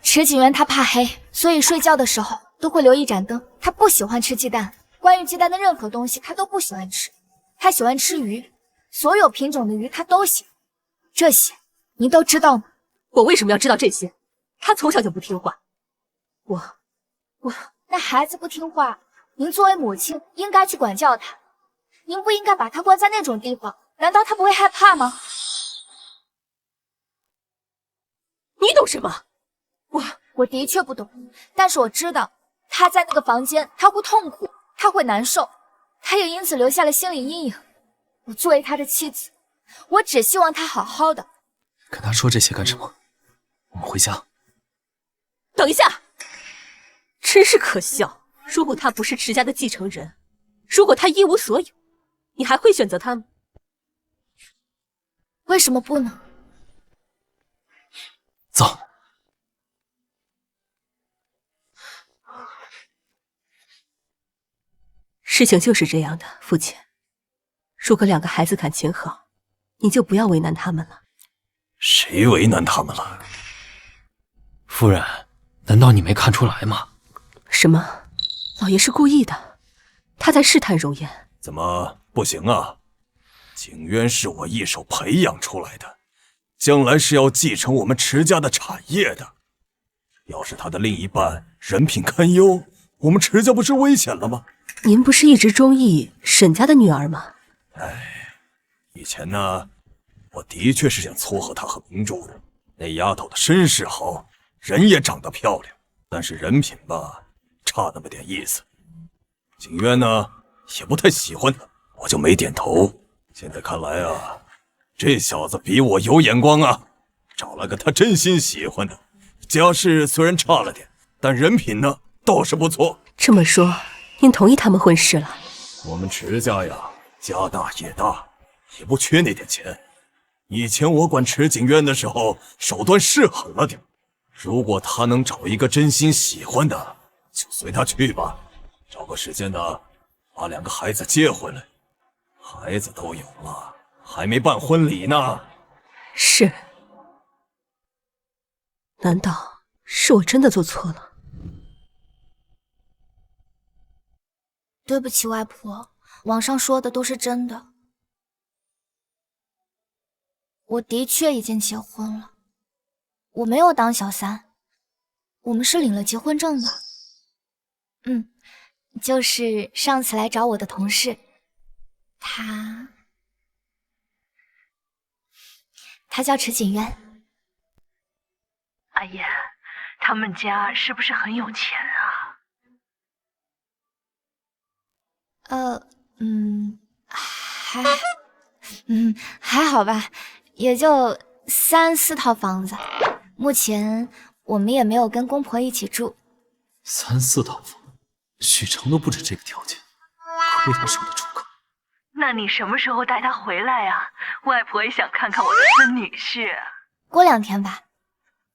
池景渊他怕黑，所以睡觉的时候都会留一盏灯。他不喜欢吃鸡蛋，关于鸡蛋的任何东西他都不喜欢吃。他喜欢吃鱼，所有品种的鱼他都喜欢。这些您都知道吗？我为什么要知道这些？他从小就不听话。那孩子不听话，您作为母亲应该去管教他。您不应该把他关在那种地方，难道他不会害怕吗？你懂什么？我的确不懂，但是我知道他在那个房间他会痛苦，他会难受，他也因此留下了心理阴影。我作为他的妻子，我只希望他好好的。跟他说这些干什么？我们回家。等一下，真是可笑。如果他不是池家的继承人，如果他一无所有，你还会选择他吗？为什么不呢？走。事情就是这样的，父亲。如果2个孩子感情好，你就不要为难他们了。谁为难他们了？夫人，难道你没看出来吗？什么？老爷是故意的，他在试探容颜。怎么不行啊？景渊是我一手培养出来的，将来是要继承我们池家的产业的。要是他的另一半人品堪忧，我们池家不是危险了吗？您不是一直中意沈家的女儿吗？以前呢，我的确是想撮合她和明珠的。那丫头的身世好，人也长得漂亮，但是人品吧，差那么点意思。景渊呢，也不太喜欢她，我就没点头。现在看来啊，这小子比我有眼光啊，找了个他真心喜欢的。家世虽然差了点，但人品呢倒是不错。这么说，您同意他们婚事了？我们池家呀，家大业大，也不缺那点钱。以前我管池景渊的时候，手段是狠了点。如果他能找一个真心喜欢的，就随他去吧。找个时间呢，把2个孩子接回来。孩子都有了，还没办婚礼呢。是。难道是我真的做错了？对不起，外婆，网上说的都是真的。我的确已经结婚了，我没有当小三，我们是领了结婚证的。就是上次来找我的同事，他叫池景渊。阿燕，他们家是不是很有钱啊？还好吧，也就3、4套房子。目前我们也没有跟公婆一起住。3、4套房，许成都不止这个条件，亏他是我的出口。那你什么时候带他回来啊？外婆也想看看我的孙女婿。过2天吧，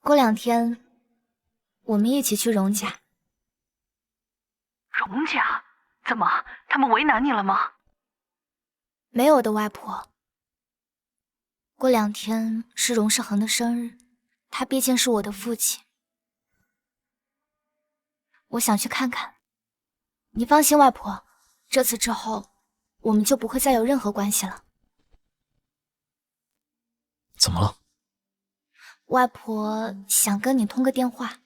过2天我们一起去荣家。荣家？怎么，他们为难你了吗？没有的，外婆。过2天是荣世恒的生日，他毕竟是我的父亲，我想去看看。你放心，外婆，这次之后我们就不会再有任何关系了。怎么了？外婆想跟你通个电话。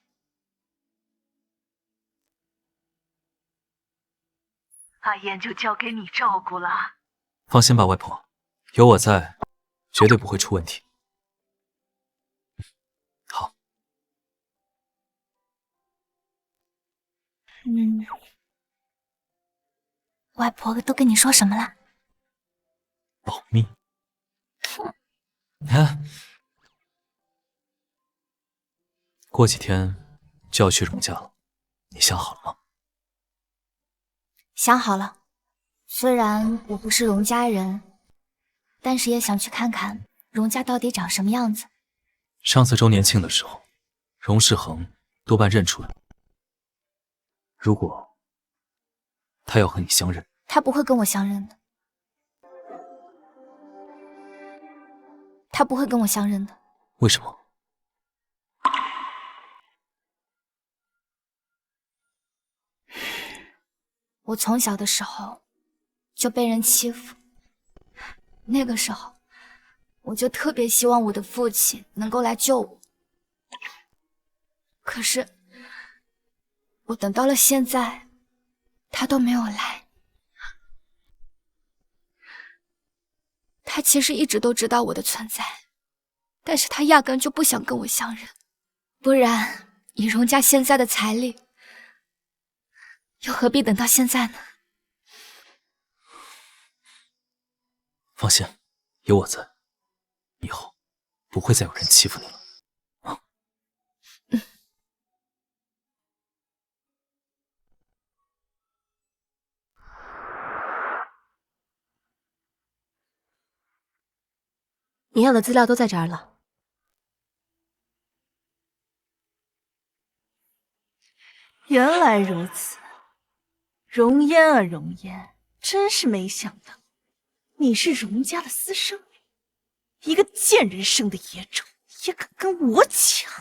阿燕就交给你照顾了。放心吧，外婆，有我在，绝对不会出问题。好。外婆都跟你说什么了？保密。你看，过几天就要去荣家了，你想好了吗？想好了，虽然我不是荣家人，但是也想去看看荣家到底长什么样子。上次周年庆的时候，荣世恒多半认出来了。如果他要和你相认，他不会跟我相认的。他不会跟我相认的。为什么？我从小的时候就被人欺负，那个时候我就特别希望我的父亲能够来救我。可是我等到了现在，他都没有来。他其实一直都知道我的存在，但是他压根就不想跟我相认。不然以荣家现在的财力，又何必等到现在呢？放心，有我在，以后不会再有人欺负你了。你要的资料都在这儿了。原来如此，荣嫣啊荣嫣，真是没想到，你是荣家的私生女，一个贱人生的野种，也敢跟我抢！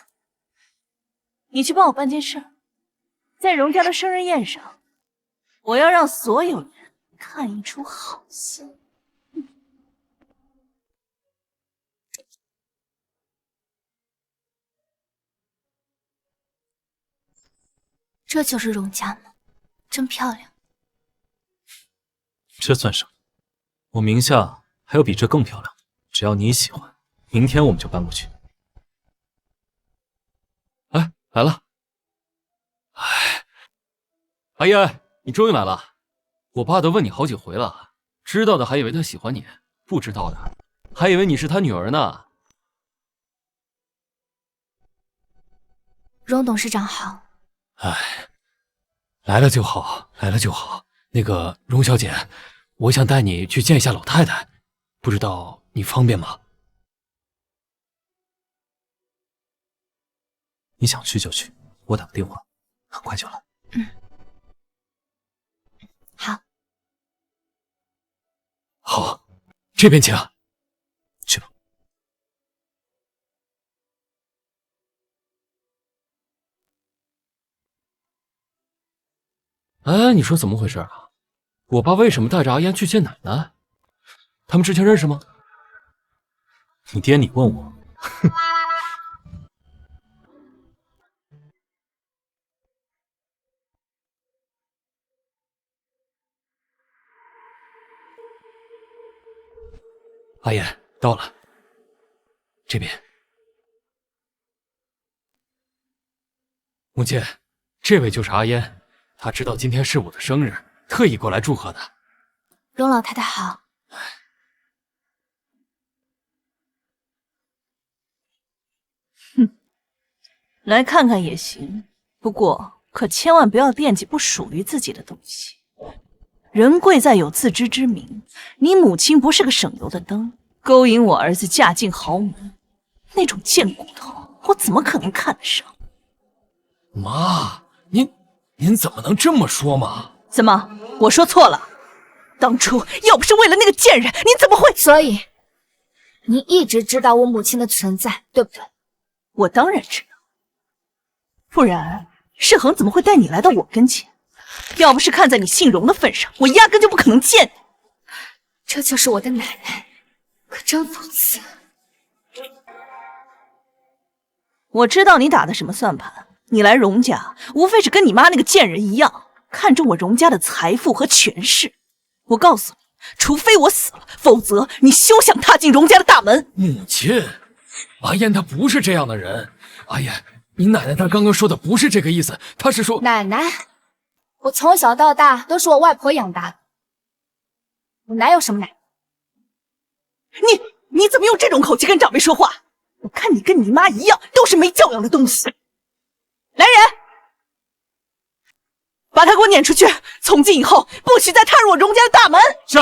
你去帮我办件事，在荣家的生日宴上，我要让所有人看一出好戏。这就是荣家吗？真漂亮。这算什么？我名下还有比这更漂亮的，只要你喜欢，明天我们就搬过去。哎，来了！哎，阿燕，你终于来了！我爸都问你好几回了，知道的还以为他喜欢你，不知道的还以为你是他女儿呢。荣董事长好。哎，来了就好，来了就好。那个荣小姐，我想带你去见一下老太太，不知道你方便吗？你想去就去，我打个电话，很快就来。好，好，这边请。去吧。哎，你说怎么回事啊？我爸为什么带着阿烟去见奶奶？他们之前认识吗？你爹，你问我。阿烟到了，这边。母亲，这位就是阿烟，她知道今天是我的生日，特意过来祝贺的。荣老太太好。哼，来看看也行，不过可千万不要惦记不属于自己的东西。人贵在有自知之明，你母亲不是个省油的灯，勾引我儿子嫁进豪门，那种贱骨头，我怎么可能看得上？妈，您怎么能这么说嘛？怎么，我说错了？当初要不是为了那个贱人，您怎么会……所以，您一直知道我母亲的存在，对不对？我当然知道，不然世恒怎么会带你来到我跟前？要不是看在你姓荣的份上，我压根就不可能见你。这就是我的奶奶，可真讽刺。我知道你打的什么算盘，你来荣家无非是跟你妈那个贱人一样，看中我荣家的财富和权势。我告诉你，除非我死了，否则你休想踏进荣家的大门。母亲，阿烟她不是这样的人。阿烟，你奶奶她刚刚说的不是这个意思，她是说……奶奶，我从小到大都是我外婆养大的，我哪有什么奶奶？你怎么用这种口气跟长辈说话？我看你跟你妈一样，都是没教养的东西。来人，把他给我撵出去！从今以后，不许再踏入我荣家的大门。是。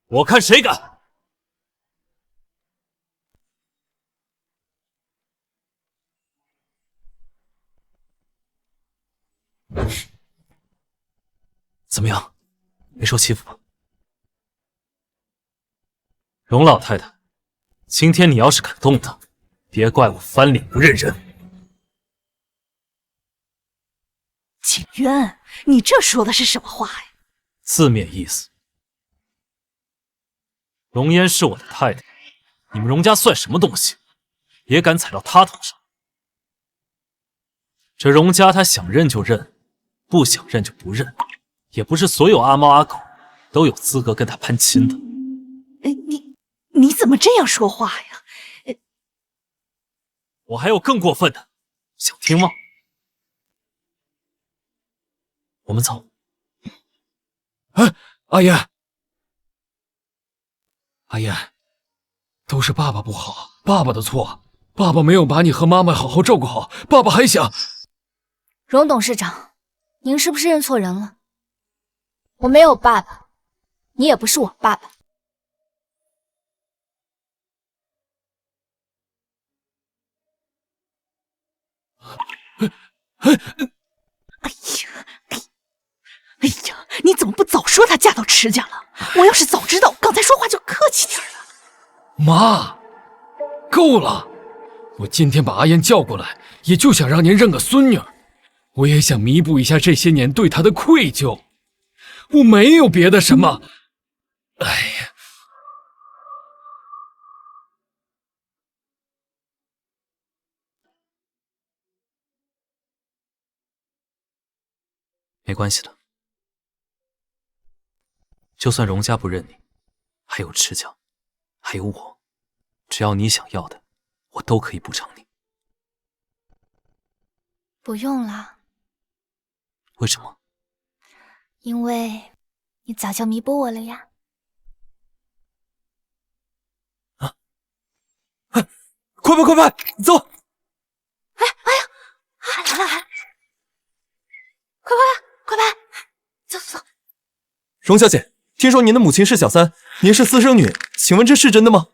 我看谁敢！怎么样，没受欺负吧？荣老太太，今天你要是敢动她，别怪我翻脸不认人。景渊，你这说的是什么话呀？字面意思。荣嫣是我的太太，你们荣家算什么东西，也敢踩到她头上？这荣家他想认就认，不想认就不认，也不是所有阿猫阿狗都有资格跟他攀亲的。你怎么这样说话呀？我还有更过分的，想听吗？我们走。哎，阿烟，阿烟，都是爸爸不好，爸爸的错，爸爸没有把你和妈妈好好照顾好，爸爸还想……荣董事长，您是不是认错人了？我没有爸爸，你也不是我爸爸。哎呀，你怎么不早说她嫁到池家了？我要是早知道，刚才说话就客气点了。妈，够了！我今天把阿烟叫过来，也就想让您认个孙女儿，我也想弥补一下这些年对她的愧疚。我没有别的什么。哎呀，没关系的，就算荣家不认你，还有池家，还有我，只要你想要的，我都可以补偿你。不用了。为什么？因为你早就弥补我了呀。快快快快，走！哎呀，来了，快快，走走走！荣小姐，听说您的母亲是小三，您是私生女，请问这是真的吗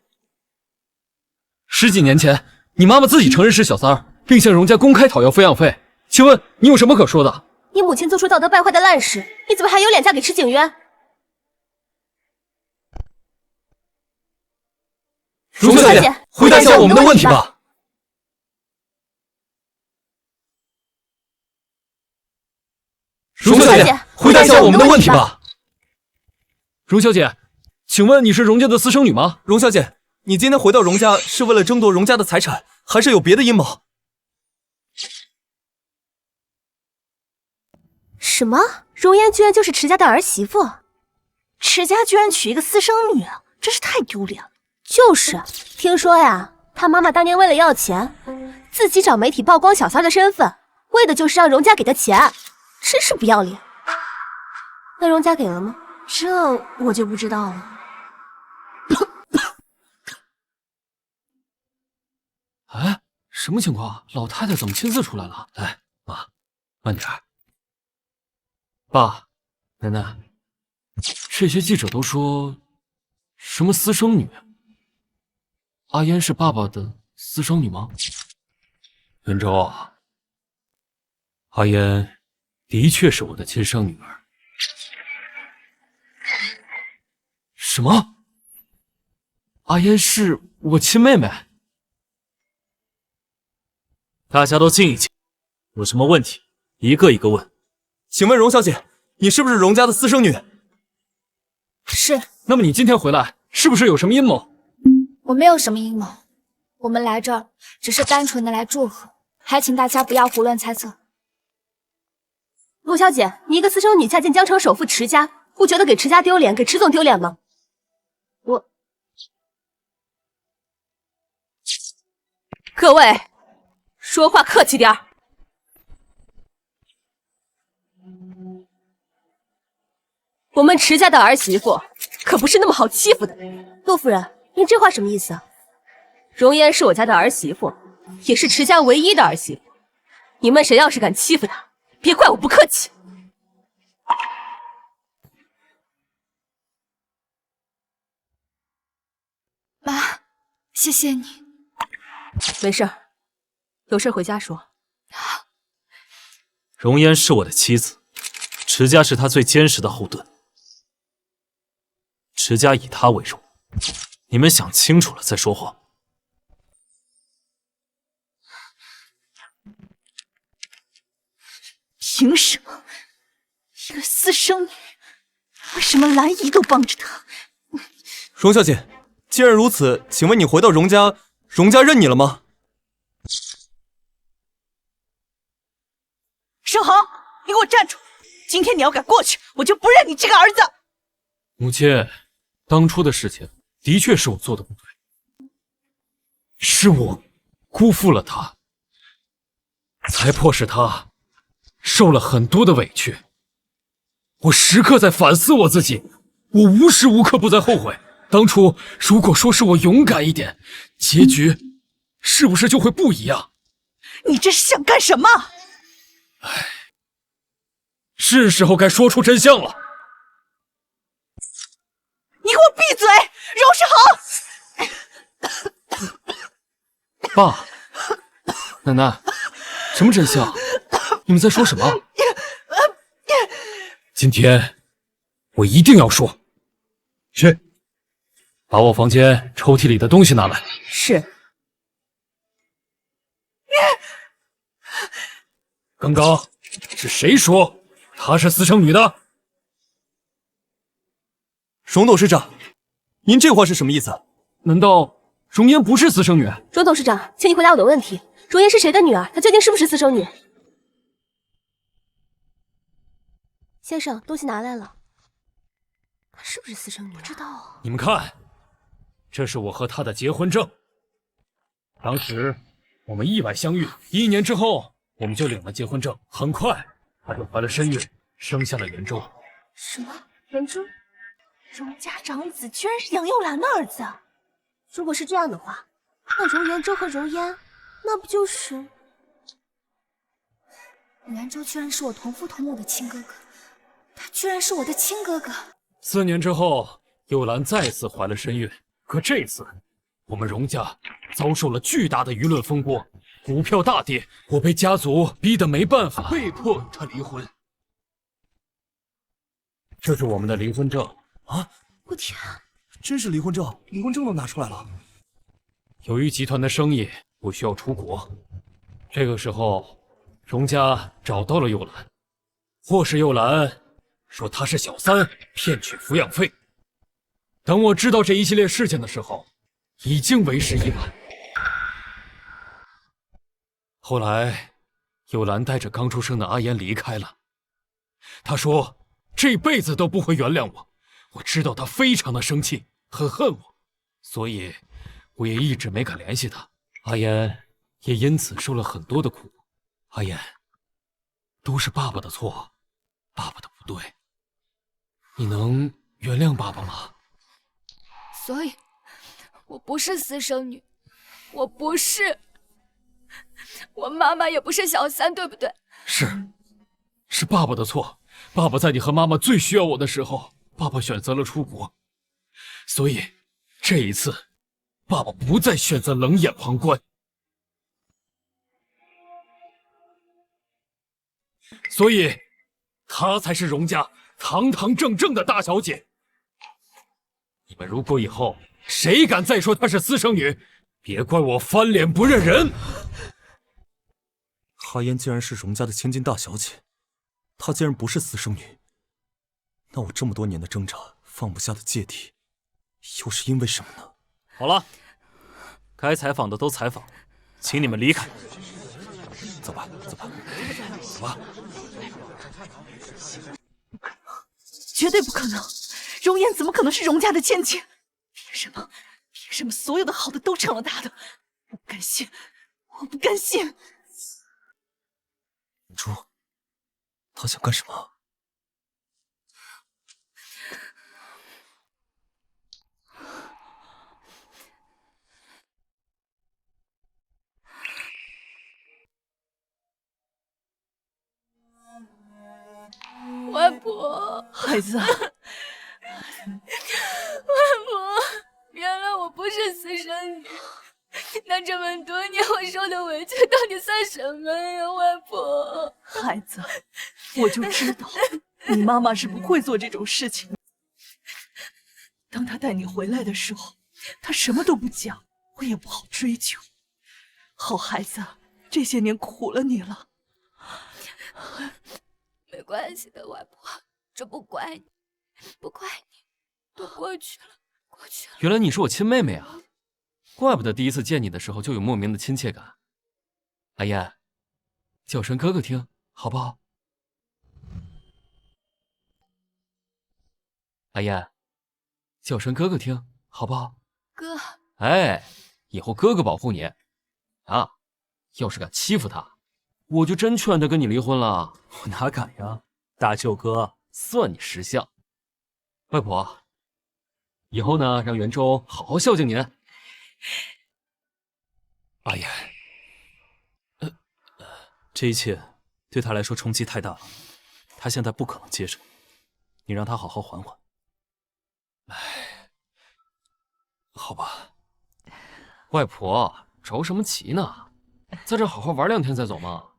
？10几年前，你妈妈自己承认是小三儿，并向荣家公开讨要抚养费，请问你有什么可说的？你母亲做出道德败坏的烂事，你怎么还有脸嫁给池景渊？荣小姐，回答一下我们的问题吧。荣小姐，回答一下我们的问题吧。荣小姐，请问你是荣家的私生女吗？荣小姐，你今天回到荣家是为了争夺荣家的财产，还是有别的阴谋？什么？荣嫣居然就是池家的儿媳妇？池家居然娶一个私生女，真是太丢脸了。就是，听说呀，他妈妈当年为了要钱，自己找媒体曝光小三的身份，为的就是让荣家给他钱，真是不要脸。那荣家给了吗？这我就不知道了。哎，什么情况？老太太怎么亲自出来了？来，妈，慢点。爸，奶奶，这些记者都说什么私生女？阿嫣是爸爸的私生女吗？云州啊，阿嫣的确是我的亲生女儿。什么？阿嫣是我亲妹妹？大家都静一静，有什么问题一个一个问。请问荣小姐，你是不是荣家的私生女？是。那么你今天回来，是不是有什么阴谋？我没有什么阴谋，我们来这儿只是单纯的来祝贺，还请大家不要胡乱猜测。陆小姐，你一个私生女嫁进江城首富池家，不觉得给池家丢脸，给池总丢脸吗？各位，说话客气点儿。我们池家的儿媳妇可不是那么好欺负的。陆夫人，您这话什么意思啊？荣嫣是我家的儿媳妇，也是池家唯一的儿媳妇。你们谁要是敢欺负她，别怪我不客气。妈，谢谢你。没事，有事回家说。荣嫣是我的妻子，池家是她最坚实的后盾，池家以她为荣，你们想清楚了再说话。凭什么一个私生女，为什么兰姨都帮着她？荣小姐，既然如此，请问你回到荣家，荣家认你了吗？盛豪，你给我站住！今天你要敢过去，我就不认你这个儿子！母亲，当初的事情的确是我做的不对，是我辜负了他，才迫使他受了很多的委屈。我时刻在反思我自己，我无时无刻不在后悔。当初如果说是我勇敢一点，结局是不是就会不一样？你这是想干什么？唉，是时候该说出真相了。你给我闭嘴，荣世豪！爸，奶奶，什么真相？你们在说什么？今天我一定要说。去，把我房间抽屉里的东西拿来。是。刚刚是谁说她是私生女的？荣董事长，您这话是什么意思？难道荣嫣不是私生女？荣董事长，请你回答我的问题：荣嫣是谁的女儿？她究竟是不是私生女？先生，东西拿来了。她是不是私生女？不知道。你们看，这是我和她的结婚证。当时我们意外相遇，1年之后我们就领了结婚证。很快，她就怀了身孕，生下了袁周。什么？袁周？荣家长子居然是杨佑兰的儿子！如果是这样的话，那柔元州和柔烟，那不就是……元州居然是我同父同母的亲哥哥，他居然是我的亲哥哥。4年之后，幽兰再次怀了身孕，可这次我们荣家遭受了巨大的舆论风波，股票大跌，我被家族逼得没办法，被迫与他离婚。这是我们的离婚证啊！我天，真是离婚证，离婚证都拿出来了。由于集团的生意，我需要出国。这个时候，荣家找到了幽兰，或是幽兰说她是小三，骗取抚养费。等我知道这一系列事情的时候，已经为时已晚。后来，幽兰带着刚出生的阿言离开了。她说这辈子都不会原谅我。我知道她非常的生气，很恨我，所以我也一直没敢联系她。阿言也因此受了很多的苦。阿言，都是爸爸的错，爸爸的不对。你能原谅爸爸吗？所以，我不是私生女，我不是，我妈妈也不是小三，对不对？是爸爸的错。爸爸在你和妈妈最需要我的时候，爸爸选择了出国，所以这一次，爸爸不再选择冷眼旁观。所以，她才是荣家堂堂正正的大小姐。你们如果以后谁敢再说她是私生女，别怪我翻脸不认人。哈烟既然是荣家的千金大小姐，她既然不是私生女，那我这么多年的挣扎，放不下的芥蒂，又是因为什么呢？好了，该采访的都采访，请你们离开。走吧，走吧，走吧。绝对不可能！容颜怎么可能是荣家的千金？凭什么？凭什么所有的好的都成了他的？我不甘心！我不甘心！明珠，他想干什么？外婆，孩子，外婆，原来我不是私生女，那这么多年我受的委屈到底算什么呀，外婆？孩子，我就知道你妈妈是不会做这种事情的。当她带你回来的时候，她什么都不讲，我也不好追究。好孩子，这些年苦了你了。没关系的，外婆，这不怪你，不怪你，都过去了，过去了。原来你是我亲妹妹啊，怪不得第一次见你的时候就有莫名的亲切感。阿燕，叫声哥哥听，好不好？阿燕，叫声哥哥听，好不好？哥。哎，以后哥哥保护你啊！要是敢欺负他，我就真劝他跟你离婚了。我哪敢呀，大舅哥，算你识相。外婆，以后呢，让袁州好好孝敬您。阿言，这一切对他来说冲击太大了，他现在不可能接受，你让他好好缓缓。哎，好吧。外婆，着什么急呢？在这好好玩2天再走嘛。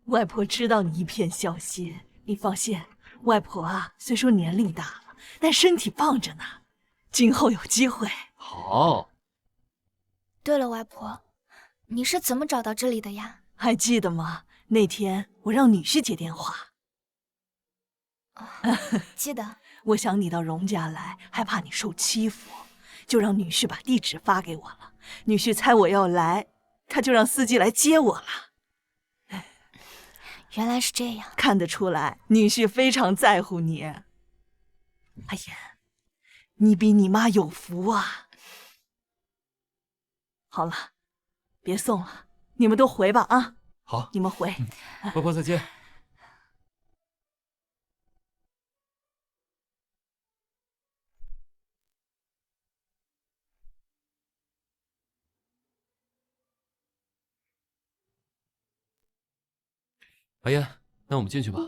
外婆知道你一片孝心，你放心，外婆啊，虽说年龄大了，但身体棒着呢，今后有机会。好。对了，外婆，你是怎么找到这里的呀？还记得吗？那天我让女婿接电话。记得。我想你到荣家来，害怕你受欺负，就让女婿把地址发给我了。女婿猜我要来，他就让司机来接我了。原来是这样，看得出来，女婿非常在乎你。阿言，你比你妈有福啊！好了，别送了，你们都回吧啊！好，你们回。外婆再见。阿烟，那我们进去吧。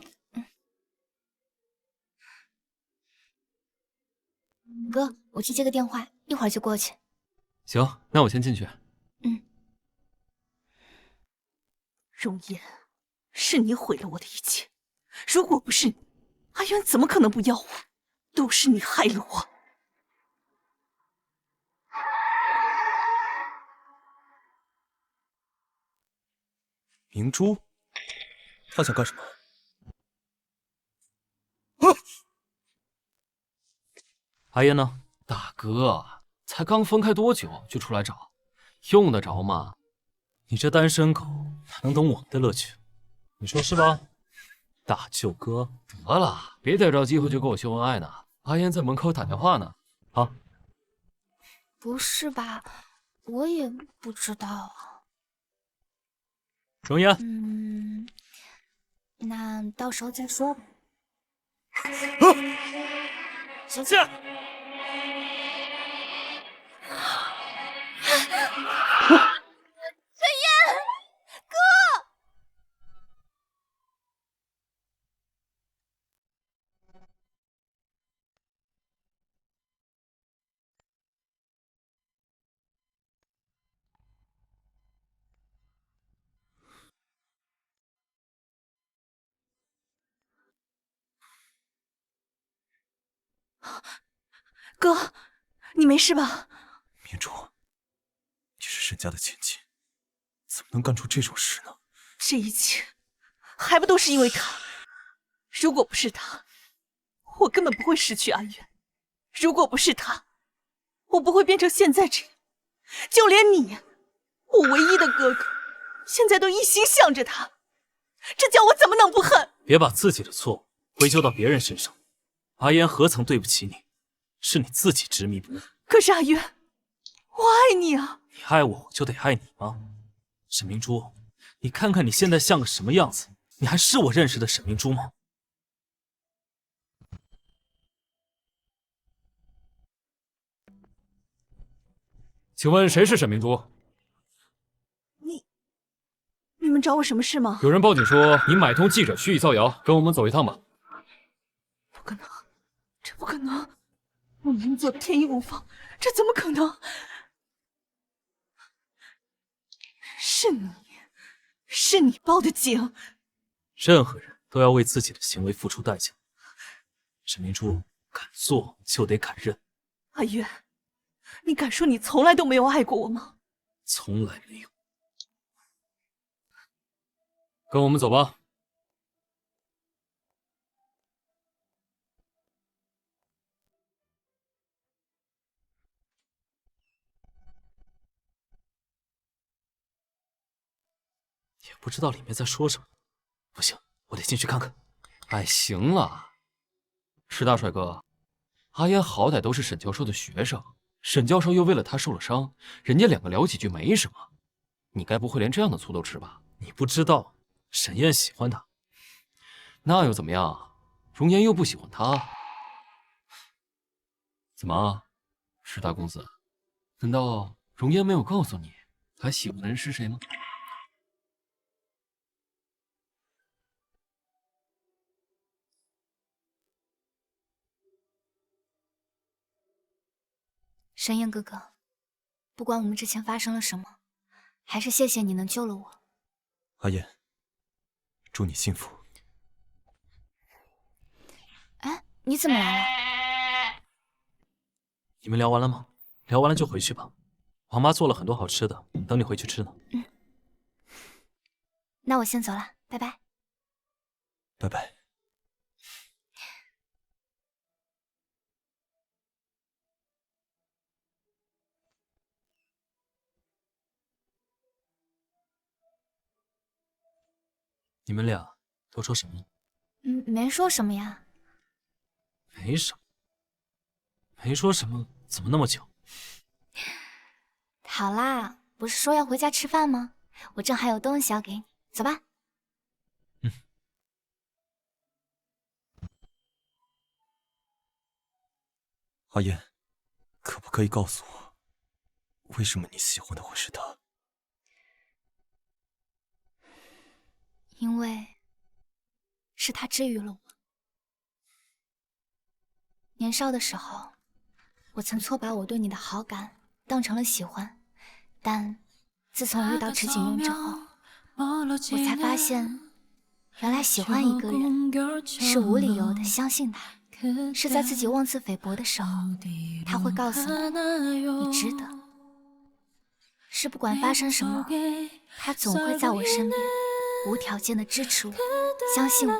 哥，我去接个电话，一会儿就过去。行，那我先进去。容颜，是你毁了我的一切。如果不是你，阿渊怎么可能不要我？都是你害了我。明珠，他想干什么？阿烟呢？大哥，才刚分开多久就出来找，用得着吗？你这单身狗哪能懂我们的乐趣？你说是吧？大舅哥，得了，别逮着机会就跟我秀恩爱呢。阿烟在门口打电话呢。啊，不是吧？我也不知道啊。容颜，那到时候再说吧。小倩。陈燕，哥！哥，你没事吧？明珠，你是沈家的千金，怎么能干出这种事呢？这一切还不都是因为他？如果不是他，我根本不会失去阿渊；如果不是他，我不会变成现在这样。就连你，我唯一的哥哥，现在都一心向着他，这叫我怎么能不恨？别把自己的错归咎到别人身上。阿烟何曾对不起你？是你自己执迷不悟。可是阿渊，我爱你啊！你爱我，我就得爱你吗？沈明珠，你看看你现在像个什么样子？你还是我认识的沈明珠吗？请问谁是沈明珠？你们找我什么事吗？有人报警说你买通记者蓄意造谣，跟我们走一趟吧。不可能，这不可能！我明明做的天衣无缝，这怎么可能？是你报的警。任何人都要为自己的行为付出代价。沈明珠，敢做就得敢认。阿渊，你敢说你从来都没有爱过我吗？从来没有。跟我们走吧。也不知道里面在说什么。不行，我得进去看看。哎，行了，石大帅哥，阿烟好歹都是沈教授的学生，沈教授又为了他受了伤，人家两个聊几句没什么，你该不会连这样的醋都吃吧？你不知道，沈燕喜欢他。那又怎么样？容颜又不喜欢他。怎么，石大公子，难道容颜没有告诉你他喜欢的人是谁吗？沈燕哥哥，不管我们之前发生了什么，还是谢谢你能救了我。阿燕，祝你幸福。哎，你怎么来了？你们聊完了吗？聊完了就回去吧。王妈做了很多好吃的，等你回去吃呢。那我先走了，拜拜。拜拜。你们俩都说什么？没说什么呀。没什么，没说什么，怎么那么久？好啦，不是说要回家吃饭吗？我正还有东西要给你，走吧。阿燕，可不可以告诉我，为什么你喜欢的会是他？因为是他治愈了我。年少的时候，我曾错把我对你的好感当成了喜欢，但自从遇到池景渊之后，我才发现，原来喜欢一个人是无理由的相信他，是在自己妄自菲薄的时候，他会告诉你，你值得。是不管发生什么，他总会在我身边，无条件的支持我，相信我，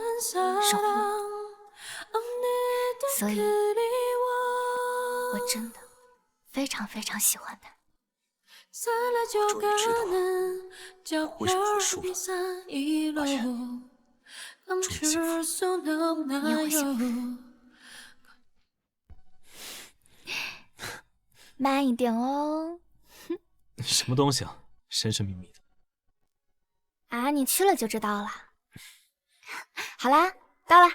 守护我。所以，我真的非常非常喜欢他。我终于知道为什么会输了，阿渊，祝你幸福。你也会幸福。慢一点哦。什么东西啊，神神秘秘的。啊，你去了就知道了。好啦，到啦。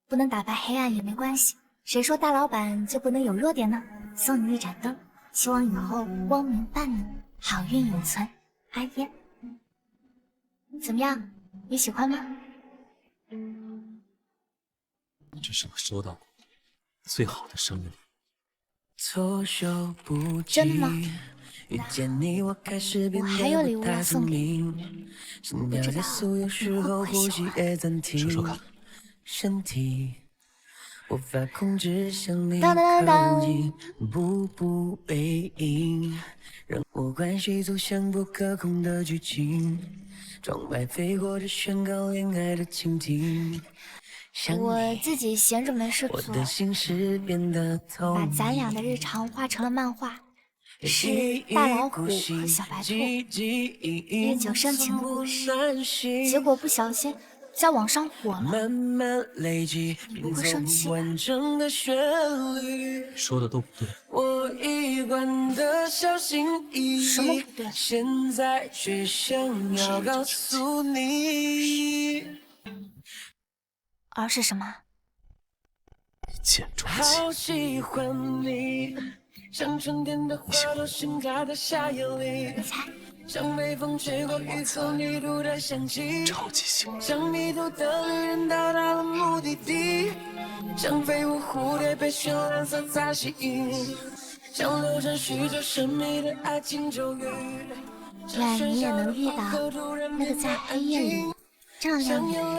不能打败黑暗也没关系，谁说大老板就不能有弱点呢？送你一盏灯，希望以后光明伴你，好运永存。阿烟，怎么样？你喜欢吗？这是我收到过最好的生日礼物。真的吗？我还有礼物要送给你，不知道你会不会喜欢？说说看。身体无法控制想你口音，步步为营，让我关系走向不可控的剧情，窗外飞过着宣告恋爱的蜻蜓。我自己闲着没事做，把咱俩的日常画成了漫画，是大老虎和小白兔日久生情的故事，结果不小心在网上火了，你不会生气吧？说的都不对。什么不对？现在却想要告诉你，而是什么？一见钟好喜欢你，像春天的花朵盛开在夏夜里。你猜？像北风吹过雨后泥土的香气，超级喜欢。像迷途的旅人到达了目的地，像飞舞蝴蝶被绚烂色彩吸引，像流传许久神秘的爱情咒语。愿你也能遇到那个在黑夜里照亮你的人。